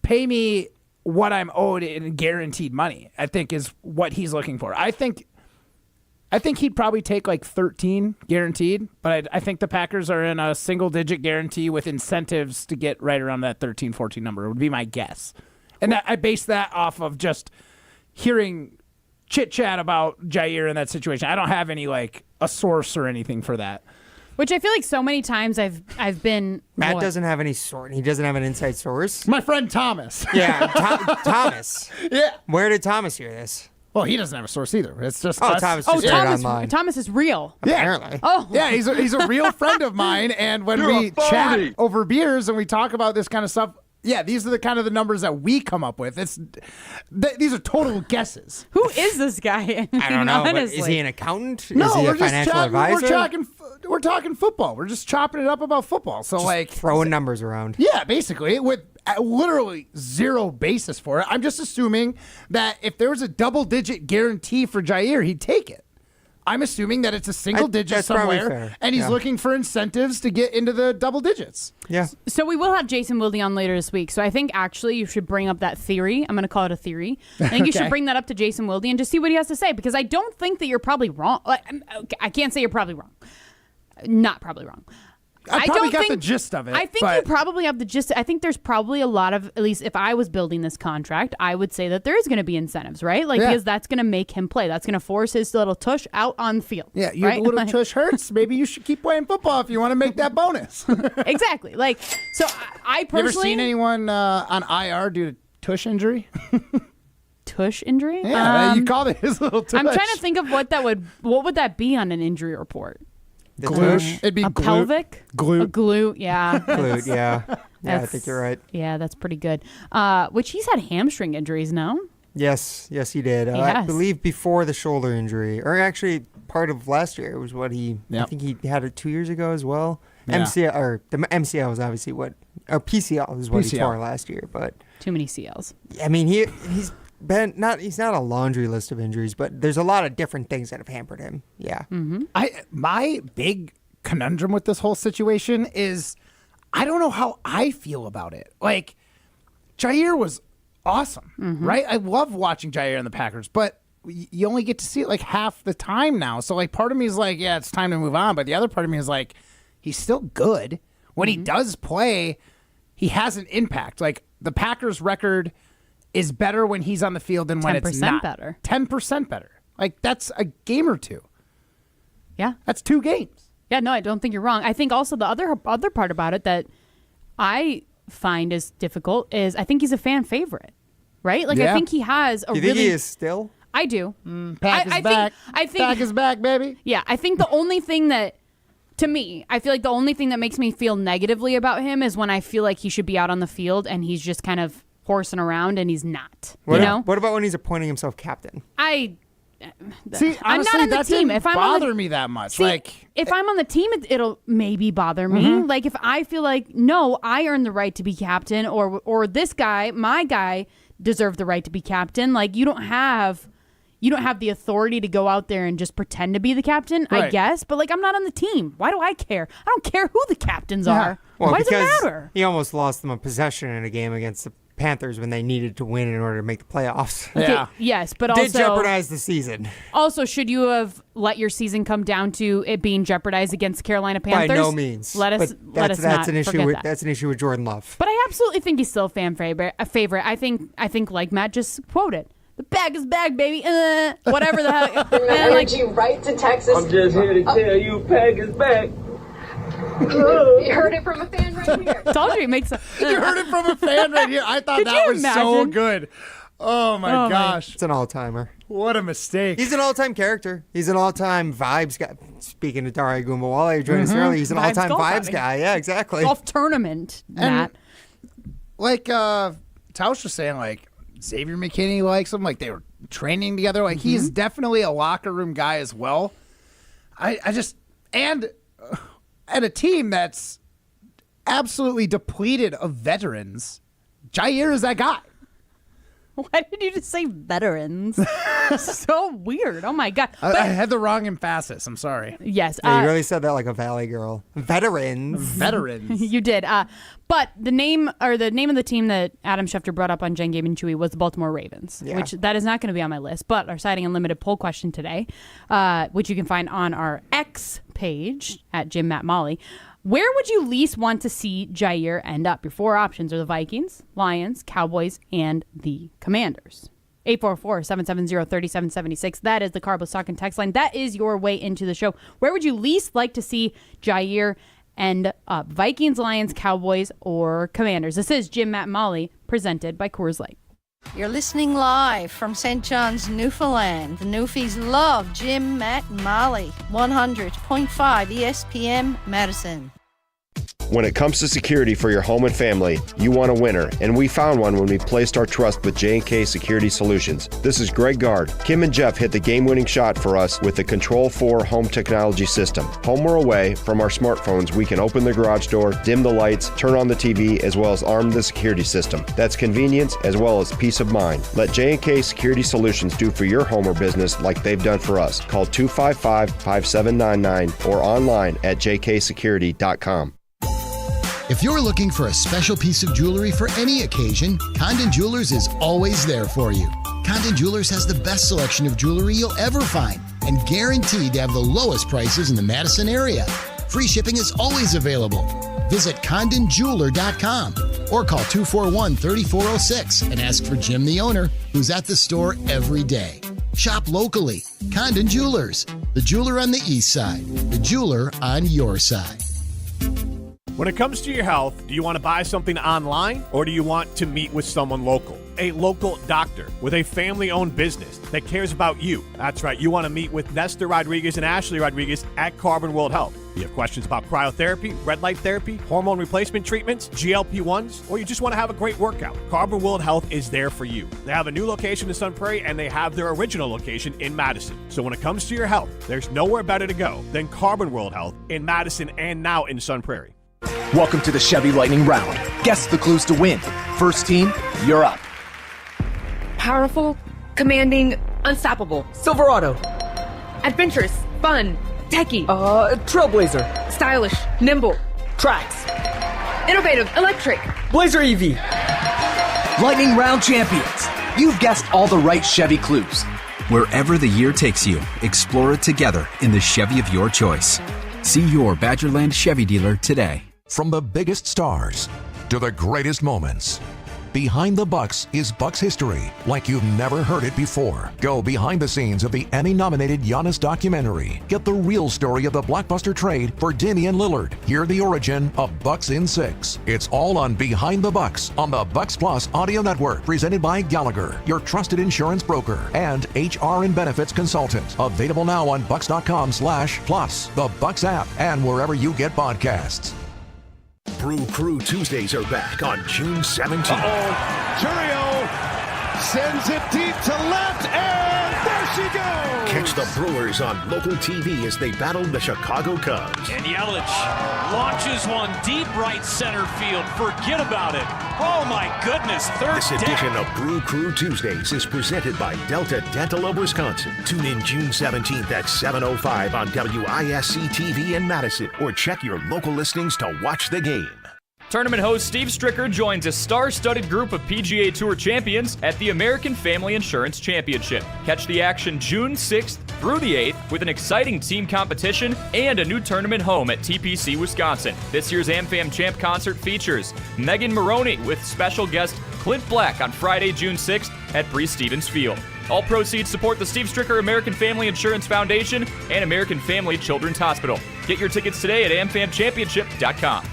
pay me what I'm owed in guaranteed money, I think, is what he's looking for. I think he'd probably take like 13 guaranteed, but I think the Packers are in a single-digit guarantee with incentives to get right around that 13, 14 number would be my guess. And I base that off of just hearing chit-chat about Jaire in that situation. I don't have any, like, a source or anything for that. Which I feel like so many times I've been... Matt doesn't have any sort. He doesn't have an inside source. My friend Thomas. Yeah, Thomas. Yeah. Where did Thomas hear this? Well, he doesn't have a source either. It's just us. Thomas just heard it online. Thomas is real. Yeah. Apparently. Oh. Yeah, he's a real friend of mine, and when we chat over beers and we talk about this kind of stuff, yeah, these are the kind of the numbers that we come up with. These are total guesses. Who is this guy? I don't know. But Honestly. is he an accountant? No, is he we're a financial just advisor? we're talking football. We're just chopping it up about football. So, Just like, throwing numbers around. yeah, basically, with literally zero basis for it. I'm just assuming that if there was a double-digit guarantee for Jaire, he'd take it. I'm assuming that it's a single digit that's probably somewhere, fair. and he's Yeah. looking for incentives to get into the double digits. Yeah. So we will have Jason Wilde on later this week. So I think actually you should bring up that theory. I'm going to call it a theory. I think you should Okay. bring that up to Jason Wilde and just see what he has to say, because I don't think that you're probably wrong. Like, I can't say you're probably wrong. Not probably wrong. I probably got the gist of it. I think but you probably have the gist. I think there's probably a lot of, at least if I was building this contract, I would say that there is going to be incentives, right? Like, Yeah. because that's going to make him play. That's going to force his little tush out on the field. yeah, your right? little Like, tush hurts. Maybe you should keep playing football if you want to make that bonus. Exactly. Like, so I You ever personally... seen anyone on IR due to tush injury? Tush injury? Yeah, you called it his little tush. I'm trying to think of what would that be on an injury report? The glute. tush. It'd be A glute. pelvic? Glute. A glute, yeah. Glute, yeah. Yeah, I That's- think you're right. Yeah, that's pretty good. Which he's had hamstring injuries, no? Yes, he did. He I has. believe before the shoulder injury, or actually part of last year was what I Yep. think he had it 2 years ago as well. Yeah. MCL, or the MCL was obviously or PCL is what he PCL. tore last year. But Too many CLs. I mean, he's not a laundry list of injuries, but there's a lot of different things that have hampered him. Yeah. Mm-hmm. My big conundrum with this whole situation is I don't know how I feel about it. Like, Jaire was awesome, right? I love watching Jaire and the Packers, but you only get to see it like half the time now. So, like, part of me is like, yeah, it's time to move on. But the other part of me is like, he's still good. When he does play, he has an impact. Like, the Packers' record is better when he's on the field than when it's not. 10% better. 10% better. Like, that's a game or two. Yeah. That's 2 games. Yeah, no, I don't think you're wrong. I think also the other part about it that I find is difficult is I think he's a fan favorite, right? Like, I think he has a You really... think he is still? I do. Pack is back. I think Pack is back, baby. Yeah, I think the only thing that, to me, I feel like the only thing that makes me feel negatively about him is when I feel like he should be out on the field and he's just kind of horsing around and he's not. What know? What about when he's appointing himself captain? See, I'm honestly, not on the that team. didn't If I'm bother me that much. See, like, if I'm on the team, it'll maybe bother me. Like if I feel like, no, I earned the right to be captain, or this guy, my guy, deserved the right to be captain. Like you don't have the authority to go out there and just pretend to be the captain, I guess. But like I'm not on the team. Why do I care? I don't care who the captains are. Well, Why does it because matter? He almost lost them a possession in a game against the Panthers when they needed to win in order to make the playoffs. Okay, yes, but also did jeopardize the season. Also, should you have let your season come down to it being jeopardized against Carolina Panthers? By no means. Let us That's not an issue. forget With, that. that's an issue with Jordan Love. But I absolutely think he's still a favorite. I think like Matt just quoted, the bag is back, baby. Whatever the hell. Remember you right to Texas. I'm just here to tell you, Pack is back. You heard it from a fan right here. Told you it makes sense. You heard it from a fan right here. I thought Could that you was so imagine? good. Oh my gosh. It's an all-timer. What a mistake. He's an all-time character. He's an all-time vibes guy. Speaking of Jaire Ogunbowale, who joined us earlier, he's an Vibes all-time golf vibes outing. guy. Yeah, exactly. Golf tournament, Matt. Like Tauscher was saying, like Xavier McKinney likes him. Like they were training together. Like he's definitely a locker room guy as well. I just and a team that's absolutely depleted of veterans. Jaire is that guy. Why did you just say veterans? So weird. Oh my god. I had the wrong emphasis. I'm sorry. Yes. Yeah, you really said that like a Valley girl. Veterans. Veterans. You did. But the name of the team that Adam Schefter brought up on Jen, Gabe, and Chewy was the Baltimore Ravens, which that is not going to be on my list. But our Citing Unlimited poll question today, which you can find on our X page at Jim Matt Molly. Where would you least want to see Jaire end up? Your 4 options are the Vikings, Lions, Cowboys, and the Commanders. 844-770-3776. That is the Carbos Talking text line. That is your way into the show. Where would you least like to see Jaire end up? Vikings, Lions, Cowboys, or Commanders? This is Jim, Matt, and Molly, presented by Coors Light. You're listening live from St. John's, Newfoundland. The Newfies love Jim, Matt, and Molly. 100.5 ESPN Madison. When it comes to security for your home and family, you want a winner, and we found one when we placed our trust with J&K Security Solutions. This is Greg Gard. Kim and Jeff hit the game-winning shot for us with the Control 4 home technology system. Home or away, from our smartphones, we can open the garage door, dim the lights, turn on the TV, as well as arm the security system. That's convenience as well as peace of mind. Let J&K Security Solutions do for your home or business like they've done for us. Call 255-5799 or online at jksecurity.com. If you're looking for a special piece of jewelry for any occasion, Condon Jewelers is always there for you. Condon Jewelers has the best selection of jewelry you'll ever find and guaranteed to have the lowest prices in the Madison area. Free shipping is always available. Visit CondonJeweler.com or call 241-3406 and ask for Jim, the owner, who's at the store every day. Shop locally. Condon Jewelers, the jeweler on the east side, the jeweler on your side. When it comes to your health, do you want to buy something online or do you want to meet with someone local? A local doctor with a family-owned business that cares about you. That's right, you want to meet with Nestor Rodriguez and Ashley Rodriguez at Carbon World Health. You have questions about cryotherapy, red light therapy, hormone replacement treatments, GLP-1s, or you just want to have a great workout. Carbon World Health is there for you. They have a new location in Sun Prairie and they have their original location in Madison. So when it comes to your health, there's nowhere better to go than Carbon World Health in Madison and now in Sun Prairie. Welcome to the Chevy Lightning Round. Guess the clues to win. First team, you're up. Powerful, commanding, unstoppable. Silverado. Adventurous, fun, techie. Trailblazer. Stylish, nimble. Trax. Innovative, electric. Blazer EV. Lightning Round champions. You've guessed all the right Chevy clues. Wherever the year takes you, explore it together in the Chevy of your choice. See your Badgerland Chevy dealer today. From the biggest stars to the greatest moments, Behind the Bucks is Bucks history like you've never heard it before. Go behind the scenes of the Emmy-nominated Giannis documentary. Get the real story of the blockbuster trade for Damian Lillard. Hear the origin of Bucks in 6. It's all on Behind the Bucks on the Bucks Plus Audio Network, presented by Gallagher, your trusted insurance broker and HR and benefits consultant. Available now on bucks.com/plus, the Bucks app, and wherever you get podcasts. Brew Crew Tuesdays are back on June 17th. Churio sends it deep to left, and there she goes! Catch the Brewers on local TV as they battle the Chicago Cubs. And Yelich launches one deep right center field. Forget about it. Oh, my goodness. This edition of Brew Crew Tuesdays is presented by Delta Dental of Wisconsin. Tune in June 17th at 7:05 on WISC TV in Madison, or check your local listings to watch the game. Tournament host Steve Stricker joins a star-studded group of PGA Tour champions at the American Family Insurance Championship. Catch the action June 6th through the 8th with an exciting team competition and a new tournament home at TPC Wisconsin. This year's AmFam Champ concert features Megan Maroney with special guest Clint Black on Friday, June 6th at Bree Stevens Field. All proceeds support the Steve Stricker American Family Insurance Foundation and American Family Children's Hospital. Get your tickets today at amfamchampionship.com.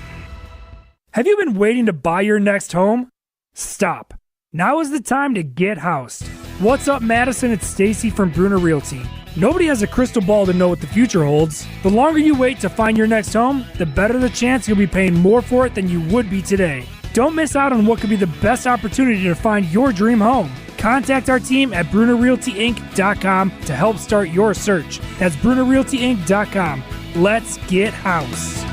Have you been waiting to buy your next home? Stop. Now is the time to get housed. What's up, Madison? It's Stacy from Bruner Realty. Nobody has a crystal ball to know what the future holds. The longer you wait to find your next home, the better the chance you'll be paying more for it than you would be today. Don't miss out on what could be the best opportunity to find your dream home. Contact our team at BrunerRealtyInc.com to help start your search. That's BrunerRealtyInc.com. Let's get housed.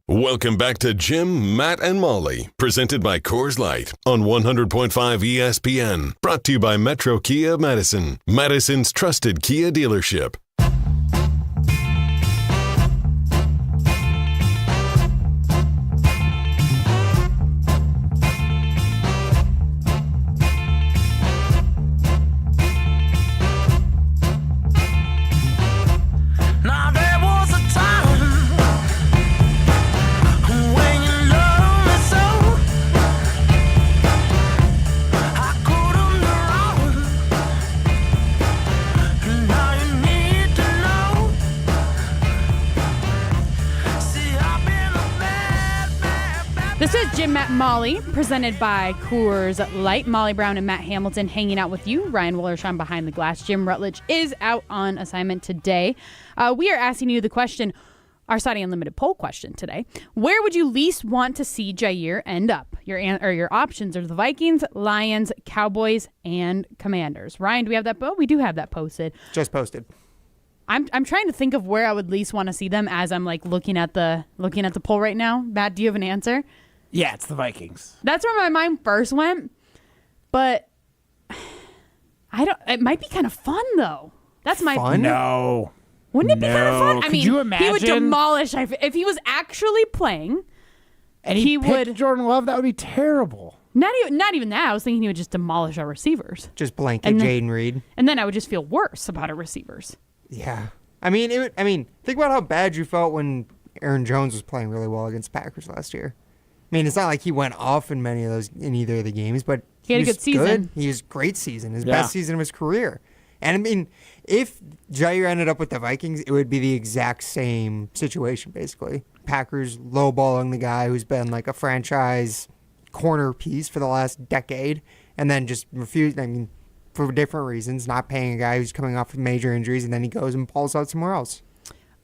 Welcome back to Jim, Matt, and Molly, presented by Coors Light on 100.5 ESPN. Brought to you by Metro Kia Madison, Madison's trusted Kia dealership. This is Jim, Matt, and Molly, presented by Coors Light. Molly Brown and Matt Hamilton hanging out with you. Ryan Willershon behind the glass. Jim Rutledge is out on assignment today. We are asking you the question, our Saudi Unlimited poll question today. Where would you least want to see Jaire end up? Your options are the Vikings, Lions, Cowboys, and Commanders. Ryan, do we have that? We do have that posted. Just posted. I'm trying to think of where I would least want to see them as I'm like looking at the poll right now. Matt, do you have an answer? Yeah, it's the Vikings. That's where my mind first went, but it might be kind of fun though. That's my fun. No, wouldn't it be kind of fun? I mean, you imagine? He would demolish if he was actually playing, and he would Jordan Love. That would be terrible. Not even that. I was thinking he would just demolish our receivers. Just blanket Jaden Reed, and then I would just feel worse about our receivers. Yeah, I mean, think about how bad you felt when Aaron Jones was playing really well against Packers last year. I mean, it's not like he went off in either of the games, but he had a good season. He was a great season, his best season of his career. And I mean, if Jaire ended up with the Vikings, it would be the exact same situation, basically. Packers lowballing the guy who's been like a franchise corner piece for the last decade, and then just refused. I mean, for different reasons, not paying a guy who's coming off of major injuries, and then he goes and pulls out somewhere else.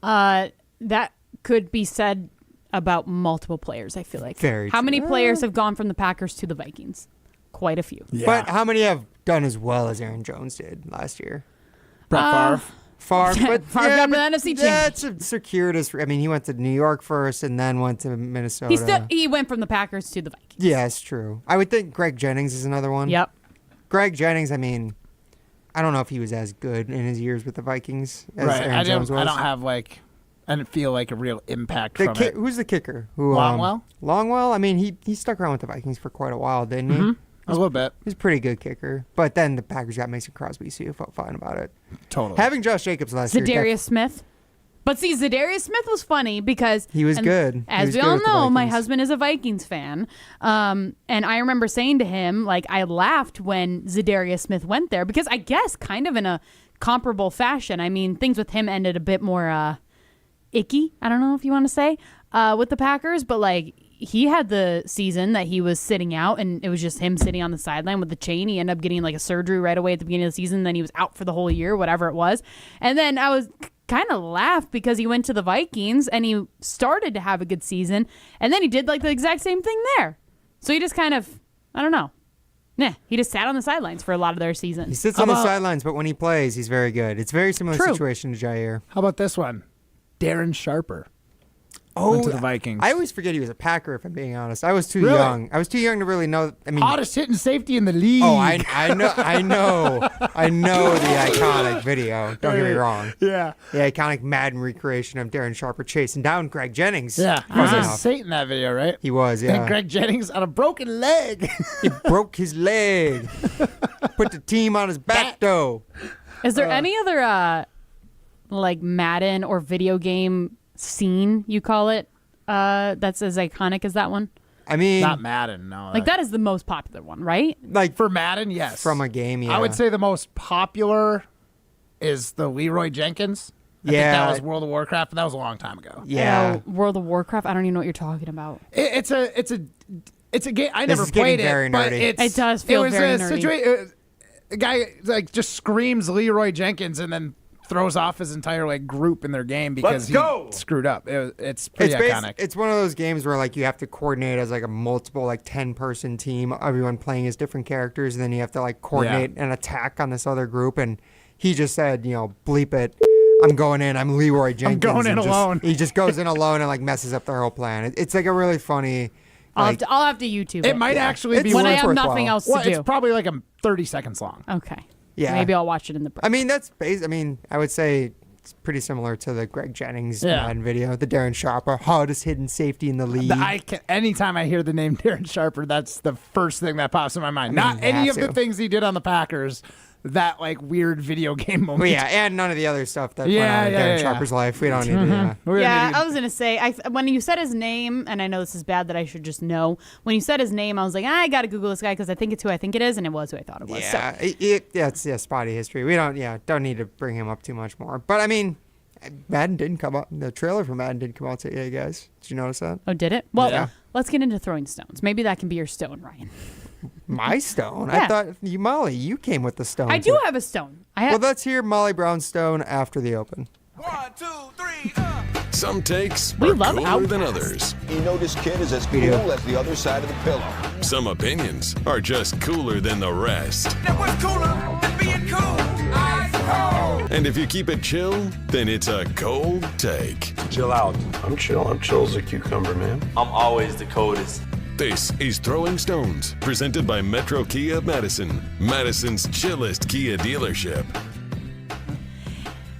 That could be said about multiple players, I feel like. Very How true. many players have gone from the Packers to the Vikings? Quite a few. Yeah. But how many have done as well as Aaron Jones did last year? Brett Favre, but Favre got the NFC championship. Yeah, it's a circuitous. I mean, he went to New York first and then went to Minnesota. He went from the Packers to the Vikings. Yeah, it's true. I would think Greg Jennings is another one. Yep. Greg Jennings, I mean, I don't know if he was as good in his years with the Vikings as Aaron Jones was. I don't have I didn't feel like a real impact from it. Who's the kicker? Longwell? Longwell? I mean, he stuck around with the Vikings for quite a while, didn't he? Mm-hmm. A little bit. He's a pretty good kicker. But then the Packers got Mason Crosby, so you felt fine about it. Totally. Having Josh Jacobs last year. Zadarius Smith? But see, Zadarius Smith was funny because he was good. As we all know, my husband is a Vikings fan. And I remember saying to him, like, I laughed when Zadarius Smith went there because I guess kind of in a comparable fashion. I mean, things with him ended a bit more icky, I don't know if you want to say, with the Packers. But, like, he had the season that he was sitting out, and it was just him sitting on the sideline with the chain. He ended up getting, like, a surgery right away at the beginning of the season. Then he was out for the whole year, whatever it was. And then I was kind of laughed because he went to the Vikings and he started to have a good season, and then he did like the exact same thing there. So he just kind of, I don't know. He just sat on the sidelines for a lot of their season. He sits on the sidelines, but when he plays, he's very good. It's a very similar situation to Jaire. How about this one? Darren Sharper. Went to the Vikings. I always forget he was a Packer, if I'm being honest. I was too young. I was too young to really know. I mean, hottest hitting safety in the league. Oh, I know the iconic video. Don't get me wrong. Yeah. The iconic Madden recreation of Darren Sharper chasing down Greg Jennings. Yeah. He was a saint in that video, right? He was, yeah. And Greg Jennings on a broken leg. He broke his leg. Put the team on his back, though. Is there any other, like, Madden or video game scene, you call it, that's as iconic as that one? I mean, not Madden, no. Like, that is the most popular one, right? Like, for Madden, yes. From a game, yeah. I would say the most popular is the Leroy Jenkins. I think that was World of Warcraft, but that was a long time ago. Yeah. World of Warcraft? I don't even know what you're talking about. It's a game. I never played it, but it does feel very nerdy. The guy like just screams Leroy Jenkins and then throws off his entire like group in their game because he screwed up. It's pretty iconic. It's one of those games where like you have to coordinate as like a multiple like 10-person team, everyone playing as different characters, and then you have to like coordinate an attack on this other group. And he just said, bleep it. I'm going in. I'm Leroy Jenkins. I'm going in alone. He just goes in alone and like messes up their whole plan. It's like a really funny. I'll have to YouTube it. It might actually be when I have nothing else to do. It's probably like 30 seconds long. Okay. Yeah. Maybe I'll watch it in the break. I mean, I would say it's pretty similar to the Greg Jennings Madden video, the Darren Sharper, hottest hidden safety in the league. Anytime I hear the name Darren Sharper, that's the first thing that pops in my mind. Not any of the things he did on the Packers. That like weird video game moment. Well, yeah, and none of the other stuff that went on in Darren Sharper's life. We don't need to. I was gonna say when you said his name, and I know this is bad that I should just know. When you said his name, I was like, I gotta Google this guy because I think it's who I think it is, and it was who I thought it was. Yeah, it's spotty history. We don't need to bring him up too much more. But I mean, Madden didn't come out. The trailer for Madden didn't come out today, guys. Did you notice that? Oh, did it? Well, let's get into throwing stones. Maybe that can be your stone, Ryan. My stone? Yeah. I thought Molly, you came with the stone. I do have a stone. Well, let's hear Molly Brown's stone after the open. 1, 2, 3, Some takes we are love cooler Outcast. than others. You know this kid is as cool as the other side of the pillow. Some opinions are just cooler than the rest. Now what's cooler than being cool? Ice cold. And if you keep it chill, then it's a cold take. Chill out. I'm chill. I'm chill as a cucumber, man. I'm always the coldest. This is Throwing Stones, presented by Metro Kia of Madison, Madison's chillest Kia dealership.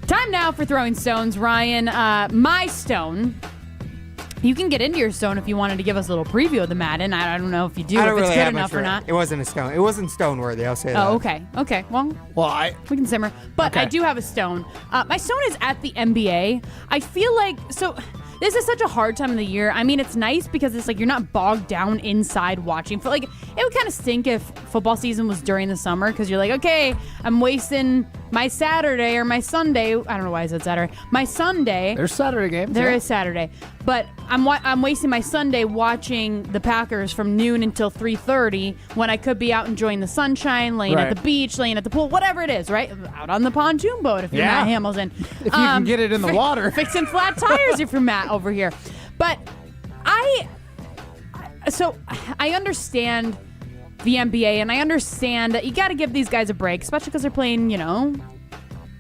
Time now for Throwing Stones, Ryan. My stone. You can get into your stone if you wanted to give us a little preview of the Madden. I don't know if you do, if it's good enough or not. It wasn't a stone. It wasn't stone worthy. I'll say that. Oh, okay. Okay. Well, we can simmer. But I do have a stone. My stone is at the NBA. I feel like this is such a hard time of the year. I mean, it's nice because it's like you're not bogged down inside watching. Like, it would kind of stink if football season was during the summer because you're like, okay, I'm wasting my Saturday or my Sunday. I don't know why I said Saturday. My Sunday. There's Saturday games. There is Saturday. But I'm wasting my Sunday watching the Packers from noon until 3:30 when I could be out enjoying the sunshine, laying at the beach, laying at the pool, whatever it is, right? Out on the pontoon boat if you're Matt Hamilton. If you can get it in the water. Fixing flat tires if you're Matt over here. But I understand the NBA, and I understand that you got to give these guys a break, especially because they're playing,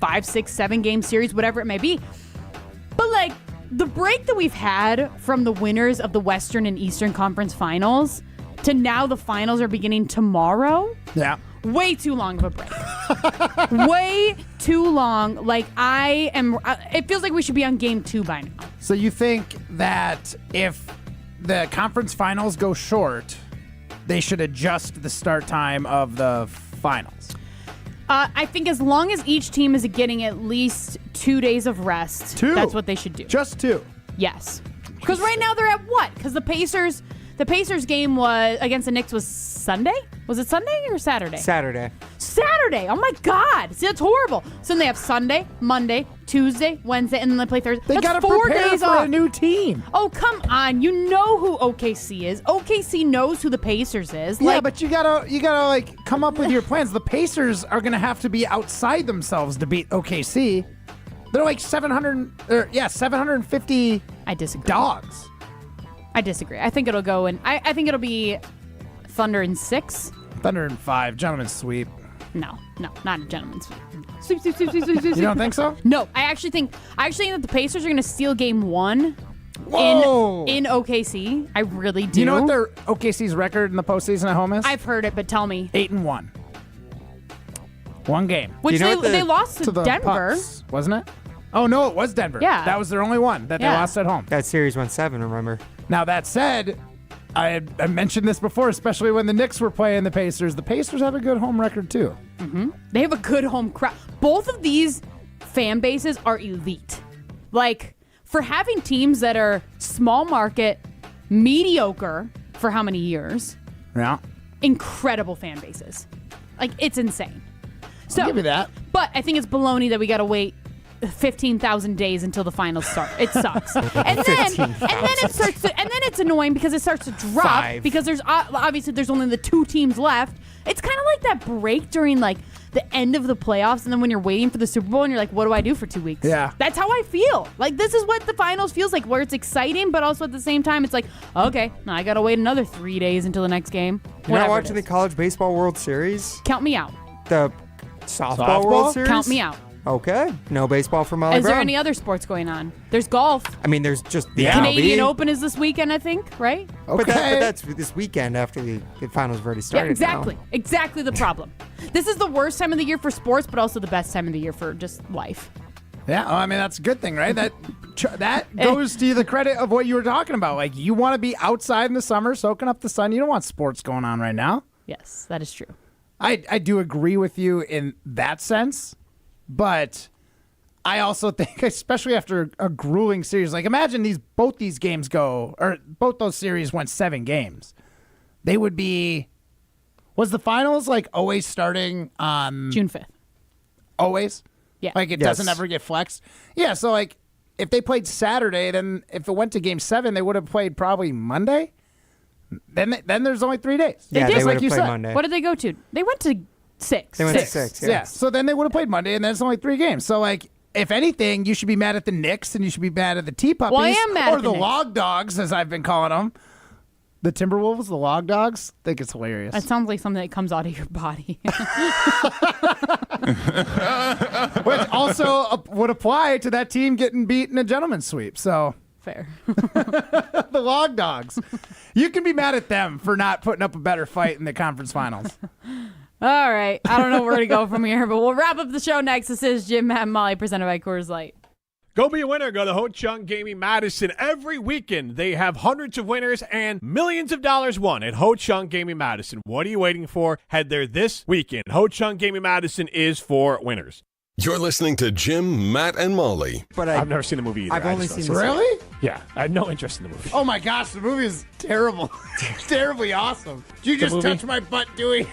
5, 6, 7 game series, whatever it may be. But like the break that we've had from the winners of the Western and Eastern Conference Finals to now the finals are beginning tomorrow. Yeah. Way too long of a break. Way too long. Like it feels like we should be on game 2 by now. So you think that if the conference finals go short, they should adjust the start time of the finals? I think as long as each team is getting at least 2 days of rest, that's what they should do. Just 2? Yes. Because right now they're at what? Because the Pacers game was against the Knicks was Sunday? Was it Sunday or Saturday? Saturday. Oh my God. See, that's horrible. So then they have Sunday, Monday, Tuesday, Wednesday, and then they play Thursday. They got to prepare for a new team. Oh, come on. You know who OKC is. OKC knows who the Pacers is. Yeah, but you gotta like come up with your plans. The Pacers are gonna have to be outside themselves to beat OKC. They're like 750 I disagree. dogs. I disagree. I think it'll go in. I think it'll be Thunder in 6. Thunder in 5. Gentleman's sweep. No, not a gentleman's sweep. Sweep. You don't think so? No, I actually think that the Pacers are going to steal game 1 in OKC. I really do. Do you know what their OKC's record in the postseason at home is? I've heard it, but tell me. 8-1. 1 game. Which they lost to Denver. Pucks, wasn't it? Oh, no, it was Denver. Yeah. That was their only one that they lost at home. That series went 7, remember? Now, that said, I mentioned this before, especially when the Knicks were playing the Pacers. The Pacers have a good home record, too. Mm-hmm. They have a good home crowd. Both of these fan bases are elite. Like, for having teams that are small market, mediocre for how many years? Yeah. Incredible fan bases. Like, it's insane. So, I'll give you that. But I think it's baloney that we got to wait 15,000 days until the finals start. It sucks. and then it's annoying because it starts to drop 5. because there's obviously there's only the 2 teams left. It's kind of like that break during like the end of the playoffs, and then when you're waiting for the Super Bowl and you're like, what do I do for 2 weeks? Yeah. That's how I feel. Like, this is what the finals feels like, where it's exciting, but also at the same time, it's like, okay, now I got to wait another 3 days until the next game. You're not watching the College Baseball World Series? Count me out. The softball World Series? Count me out. Okay. No baseball for Molly Is Brown. there any other sports going on? There's golf. I mean, there's just the Canadian MLB. Open is this weekend, I think, right? But that's this weekend after the finals have already started. Yeah, exactly. Now. Exactly the problem. This is the worst time of the year for sports, but also the best time of the year for just life. Yeah, I mean, that's a good thing, right? That goes to the credit of what you were talking about. Like, you want to be outside in the summer, soaking up the sun. You don't want sports going on right now. Yes, that is true. I do agree with you in that sense, but I also think, especially after a grueling series, like imagine both these games both those series went 7 games. They would be, was the finals like always starting on June 5th? Always? Yeah. Like it doesn't ever get flexed? Yeah, so like if they played Saturday, then if it went to game 7, they would have played probably Monday. Then there's only 3 days. They just would like have you played said. Monday. What did they go to? They went to 6. They went to 6, Yeah, so then they would have played Monday, and then it's only 3 games. So, like, if anything, you should be mad at the Knicks, and you should be mad at the T-Puppies. Well, I am mad or at the the Knicks. Log Dogs, as I've been calling them. The Timberwolves, the Log Dogs. I think it's hilarious. That sounds like something that comes out of your body. Which also would apply to that team getting beat in a gentleman's sweep. So Fair. The Log Dogs. You can be mad at them for not putting up a better fight in the conference finals. All right. I don't know where to go from here, but we'll wrap up the show next. This is Jim, Matt, and Molly, presented by Coors Light. Go be a winner. Go to Ho Chunk Gaming Madison. Every weekend, they have hundreds of winners and millions of dollars won at Ho Chunk Gaming Madison. What are you waiting for? Head there this weekend. Ho Chunk Gaming Madison is for winners. You're listening to Jim, Matt, and Molly. But I've never seen the movie either. I've only seen the Really? Yeah, I have no interest in the movie. Oh my gosh, the movie is terrible. Terribly awesome. Did you just movie? touch my butt, Dewey?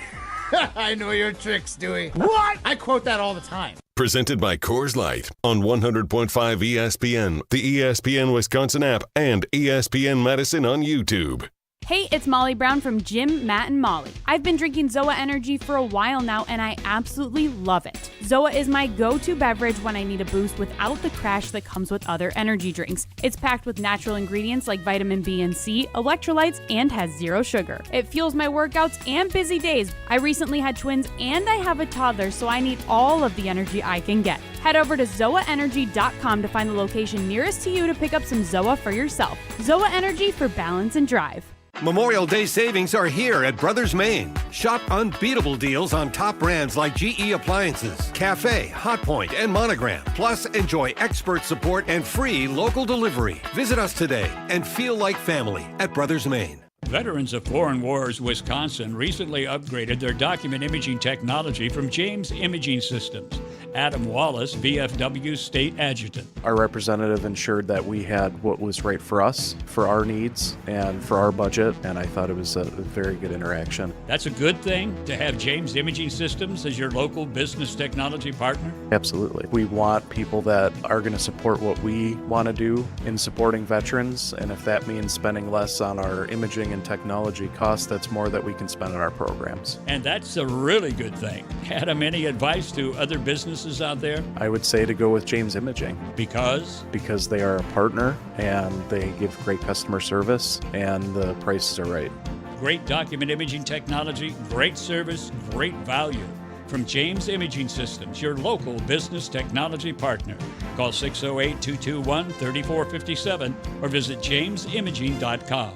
I know your tricks, Dewey. What? I quote that all the time. Presented by Coors Light on 100.5 ESPN, the ESPN Wisconsin app, and ESPN Madison on YouTube. Hey, it's Molly Brown from Jim, Matt, and Molly. I've been drinking ZOA Energy for a while now, and I absolutely love it. ZOA is my go-to beverage when I need a boost without the crash that comes with other energy drinks. It's packed with natural ingredients like vitamin B and C, electrolytes, and has 0 sugar. It fuels my workouts and busy days. I recently had twins, and I have a toddler, so I need all of the energy I can get. Head over to ZOAEnergy.com to find the location nearest to you to pick up some ZOA for yourself. ZOA Energy for balance and drive. Memorial Day savings are here at Brothers Maine. Shop unbeatable deals on top brands like GE Appliances, Cafe, Hotpoint, and Monogram. Plus, enjoy expert support and free local delivery. Visit us today and feel like family at Brothers Maine. Veterans of Foreign Wars Wisconsin recently upgraded their document imaging technology from James Imaging Systems. Adam Wallace, VFW State Adjutant. Our representative ensured that we had what was right for us, for our needs, and for our budget, and I thought it was a very good interaction. That's a good thing to have James Imaging Systems as your local business technology partner? Absolutely. We want people that are going to support what we want to do in supporting veterans, and if that means spending less on our imaging and technology costs, that's more that we can spend on our programs. And that's a really good thing. Adam, any advice to other businesses out there? I would say to go with James Imaging. Because? Because they are a partner and they give great customer service and the prices are right. Great document imaging technology, great service, great value. From James Imaging Systems, your local business technology partner. Call 608-221-3457 or visit jamesimaging.com.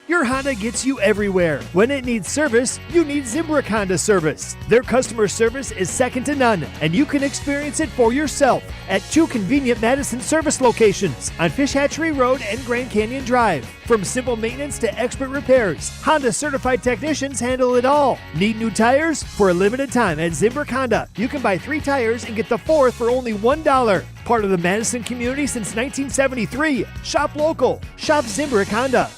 Your Honda gets you everywhere. When it needs service, you need Zimbrick Honda service. Their customer service is second to none, and you can experience it for yourself at 2 convenient Madison service locations on Fish Hatchery Road and Grand Canyon Drive. From simple maintenance to expert repairs, Honda certified technicians handle it all. Need new tires? For a limited time at Zimbrick Honda, you can buy 3 tires and get the 4th for only $1. Part of the Madison community since 1973. Shop local. Shop Zimbrick Honda.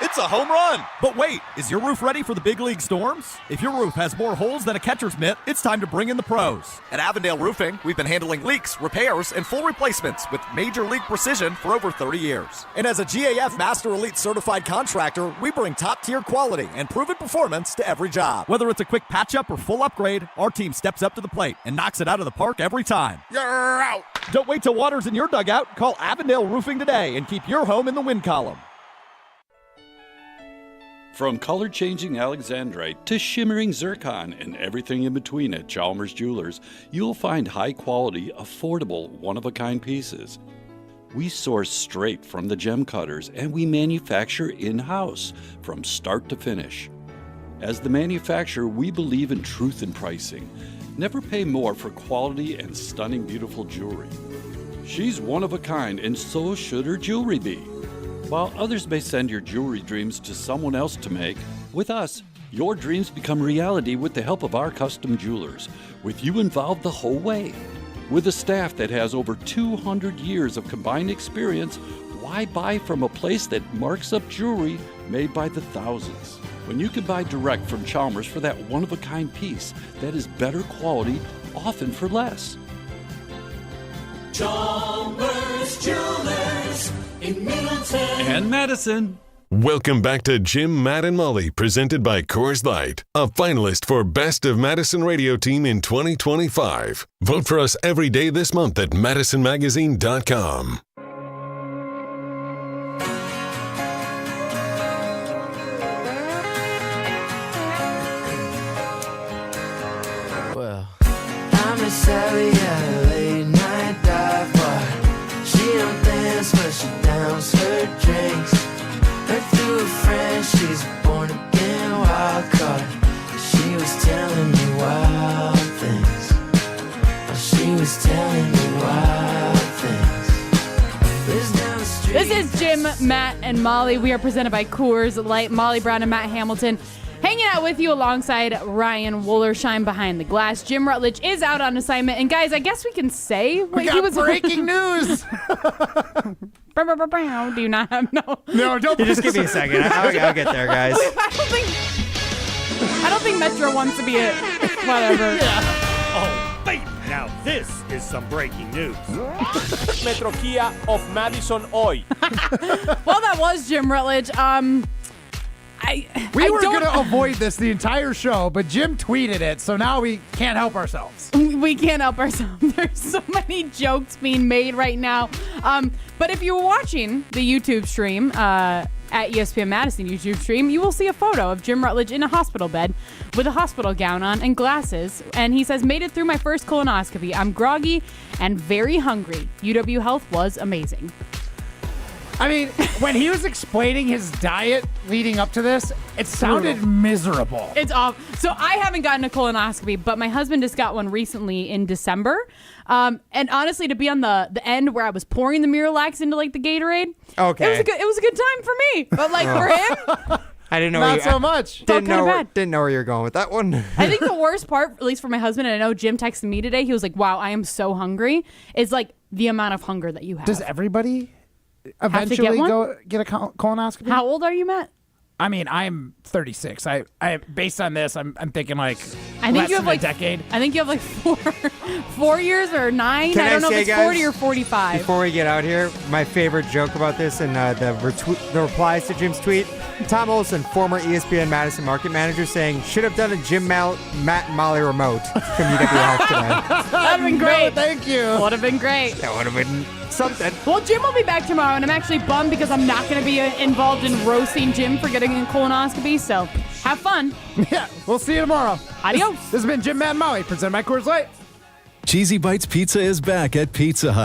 It's a home run! But wait, is your roof ready for the big league storms? If your roof has more holes than a catcher's mitt, it's time to bring in the pros. At Avondale Roofing, we've been handling leaks, repairs, and full replacements with major league precision for over 30 years. And as a GAF Master Elite certified contractor, we bring top-tier quality and proven performance to every job. Whether it's a quick patch-up or full upgrade, our team steps up to the plate and knocks it out of the park every time. You're out! Don't wait till water's in your dugout. Call Avondale Roofing today and keep your home in the win column. From color-changing alexandrite to shimmering zircon and everything in between at Chalmers Jewelers, you'll find high-quality, affordable, one-of-a-kind pieces. We source straight from the gem cutters, and we manufacture in-house from start to finish. As the manufacturer, we believe in truth in pricing. Never pay more for quality and stunning, beautiful jewelry. She's one of a kind, and so should her jewelry be. While others may send your jewelry dreams to someone else to make, with us, your dreams become reality with the help of our custom jewelers, with you involved the whole way. With a staff that has over 200 years of combined experience, why buy from a place that marks up jewelry made by the thousands? When you can buy direct from Chalmers for that one-of-a-kind piece that is better quality, often for less. Chalmers Jewelers in Middleton and Madison. Welcome back to Jim, Matt, and Molly, presented by Coors Light, a finalist for Best of Madison Radio Team in 2025. Vote for us every day this month at madisonmagazine.com. Well, I'm a Sally at a late night dive bar. She don't dance, but she downs her drinks. Heard through a friend she's a born again wild card. She was telling me wild things. She was telling me wild things. This is Jim, Matt, and Molly. We are presented by Coors Light. Molly Brown and Matt Hamilton hanging out with you alongside Ryan Wollersheim behind the glass. Jim Rutledge is out on assignment. And guys, I guess we can say we got breaking news. Do you not have no? No, don't. You just give me a second. I'll get there, guys. I don't think Metro wants to be it. Whatever. Yeah. Oh, baby. Now this is some breaking news. Metro Kia of Madison hoy. Well, that was Jim Rutledge. We were going to avoid this the entire show, but Jim tweeted it, so now we can't help ourselves. We can't help ourselves. There's so many jokes being made right now. But if you're watching the YouTube stream, at ESPN Madison YouTube stream, you will see a photo of Jim Rutledge in a hospital bed with a hospital gown on and glasses. And he says, made it through my first colonoscopy. I'm groggy and very hungry. UW Health was amazing. I mean, when he was explaining his diet leading up to this, it sounded miserable. It's off. So I haven't gotten a colonoscopy, but my husband just got one recently in December. And honestly, to be on the end where I was pouring the Miralax into like the Gatorade, Okay. it was a good time for me. But like for him, I didn't know. Not so much. Didn't know where you're going with that one. I think the worst part, at least for my husband, and I know Jim texted me today, he was like, wow, I am so hungry, is like the amount of hunger that you have. Does everybody Have to eventually get go get a colonoscopy? How old are you, Matt? I mean, I'm 36. I based on this, I'm thinking like I think less you have than like a decade. I think you have like 4 years or 9. Can I don't know say, if it's guys, 40 or 45. Before we get out here, my favorite joke about this and the replies to Jim's tweet, Tom Olson, former ESPN Madison market manager, saying, should have done a Matt and Molly remote from UW Health today. That would have been great. No, thank you. Would have been great. That would have been something. Well, Jim will be back tomorrow, and I'm actually bummed because I'm not going to be involved in roasting Jim for getting a colonoscopy, so have fun. Yeah, we'll see you tomorrow. Adios. This has been Jim, Matt, and Molly, presented by Coors Light. Cheesy Bites Pizza is back at Pizza Hut.